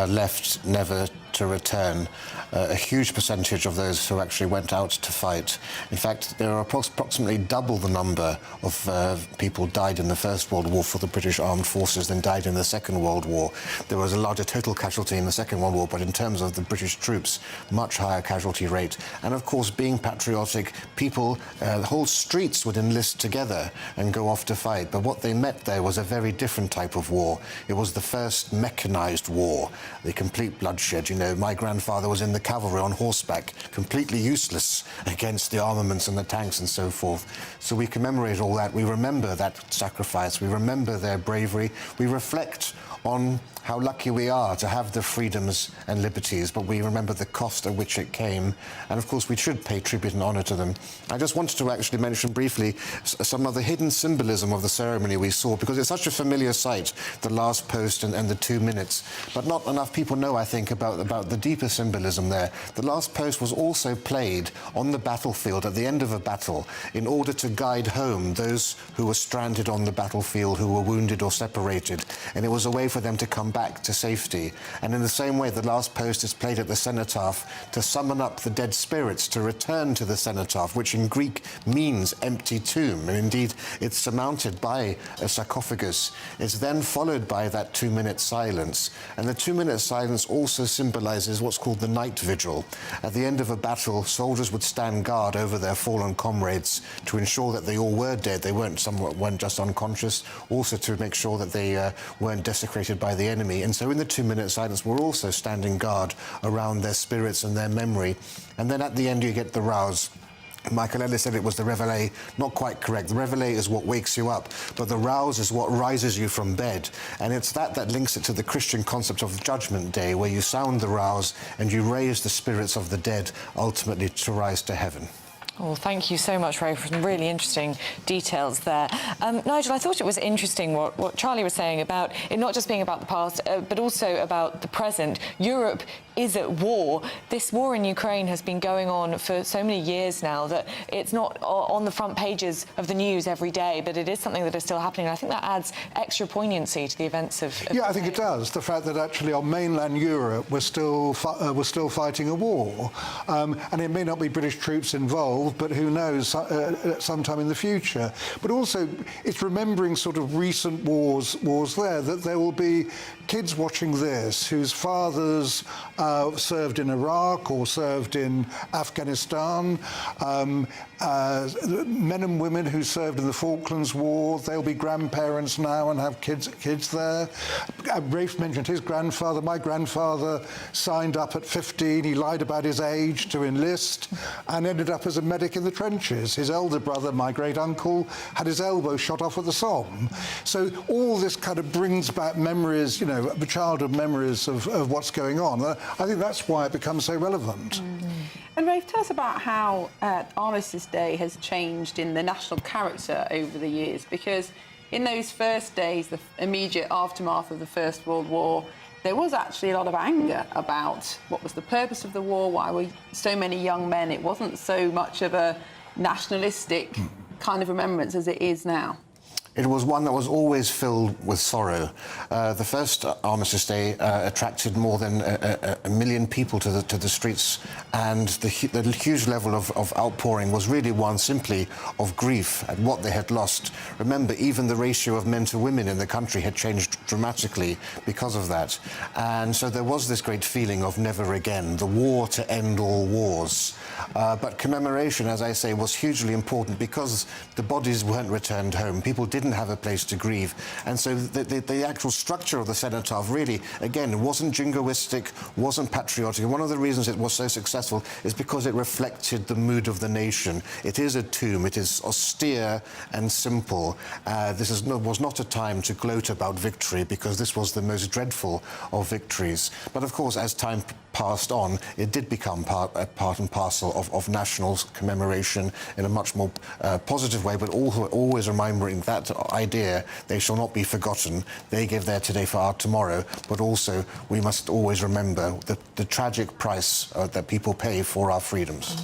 left never to return. A huge percentage of those who actually went out to fight. In fact, there are approximately double the number of people died in the First World War for the British Armed Forces than died in the Second World War. There was a larger total casualty in the Second World War, but in terms of the British troops, much higher casualty rate. And of course, being patriotic, people, the whole streets would enlist together and go off to fight. But what they met there was a very different type of war. It was the first mechanized war, the complete bloodshed. You know, my grandfather was in the cavalry on horseback, completely useless against the armaments and the tanks and so forth. So we commemorate all that. We remember that sacrifice. We remember their bravery. We reflect on how lucky we are to have the freedoms and liberties, but we remember the cost at which it came. And of course, we should pay tribute and honour to them. I just wanted to actually mention briefly some of the hidden symbolism of the ceremony we saw, because it's such a familiar sight, the last post and the 2 minutes. But not enough people know, I think, about the deeper symbolism there. The last post was also played on the battlefield at the end of a battle in order to guide home those who were stranded on the battlefield, who were wounded or separated. And it was a way for them to come back to safety. And in the same way, the last post is played at the Cenotaph to summon up the dead spirits to return to the Cenotaph, which in Greek means empty tomb. And indeed, it's surmounted by a sarcophagus. It's then followed by that 2-minute silence. And the 2-minute silence also symbolises what's called the night vigil. At the end of a battle, soldiers would stand guard over their fallen comrades to ensure that they all were dead. They weren't just unconscious, also to make sure that they weren't desecrated by the enemy. And so in the 2-minute silence, we're also standing guard around their spirits and their memory. And then at the end, you get the rouse. Michael Ellis said it was the réveillé. Not quite correct. The réveillé is what wakes you up, but the rouse is what rises you from bed. And it's that links it to the Christian concept of Judgment Day, where you sound the rouse and you raise the spirits of the dead, ultimately to rise to heaven. Well, thank you so much, Ray, for some really interesting details there. Nigel, I thought it was interesting what Charlie was saying about it not just being about the past, but also about the present. Europe is at war. This war in Ukraine has been going on for so many years now that it's not on the front pages of the news every day, but it is something that is still happening. And I think that adds extra poignancy to the events of yeah, I think it does. The fact that actually on mainland Europe we're still fighting a war, and it may not be British troops involved, but who knows, sometime in the future. But also, it's remembering sort of recent wars there, that there will be kids watching this whose fathers served in Iraq or served in Afghanistan, men and women who served in the Falklands War. They'll be grandparents now and have kids there. Rafe mentioned his grandfather. My grandfather signed up at 15. He lied about his age to enlist and ended up as a medic in the trenches. His elder brother, my great-uncle, had his elbow shot off at the Somme. So all this kind of brings back memories, you know, the childhood memories of what's going on. I think that's why it becomes so relevant. Mm-hmm. And Rafe, tell us about how Armistice Day has changed in the national character over the years, because in those first days, the immediate aftermath of the First World War, there was actually a lot of anger about what was the purpose of the war, why were so many young men. It wasn't so much of a nationalistic kind of remembrance as it is now. It was one that was always filled with sorrow. The first Armistice Day attracted more than a million people to the streets, and the huge level of outpouring was really one simply of grief at what they had lost. Remember, even the ratio of men to women in the country had changed dramatically because of that. And so there was this great feeling of never again, the war to end all wars. But commemoration, as I say, was hugely important because the bodies weren't returned home. People didn't have a place to grieve. And so the actual structure of the cenotaph really, again, wasn't jingoistic, wasn't patriotic. And one of the reasons it was so successful is because it reflected the mood of the nation. It is a tomb. It is austere and simple. This was not a time to gloat about victory because this was the most dreadful of victories. But of course, as time passed on, it did become part and parcel of national commemoration in a much more positive way, but also always remembering that idea, they shall not be forgotten. They give their today for our tomorrow, but also we must always remember the tragic price that people pay for our freedoms.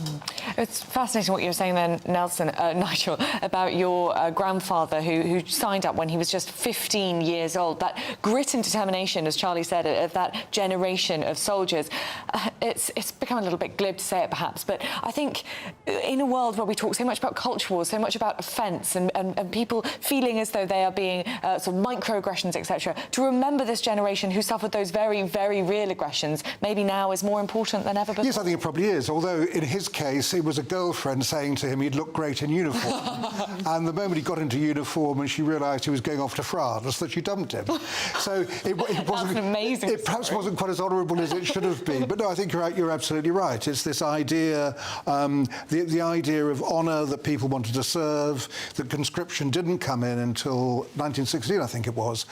It's fascinating what you were saying then, Nigel, about your grandfather who signed up when he was just 15 years old. That grit and determination, as Charlie said, of that generation of soldiers. It's become a little bit glib to say it, perhaps, but I think in a world where we talk so much about culture wars, so much about offence and people feeling as though they are being sort of microaggressions, etc., to remember this generation who suffered those very, very real aggressions maybe now is more important than ever before. Yes, I think it probably is, although in his case it was a girlfriend saying to him he'd look great in uniform. And the moment he got into uniform and she realised he was going off to France, that she dumped him. So it wasn't amazing. It perhaps wasn't quite as honourable as it should have been. But no, I think you're absolutely right. It's this idea, the idea of honour that people wanted to serve. The conscription didn't come in until 1916, I think it was.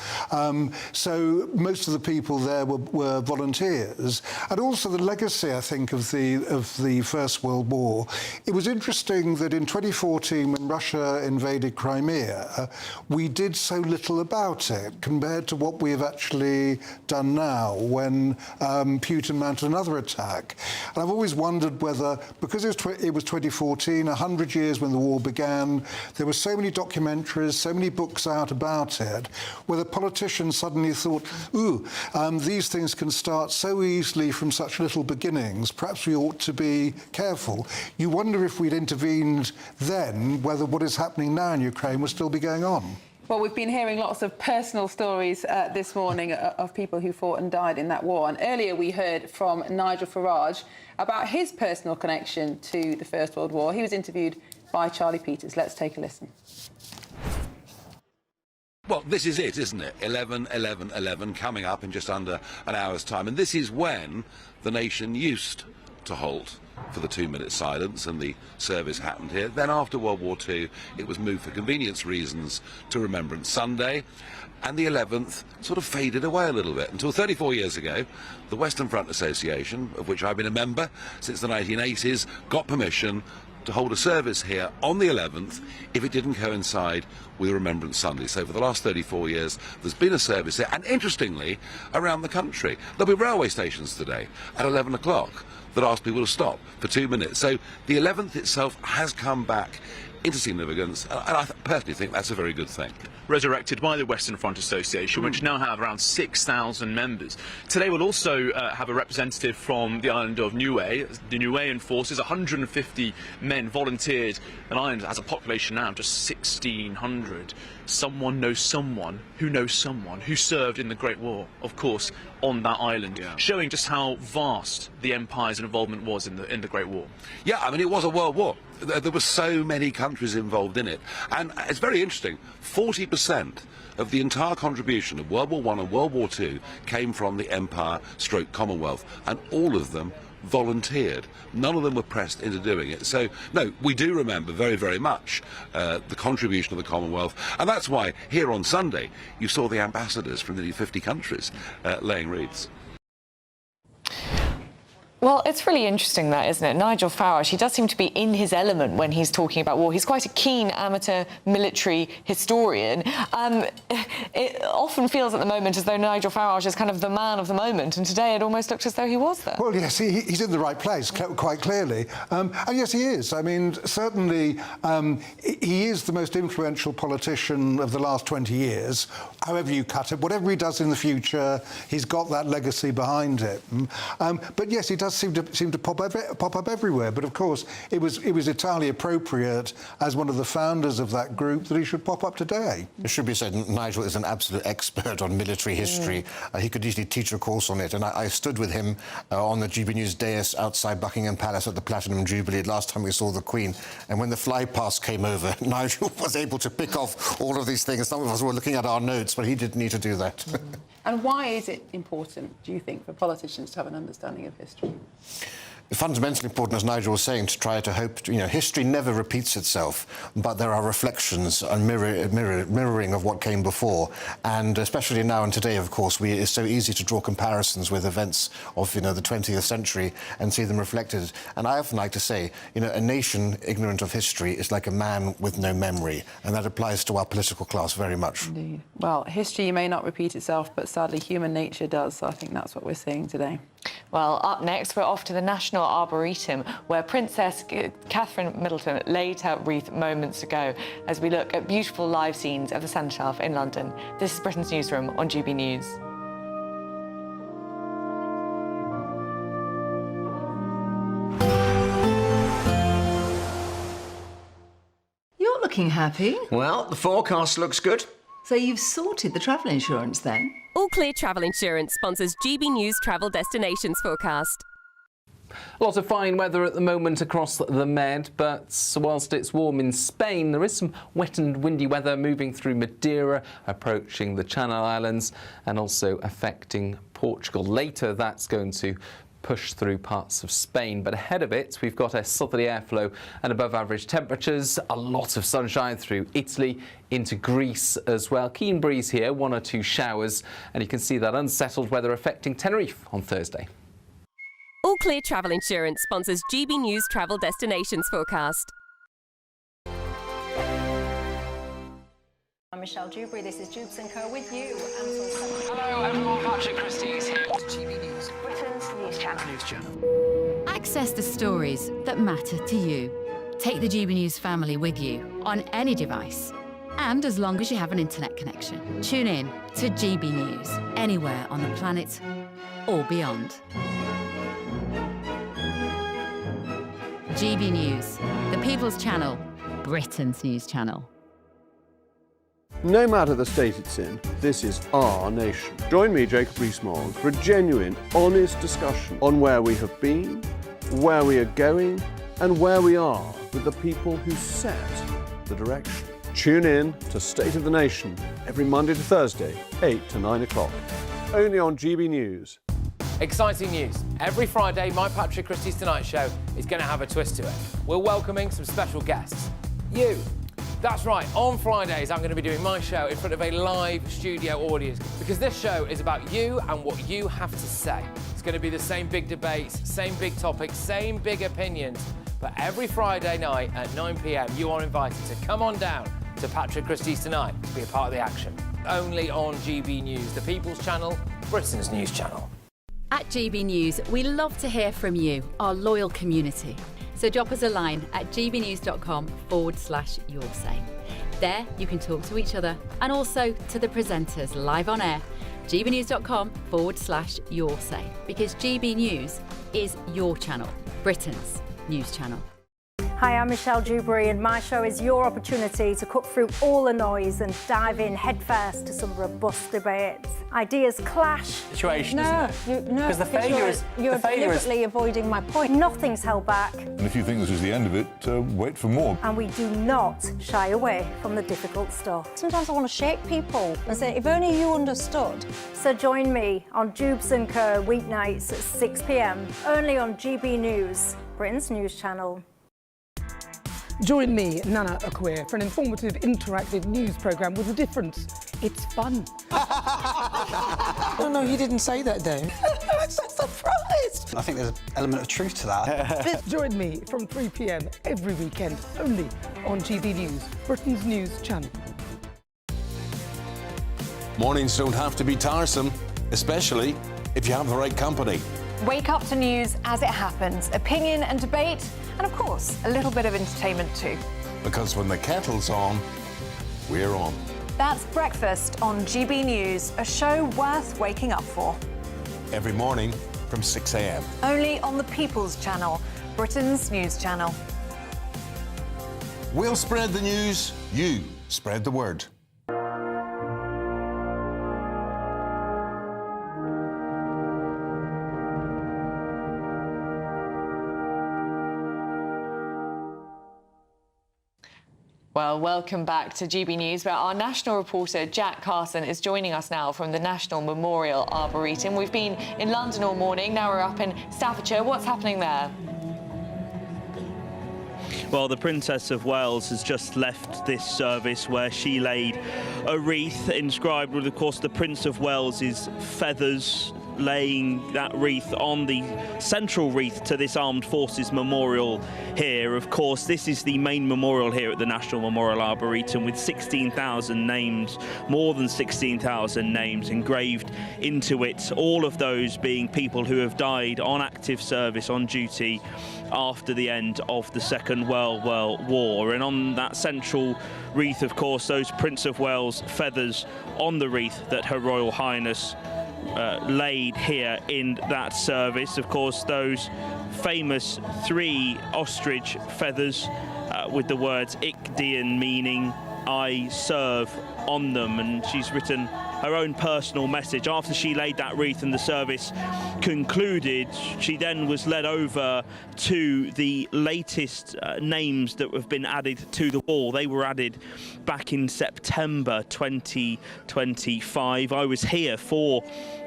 So most of the people there were volunteers, and also the legacy, I think, of the First World War. It was interesting that in 2014, when Russia invaded Crimea, we did so little about it compared to what we have actually done now when Putin mounted another attack. And I've always wondered whether, because it was 2014, 100 years when the war began, there were so many documentaries, so many books out about it, whether politicians suddenly thought, ooh, these things can start so easily from such little beginnings, perhaps we ought to be careful. You wonder if we'd intervened then, whether what is happening now in Ukraine would still be going on. Well, we've been hearing lots of personal stories this morning of people who fought and died in that war. And earlier we heard from Nigel Farage about his personal connection to the First World War. He was interviewed by Charlie Peters. Let's take a listen. Well, this is it, isn't it? 11/11/11 coming up in just under an hour's time. And this is when the nation used to halt for the 2-minute silence, and the service happened here. Then after World War II, it was moved for convenience reasons to Remembrance Sunday, and the 11th sort of faded away a little bit until 34 years ago, the Western Front Association, of which I've been a member since the 1980s, got permission to hold a service here on the 11th if it didn't coincide with Remembrance Sunday. So for the last 34 years, there's been a service here, and interestingly, around the country. There'll be railway stations today at 11 o'clock that ask people to stop for 2 minutes. So the 11th itself has come back into significance, and I personally think that's a very good thing. Resurrected by the Western Front Association, which now have around 6,000 members. Today we'll also have a representative from the island of Niue. The Niuean forces, 150 men volunteered. An island has a population now of just 1,600. Someone knows someone who served in the Great War, of course, on that island, showing just how vast the empire's involvement was in the Great War. Yeah, I mean, it was a world war. There were so many countries involved in it, and it's very interesting. 40% of the entire contribution of World War I and World War II came from the Empire/Commonwealth, and all of them volunteered. None of them were pressed into doing it. So, no, we do remember very, very much the contribution of the Commonwealth, and that's why here on Sunday you saw the ambassadors from nearly 50 countries laying wreaths. Well, Well, it's really interesting that, isn't it? Nigel Farage, he does seem to be in his element when he's talking about war. He's quite a keen amateur military historian. It often feels at the moment as though Nigel Farage is kind of the man of the moment, and today it almost looked as though he was there. Well, yes, he's in the right place, quite clearly. And yes, he is. I mean, certainly he is the most influential politician of the last 20 years, however you cut it. Whatever he does in the future, he's got that legacy behind him. But yes, he does seem to pop up everywhere. But of course, it was entirely appropriate as one of the founders of that group that he should pop up today. It should be said, Nigel is an absolute expert on military history. He could easily teach a course on it. And I stood with him on the GB News dais outside Buckingham Palace at the Platinum Jubilee last time we saw the Queen. And when the fly past came over, Nigel was able to pick off all of these things. Some of us were looking at our notes, but he didn't need to do that. And why is it important, do you think, for politicians to have an understanding of history? Fundamentally important, as Nigel was saying, to try to hope, history never repeats itself, but there are reflections and mirroring of what came before. And especially now and today, of course, it's so easy to draw comparisons with events of, the 20th century and see them reflected. And I often like to say, a nation ignorant of history is like a man with no memory. And that applies to our political class very much. Indeed. Well, history may not repeat itself, but sadly human nature does. So I think that's what we're seeing today. Well, up next, we're off to the National Arboretum, where Princess Catherine Middleton laid her wreath moments ago, as we look at beautiful live scenes of the Cenotaph in London. This is Britain's Newsroom on GB News. You're looking happy. Well, the forecast looks good. So you've sorted the travel insurance then? All Clear Travel Insurance sponsors GB News Travel Destinations Forecast. A lot of fine weather at the moment across the Med, but whilst it's warm in Spain, there is some wet and windy weather moving through Madeira, approaching the Channel Islands and also affecting Portugal. Later, that's going to push through parts of Spain, but ahead of it we've got a southerly airflow and above average temperatures, a lot of sunshine through Italy into Greece as well. Keen breeze here, 1 or 2 showers, and you can see that unsettled weather affecting Tenerife on Thursday. All Clear Travel Insurance sponsors GB News Travel Destinations Forecast. I'm Michelle Dewberry, this is Jubes & Co with you. Hello everyone, Patrick Christie is here. GB News, Britain's news channel. Access the stories that matter to you. Take the GB News family with you on any device. And as long as you have an internet connection. Tune in to GB News, anywhere on the planet or beyond. GB News, the People's Channel, Britain's news channel. No matter the state it's in, this is our nation. Join me, Jacob Rees-Mogg, for a genuine, honest discussion on where we have been, where we are going, and where we are with the people who set the direction. Tune in to State of the Nation every Monday to Thursday, 8 to 9 o'clock, only on GB News. Exciting news. Every Friday, my Patrick Christie's Tonight Show is going to have a twist to it. We're welcoming some special guests. You. That's right, on Fridays I'm going to be doing my show in front of a live studio audience because this show is about you and what you have to say. It's going to be the same big debates, same big topics, same big opinions, but every Friday night at 9 p.m. you are invited to come on down to Patrick Christie's Tonight to be a part of the action. Only on GB News, the People's Channel, Britain's news channel. At GB News, we love to hear from you, our loyal community. So drop us a line at gbnews.com/yoursay. There you can talk to each other and also to the presenters live on air. gbnews.com/yoursay, because GB News is your channel, Britain's news channel. Hi, I'm Michelle Dewberry and my show is your opportunity to cut through all the noise and dive in headfirst to some robust debates. Ideas clash. Situation, no, because the failure is... You're deliberately avoiding my point. Nothing's held back. And if you think this is the end of it, wait for more. And we do not shy away from the difficult stuff. Sometimes I want to shake people and say, if only you understood. So join me on Jubes & Co weeknights at 6 p.m, only on GB News, Britain's news channel. Join me, Nana Akwe, for an informative, interactive news programme with a difference. It's fun. No, he didn't say that, Dave. It's a surprise! I think there's an element of truth to that. Join me from 3 p.m. every weekend, only on GB News, Britain's news channel. Mornings don't have to be tiresome, especially if you have the right company. Wake up to news as it happens, opinion and debate, and of course, a little bit of entertainment too. Because when the kettle's on, we're on. That's Breakfast on GB News, a show worth waking up for. Every morning from 6 a.m. Only on the People's Channel, Britain's news channel. We'll spread the news, you spread the word. Well, welcome back to GB News, where our national reporter Jack Carson is joining us now from the National Memorial Arboretum. We've been in London all morning, now we're up in Staffordshire. What's happening there? Well, the Princess of Wales has just left this service where she laid a wreath inscribed with, of course, the Prince of Wales's feathers, laying that wreath on the central wreath to this Armed Forces Memorial here. Of course, this is the main memorial here at the National Memorial Arboretum, with 16,000 names, more than 16,000 names engraved into it, all of those being people who have died on active service, on duty, after the end of the Second World War. And on that central wreath, of course, those Prince of Wales feathers on the wreath that Her Royal Highness laid here in that service. Of course, those famous 3 ostrich feathers with the words Ichthyan, meaning I serve, on them, and she's written her own personal message. After she laid that wreath and the service concluded, she then was led over to the latest names that have been added to the wall. They were added back in September 2025. I was here for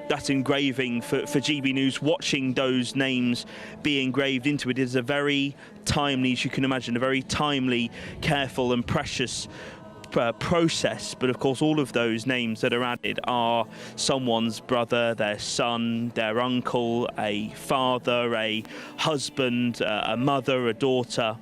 that engraving for GB News, watching those names be engraved into it. It is a very timely, as you can imagine, a very timely, careful and precious process. But of course, all of those names that are added are someone's brother, their son, their uncle, a father, a husband, a mother, a daughter,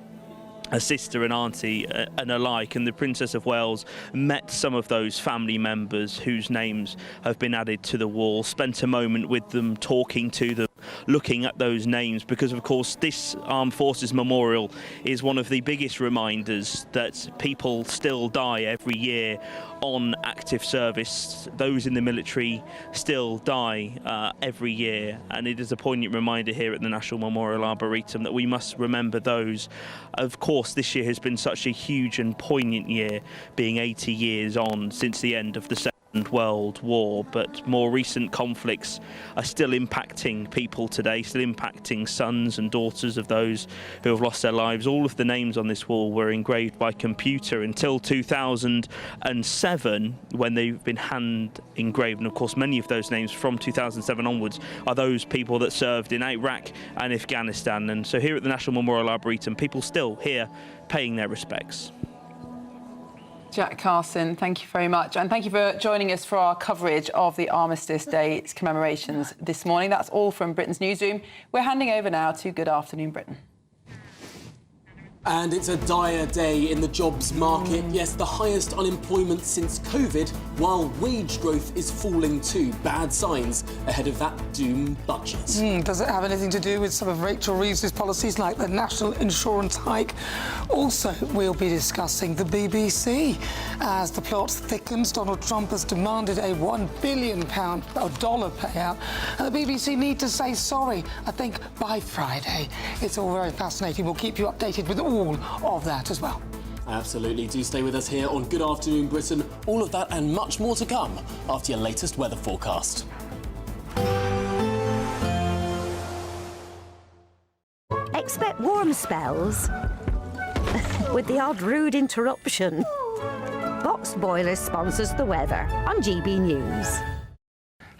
a sister, an auntie, and alike. And the Princess of Wales met some of those family members whose names have been added to the wall, spent a moment with them, talking to them, looking at those names, because of course this Armed Forces Memorial is one of the biggest reminders that people still die every year on active service. Those in the military still die every year, and it is a poignant reminder here at the National Memorial Arboretum that we must remember those. Of course, this year has been such a huge and poignant year, being 80 years on since the end of the Second World War, but more recent conflicts are still impacting people today, still impacting sons and daughters of those who have lost their lives. All of the names on this wall were engraved by computer until 2007, when they've been hand engraved. And of course, many of those names from 2007 onwards are those people that served in Iraq and Afghanistan. And so here at the National Memorial Arboretum, people still here paying their respects. Jack Carson, thank you very much. And thank you for joining us for our coverage of the Armistice Day commemorations this morning. That's all from Britain's Newsroom. We're handing over now to Good Afternoon Britain. And it's a dire day in the jobs market. Yes, the highest unemployment since COVID, while wage growth is falling too. Bad signs ahead of that doom budget. Does it have anything to do with some of Rachel Reeves' policies, like the national insurance hike? Also, we'll be discussing the BBC. As the plot thickens, Donald Trump has demanded a $1 billion payout, and the BBC need to say sorry, I think, by Friday. It's all very fascinating. We'll keep you updated with all of that as well. Absolutely. Do stay with us here on Good Afternoon Britain. All of that and much more to come after your latest weather forecast. Expect warm spells with the odd rude interruption. Box Boiler sponsors the weather on GB News.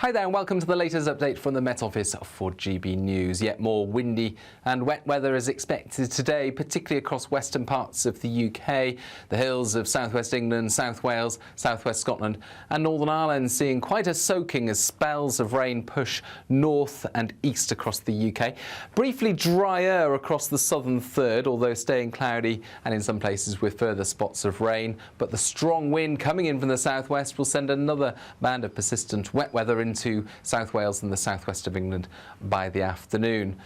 Hi there and welcome to the latest update from the Met Office for GB News. Yet more windy and wet weather is expected today, particularly across western parts of the UK. The hills of southwest England, South Wales, southwest Scotland and Northern Ireland seeing quite a soaking as spells of rain push north and east across the UK. Briefly drier across the southern third, although staying cloudy and in some places with further spots of rain. But the strong wind coming in from the southwest will send another band of persistent wet weather into South Wales and the southwest of England by the afternoon.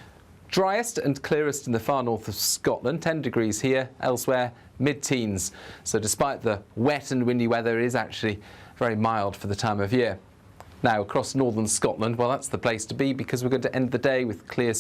Driest and clearest in the far north of Scotland, 10 degrees here, elsewhere mid-teens. So despite the wet and windy weather, it is actually very mild for the time of year. Now across northern Scotland, well, that's the place to be because we're going to end the day with clear